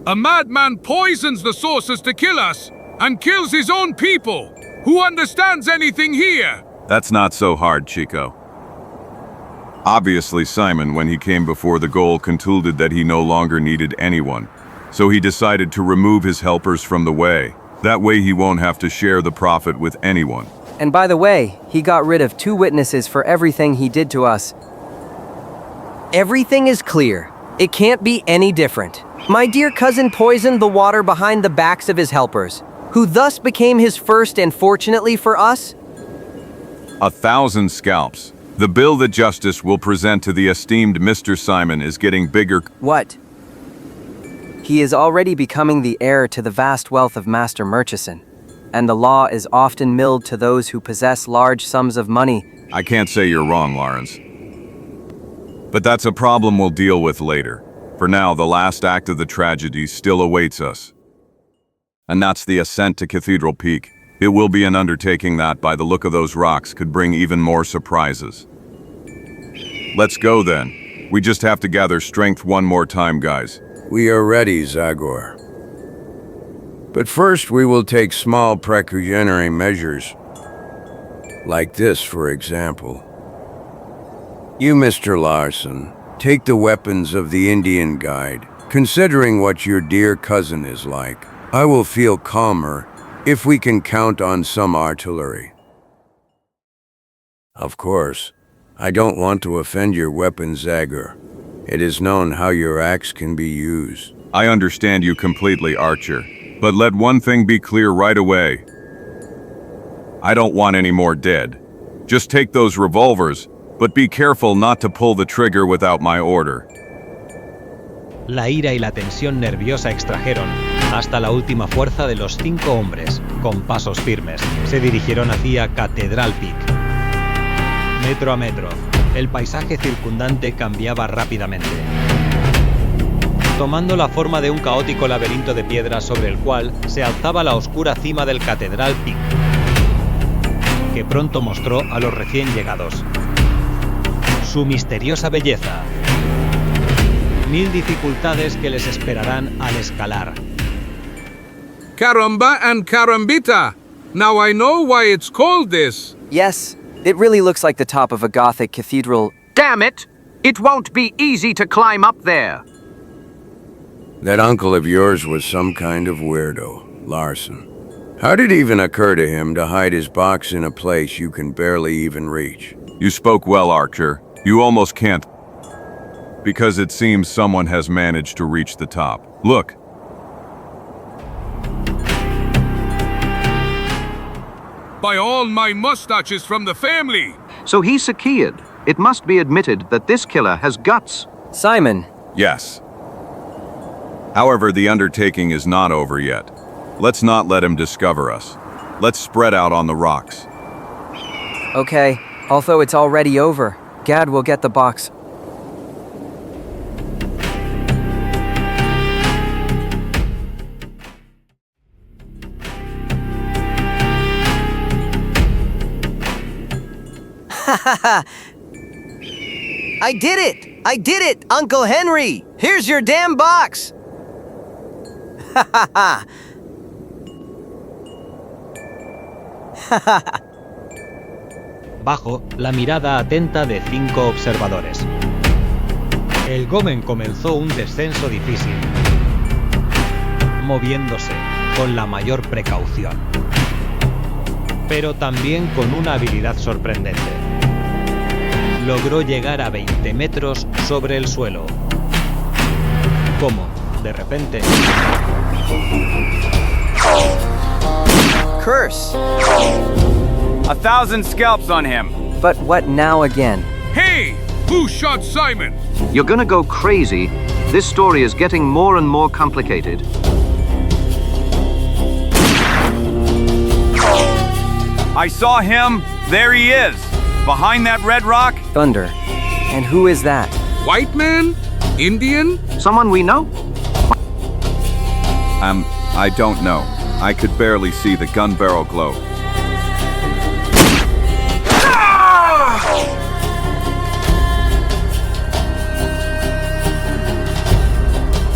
A madman poisons the sources to kill us and kills his own people. Who understands anything here? That's not so hard, Chico. Obviously, Simon, when he came before the goal, concluded that he no longer needed anyone. So he decided to remove his helpers from the way. That way he won't have to share the profit with anyone. And by the way, he got rid of 2 witnesses for everything he did to us. Everything is clear. It can't be any different. My dear cousin poisoned the water behind the backs of his helpers, who thus became his first and fortunately for us, 1,000 scalps. The bill that justice will present to the esteemed Mr. Simon is getting bigger. What? He is already becoming the heir to the vast wealth of Master Murchison, and the law is often milled to those who possess large sums of money. I can't say you're wrong, Lawrence. But that's a problem we'll deal with later. For now, the last act of the tragedy still awaits us. And that's the ascent to Cathedral Peak. It will be an undertaking that, by the look of those rocks, could bring even more surprises. Let's go then. We just have to gather strength one more time, guys. We are ready, Zagor. But first we will take small precautionary measures. Like this, for example. You, Mr. Larson, take the weapons of the Indian guide. Considering what your dear cousin is like, I will feel calmer if we can count on some artillery. Of course, I don't want to offend your weapon, Zagor. It is known how your axe can be used. I understand you completely, Archer. But let one thing be clear right away. I don't want any more dead. Just take those revolvers, but be careful not to pull the trigger without my order. La ira y la tensión nerviosa extrajeron hasta la última fuerza de los 5 hombres. Con pasos firmes, se dirigieron hacia Cathedral Peak. Metro a metro, el paisaje circundante cambiaba rápidamente, tomando la forma de un caótico laberinto de piedras sobre el cual se alzaba la oscura cima del Cathedral Peak, que pronto mostró a los recién llegados su misteriosa belleza. 1000 dificultades que les esperarán al escalar. Caramba and Carambita! Now I know why it's called this. Yes, it really looks like the top of a Gothic cathedral. Damn it! It won't be easy to climb up there. That uncle of yours was some kind of weirdo, Larson. How did it even occur to him to hide his box in a place you can barely even reach? You spoke well, Archer. You almost can't. because it seems someone has managed to reach the top. Look. By all my mustaches from the family! So he's a kid. It must be admitted that this killer has guts. Simon. Yes. However, the undertaking is not over yet. Let's not let him discover us. Let's spread out on the rocks. Okay, although it's already over, Gad will get the box. I did it! I did it, Uncle Henry! Here's your damn box! Ha ha ha! Bajo la mirada atenta de 5 observadores. El Gomen comenzó un descenso difícil, moviéndose con la mayor precaución, pero también con una habilidad sorprendente. Logró llegar a 20 metros sobre el suelo. Como, de repente... Curse! 1,000 scalps on him. But what now again? Hey! Who shot Simon? You're gonna go crazy. This story is getting more and more complicated. I saw him. There he is. Behind that red rock. Thunder. And who is that? White man? Indian? Someone we know? I don't know. I could barely see the gun barrel glow.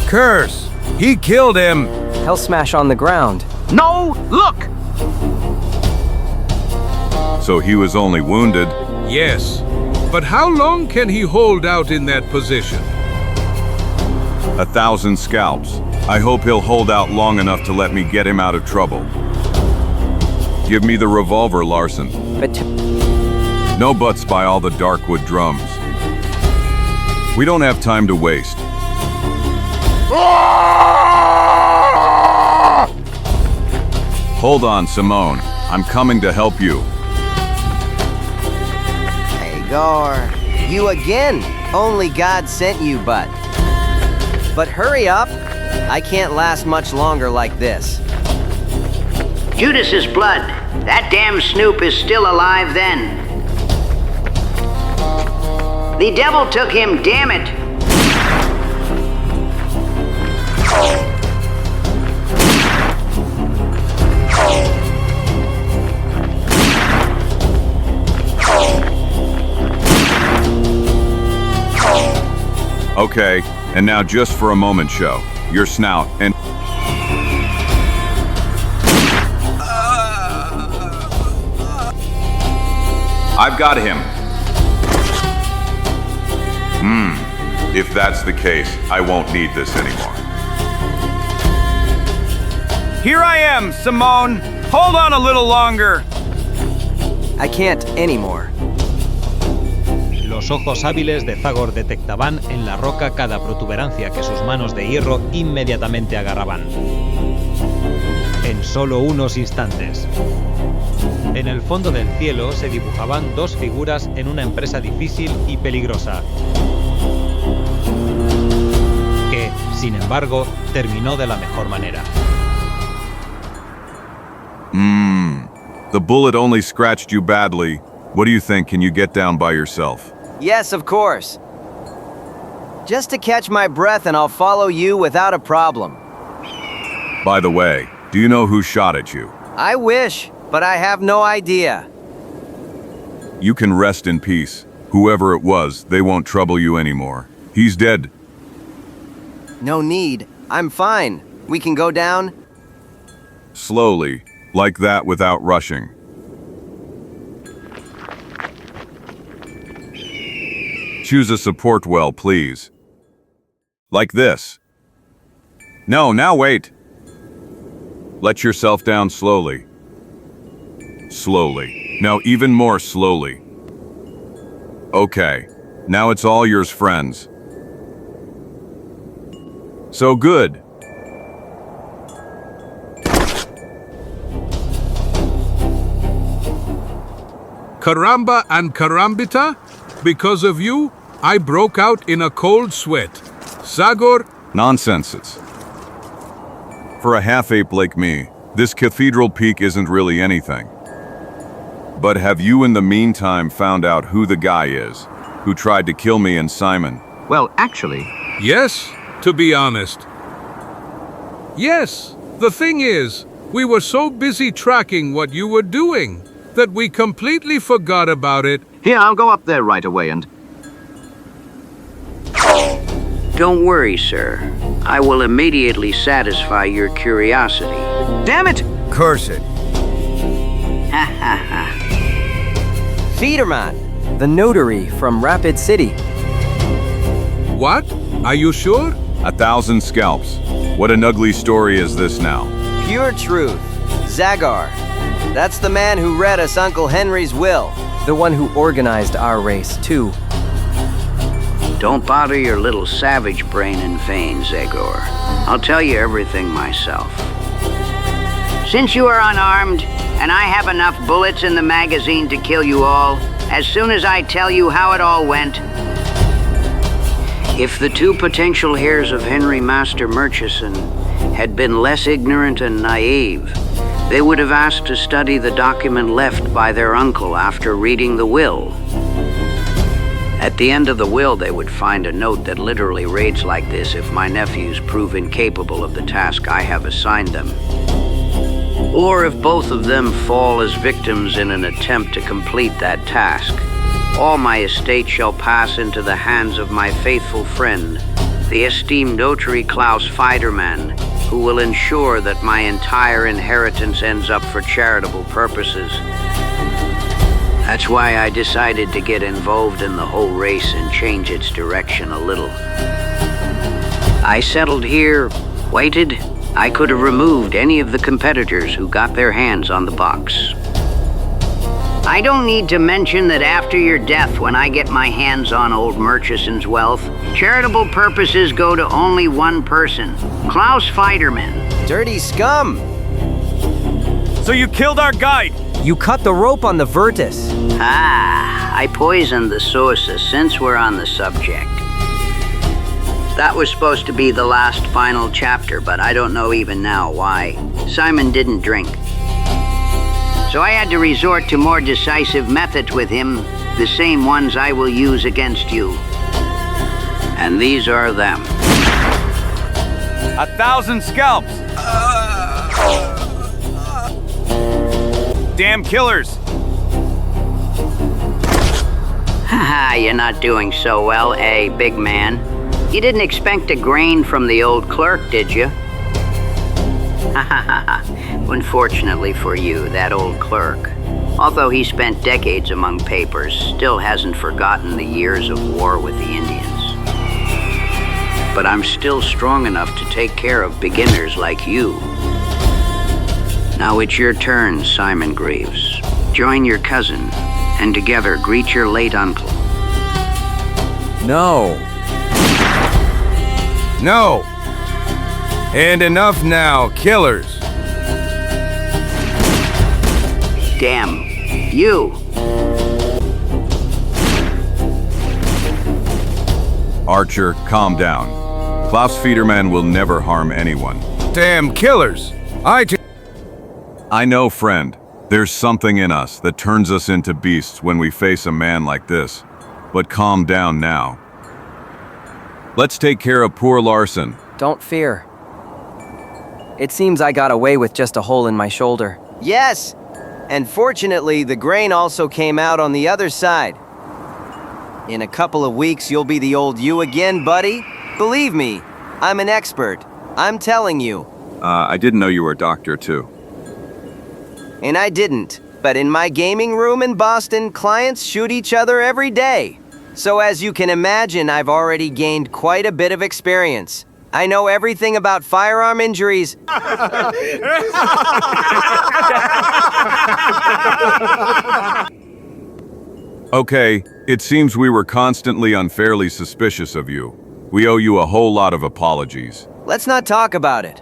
Curse! He killed him! Hell smash on the ground. No! Look! So he was only wounded? Yes. But how long can he hold out in that position? 1,000 scalps. I hope he'll hold out long enough to let me get him out of trouble. Give me the revolver, Larson. But no buts by all the Darkwood drums. We don't have time to waste. Hold on, Simone. I'm coming to help you. Gar, you again. Only God sent you, But hurry up. I can't last much longer like this. Judas's blood. That damn snoop is still alive then. The devil took him, damn it. Okay, and now just for a moment show. Your snout and... I've got him. If that's the case, I won't need this anymore. Here I am, Simone. Hold on a little longer. I can't anymore. Los ojos hábiles de Zagor detectaban en la roca cada protuberancia que sus manos de hierro inmediatamente agarraban. En solo unos instantes. En el fondo del cielo se dibujaban 2 figuras en una empresa difícil y peligrosa, que, sin embargo, terminó de la mejor manera. The bullet only scratched you badly. What do you think? Can you get down by yourself? Yes, of course. Just to catch my breath and I'll follow you without a problem. By the way, do you know who shot at you? I wish, but I have no idea. You can rest in peace. Whoever it was, they won't trouble you anymore. He's dead. No need. I'm fine. We can go down. Slowly, like that without rushing. Choose a support well, please. Like this. No, now wait. Let yourself down slowly. Slowly. Now even more slowly. Okay. Now it's all yours, friends. So good. Caramba and carambita, because of you, I broke out in a cold sweat. Zagor. Nonsense. For a half-ape like me, this Cathedral Peak isn't really anything. But have you in the meantime found out who the guy is, who tried to kill me and Simon? Well, actually... Yes, to be honest. Yes, the thing is, we were so busy tracking what you were doing that we completely forgot about it. Here, I'll go up there right away and... Don't worry, sir. I will immediately satisfy your curiosity. Damn it! Curse it. Ha ha ha. Fiederman, the notary from Rapid City. What? Are you sure? 1,000 scalps. What an ugly story is this now? Pure truth. Zagor. That's the man who read us Uncle Henry's will. The one who organized our race, too. Don't bother your little savage brain in vain, Zagor. I'll tell you everything myself. Since you are unarmed, and I have enough bullets in the magazine to kill you all, as soon as I tell you how it all went, if the two potential heirs of Henry Master Murchison had been less ignorant and naive, they would have asked to study the document left by their uncle after reading the will. At the end of the will, they would find a note that literally reads like this: if my nephews prove incapable of the task I have assigned them, or if both of them fall as victims in an attempt to complete that task, all my estate shall pass into the hands of my faithful friend, the esteemed notary Klaus Fiederman, who will ensure that my entire inheritance ends up for charitable purposes. That's why I decided to get involved in the whole race and change its direction a little. I settled here, waited. I could have removed any of the competitors who got their hands on the box. I don't need to mention that after your death, when I get my hands on old Murchison's wealth, charitable purposes go to only one person, Klaus Fiederman. Dirty scum! So you killed our guide! You cut the rope on the Virtus. I poisoned the sources since we're on the subject. That was supposed to be the last final chapter, but I don't know even now why. Simon didn't drink. So I had to resort to more decisive methods with him, the same ones I will use against you. And these are them. 1,000 scalps! Damn killers! Haha, you're not doing so well, eh, big man? You didn't expect a grain from the old clerk, did you? Unfortunately for you, that old clerk, although he spent decades among papers, still hasn't forgotten the years of war with the Indians. But I'm still strong enough to take care of beginners like you. Now it's your turn, Simon Greaves. Join your cousin, and together greet your late uncle. No. No. And enough now, killers. Damn. You. Archer, calm down. Klaus Fiederman will never harm anyone. Damn killers. I know, friend. There's something in us that turns us into beasts when we face a man like this. But calm down now. Let's take care of poor Larson. Don't fear. It seems I got away with just a hole in my shoulder. Yes! And fortunately, the grain also came out on the other side. In a couple of weeks, you'll be the old you again, buddy. Believe me, I'm an expert. I'm telling you. I didn't know you were a doctor, too. And I didn't. But in my gaming room in Boston, clients shoot each other every day. So as you can imagine, I've already gained quite a bit of experience. I know everything about firearm injuries. Okay, it seems we were constantly unfairly suspicious of you. We owe you a whole lot of apologies. Let's not talk about it.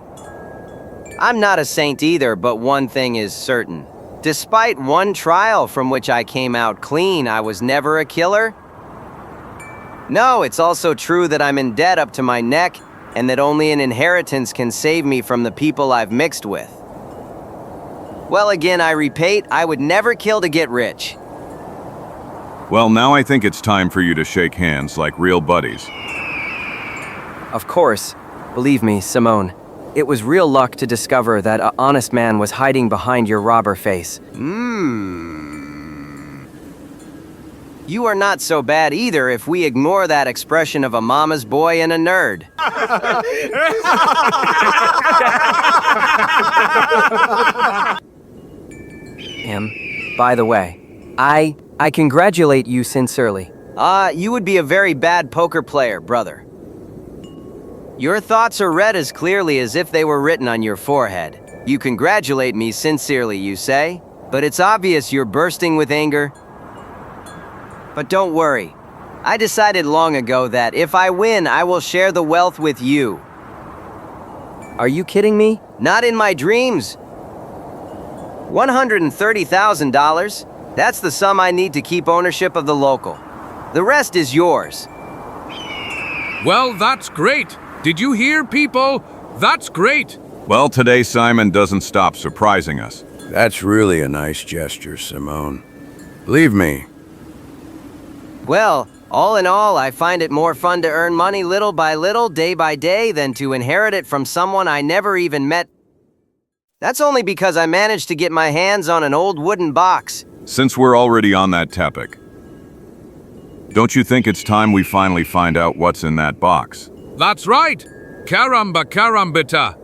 I'm not a saint either, but one thing is certain. Despite one trial from which I came out clean, I was never a killer. No, it's also true that I'm in debt up to my neck, and that only an inheritance can save me from the people I've mixed with. Well, again, I repeat, I would never kill to get rich. Well, now I think it's time for you to shake hands like real buddies. Of course. Believe me, Simone. It was real luck to discover that an honest man was hiding behind your robber face. You are not so bad either if we ignore that expression of a mama's boy and a nerd. By the way, I congratulate you sincerely. You would be a very bad poker player, brother. Your thoughts are read as clearly as if they were written on your forehead. You congratulate me sincerely, you say? But it's obvious you're bursting with anger. But don't worry. I decided long ago that if I win, I will share the wealth with you. Are you kidding me? Not in my dreams. $130,000. That's the sum I need to keep ownership of the local. The rest is yours. Well, that's great. Did you hear, people? That's great. Well, today Simon doesn't stop surprising us. That's really a nice gesture, Simone. Believe me. Well, all in all, I find it more fun to earn money little by little, day by day, than to inherit it from someone I never even met. That's only because I managed to get my hands on an old wooden box. Since we're already on that topic, don't you think it's time we finally find out what's in that box? That's right. Caramba carambita.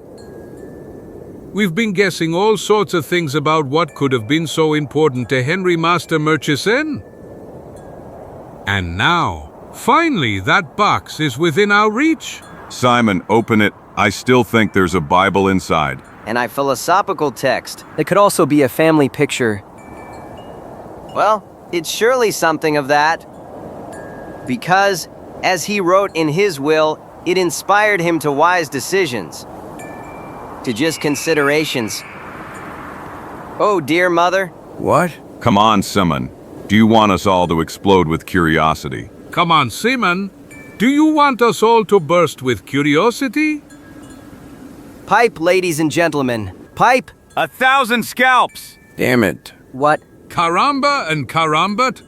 We've been guessing all sorts of things about what could have been so important to Henry Master Murchison. And now, finally, that box is within our reach. Simon, open it. I still think there's a Bible inside. And a philosophical text. It could also be a family picture. Well, it's surely something of that. Because, as he wrote in his will, it inspired him to wise decisions. To just considerations. Oh, dear mother. What? Come on, Simon. Do you want us all to explode with curiosity? Come on, Simon. Do you want us all to burst with curiosity? Pipe, ladies and gentlemen. Pipe. 1,000 scalps. Damn it. What? Caramba and carambat?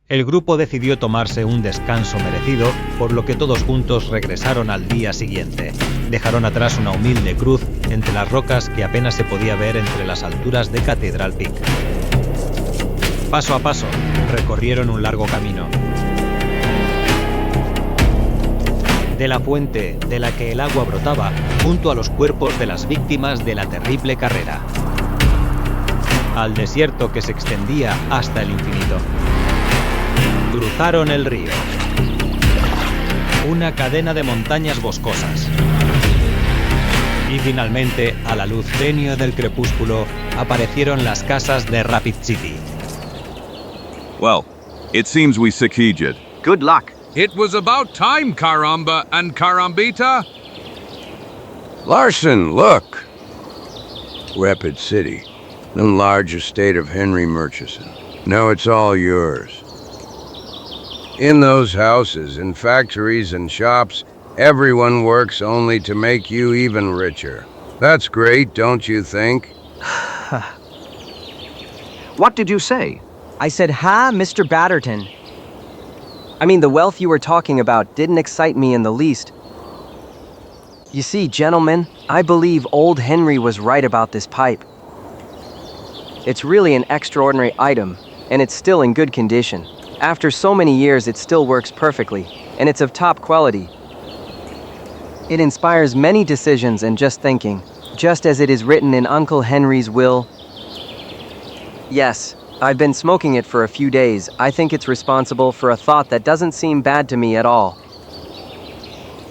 El grupo decidió tomarse un descanso merecido, por lo que todos juntos regresaron al día siguiente. Dejaron atrás una humilde cruz entre las rocas que apenas se podía ver entre las alturas de Cathedral Peak. Paso a paso, recorrieron un largo camino. De la fuente de la que el agua brotaba, junto a los cuerpos de las víctimas de la terrible carrera. Al desierto que se extendía hasta el infinito. Cruzaron el río. Una cadena de montañas boscosas. Y finalmente, a la luz tenue del crepúsculo, aparecieron las casas de Rapid City. Well, it seems we succeeded. Good luck. It was about time, caramba and carambita. Larson, look. Rapid City, the large estate of Henry Murchison. Now it's all yours. In those houses, in factories and shops, everyone works only to make you even richer. That's great, don't you think? What did you say? I said, ha, Mr. Batterton. I mean, the wealth you were talking about didn't excite me in the least. You see, gentlemen, I believe old Henry was right about this pipe. It's really an extraordinary item, and it's still in good condition. After so many years, it still works perfectly, and it's of top quality. It inspires many decisions and just thinking, just as it is written in Uncle Henry's will. Yes, I've been smoking it for a few days. I think it's responsible for a thought that doesn't seem bad to me at all.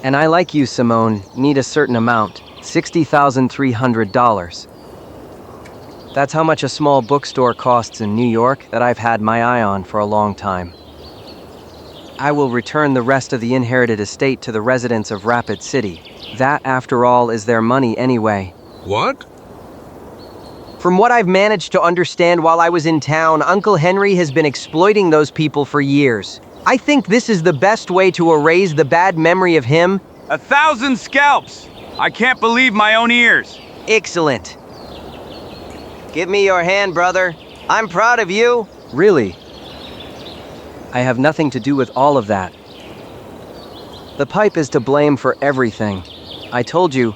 And I, like you, Simone, need a certain amount, $60,300. That's how much a small bookstore costs in New York that I've had my eye on for a long time. I will return the rest of the inherited estate to the residents of Rapid City. That, after all, is their money anyway. What? From what I've managed to understand while I was in town, Uncle Henry has been exploiting those people for years. I think this is the best way to erase the bad memory of him. 1,000 scalps! I can't believe my own ears. Excellent. Give me your hand, brother. I'm proud of you. Really? I have nothing to do with all of that. The pipe is to blame for everything. I told you.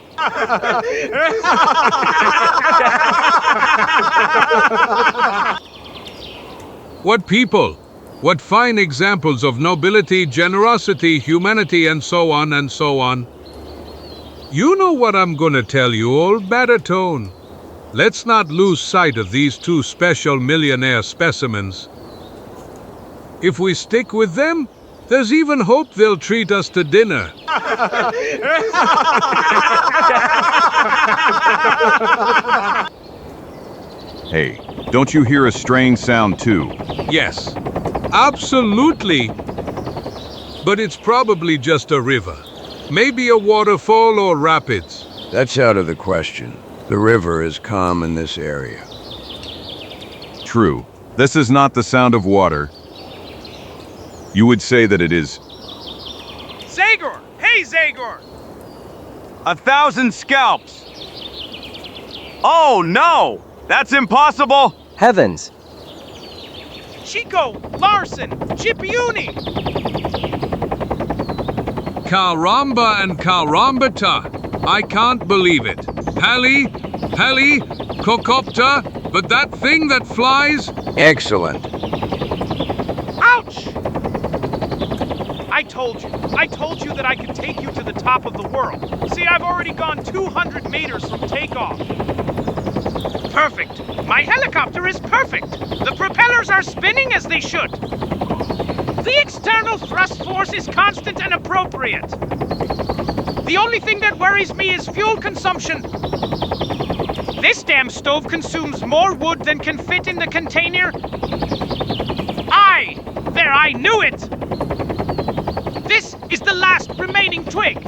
What people? What fine examples of nobility, generosity, humanity, and so on and so on. You know what I'm gonna tell you, old Batterton. Let's not lose sight of these two special millionaire specimens. If we stick with them, there's even hope they'll treat us to dinner. Hey, don't you hear a strange sound too? Yes, absolutely. But it's probably just a river. Maybe a waterfall or rapids. That's out of the question. The river is calm in this area. True. This is not the sound of water. You would say that it is. Zagor! Hey, Zagor! 1,000 scalps! Oh, no! That's impossible! Heavens! Chico! Larson! Chipiuni! Caramba and carambata! I can't believe it. Heli, cocopter, but that thing that flies? Excellent. Ouch! I told you that I could take you to the top of the world. See, I've already gone 200 meters from takeoff. Perfect. My helicopter is perfect. The propellers are spinning as they should. The external thrust force is constant and appropriate. The only thing that worries me is fuel consumption. This damn stove consumes more wood than can fit in the container. I knew it! This is the last remaining twig.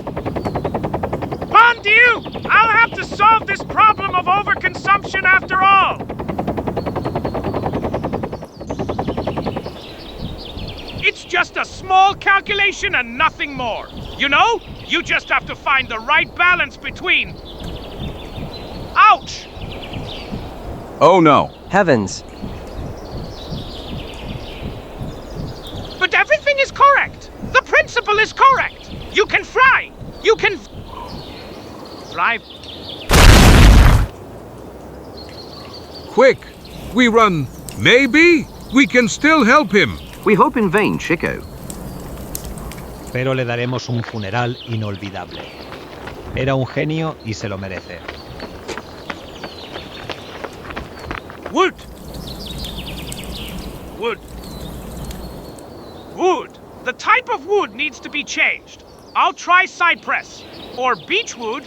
Bon Dieu! I'll have to solve this problem of overconsumption after all. It's just a small calculation and nothing more. You know, you just have to find the right balance between... Ouch! Oh no. Heavens. But everything is correct. The principle is correct. You can fly. You can... Fly. Quick! We run. Maybe we can still help him. We hope in vain, Chico. Pero le daremos un funeral inolvidable. Era un genio y se lo merece. Wood! Wood. Wood. The type of wood needs to be changed. I'll try cypress. Or beechwood.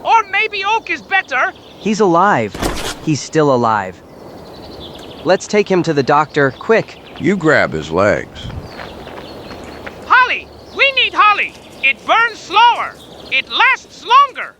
Or maybe oak is better. He's alive. He's still alive. Let's take him to the doctor, quick. You grab his legs. Holly! We need holly! It burns slower! It lasts longer!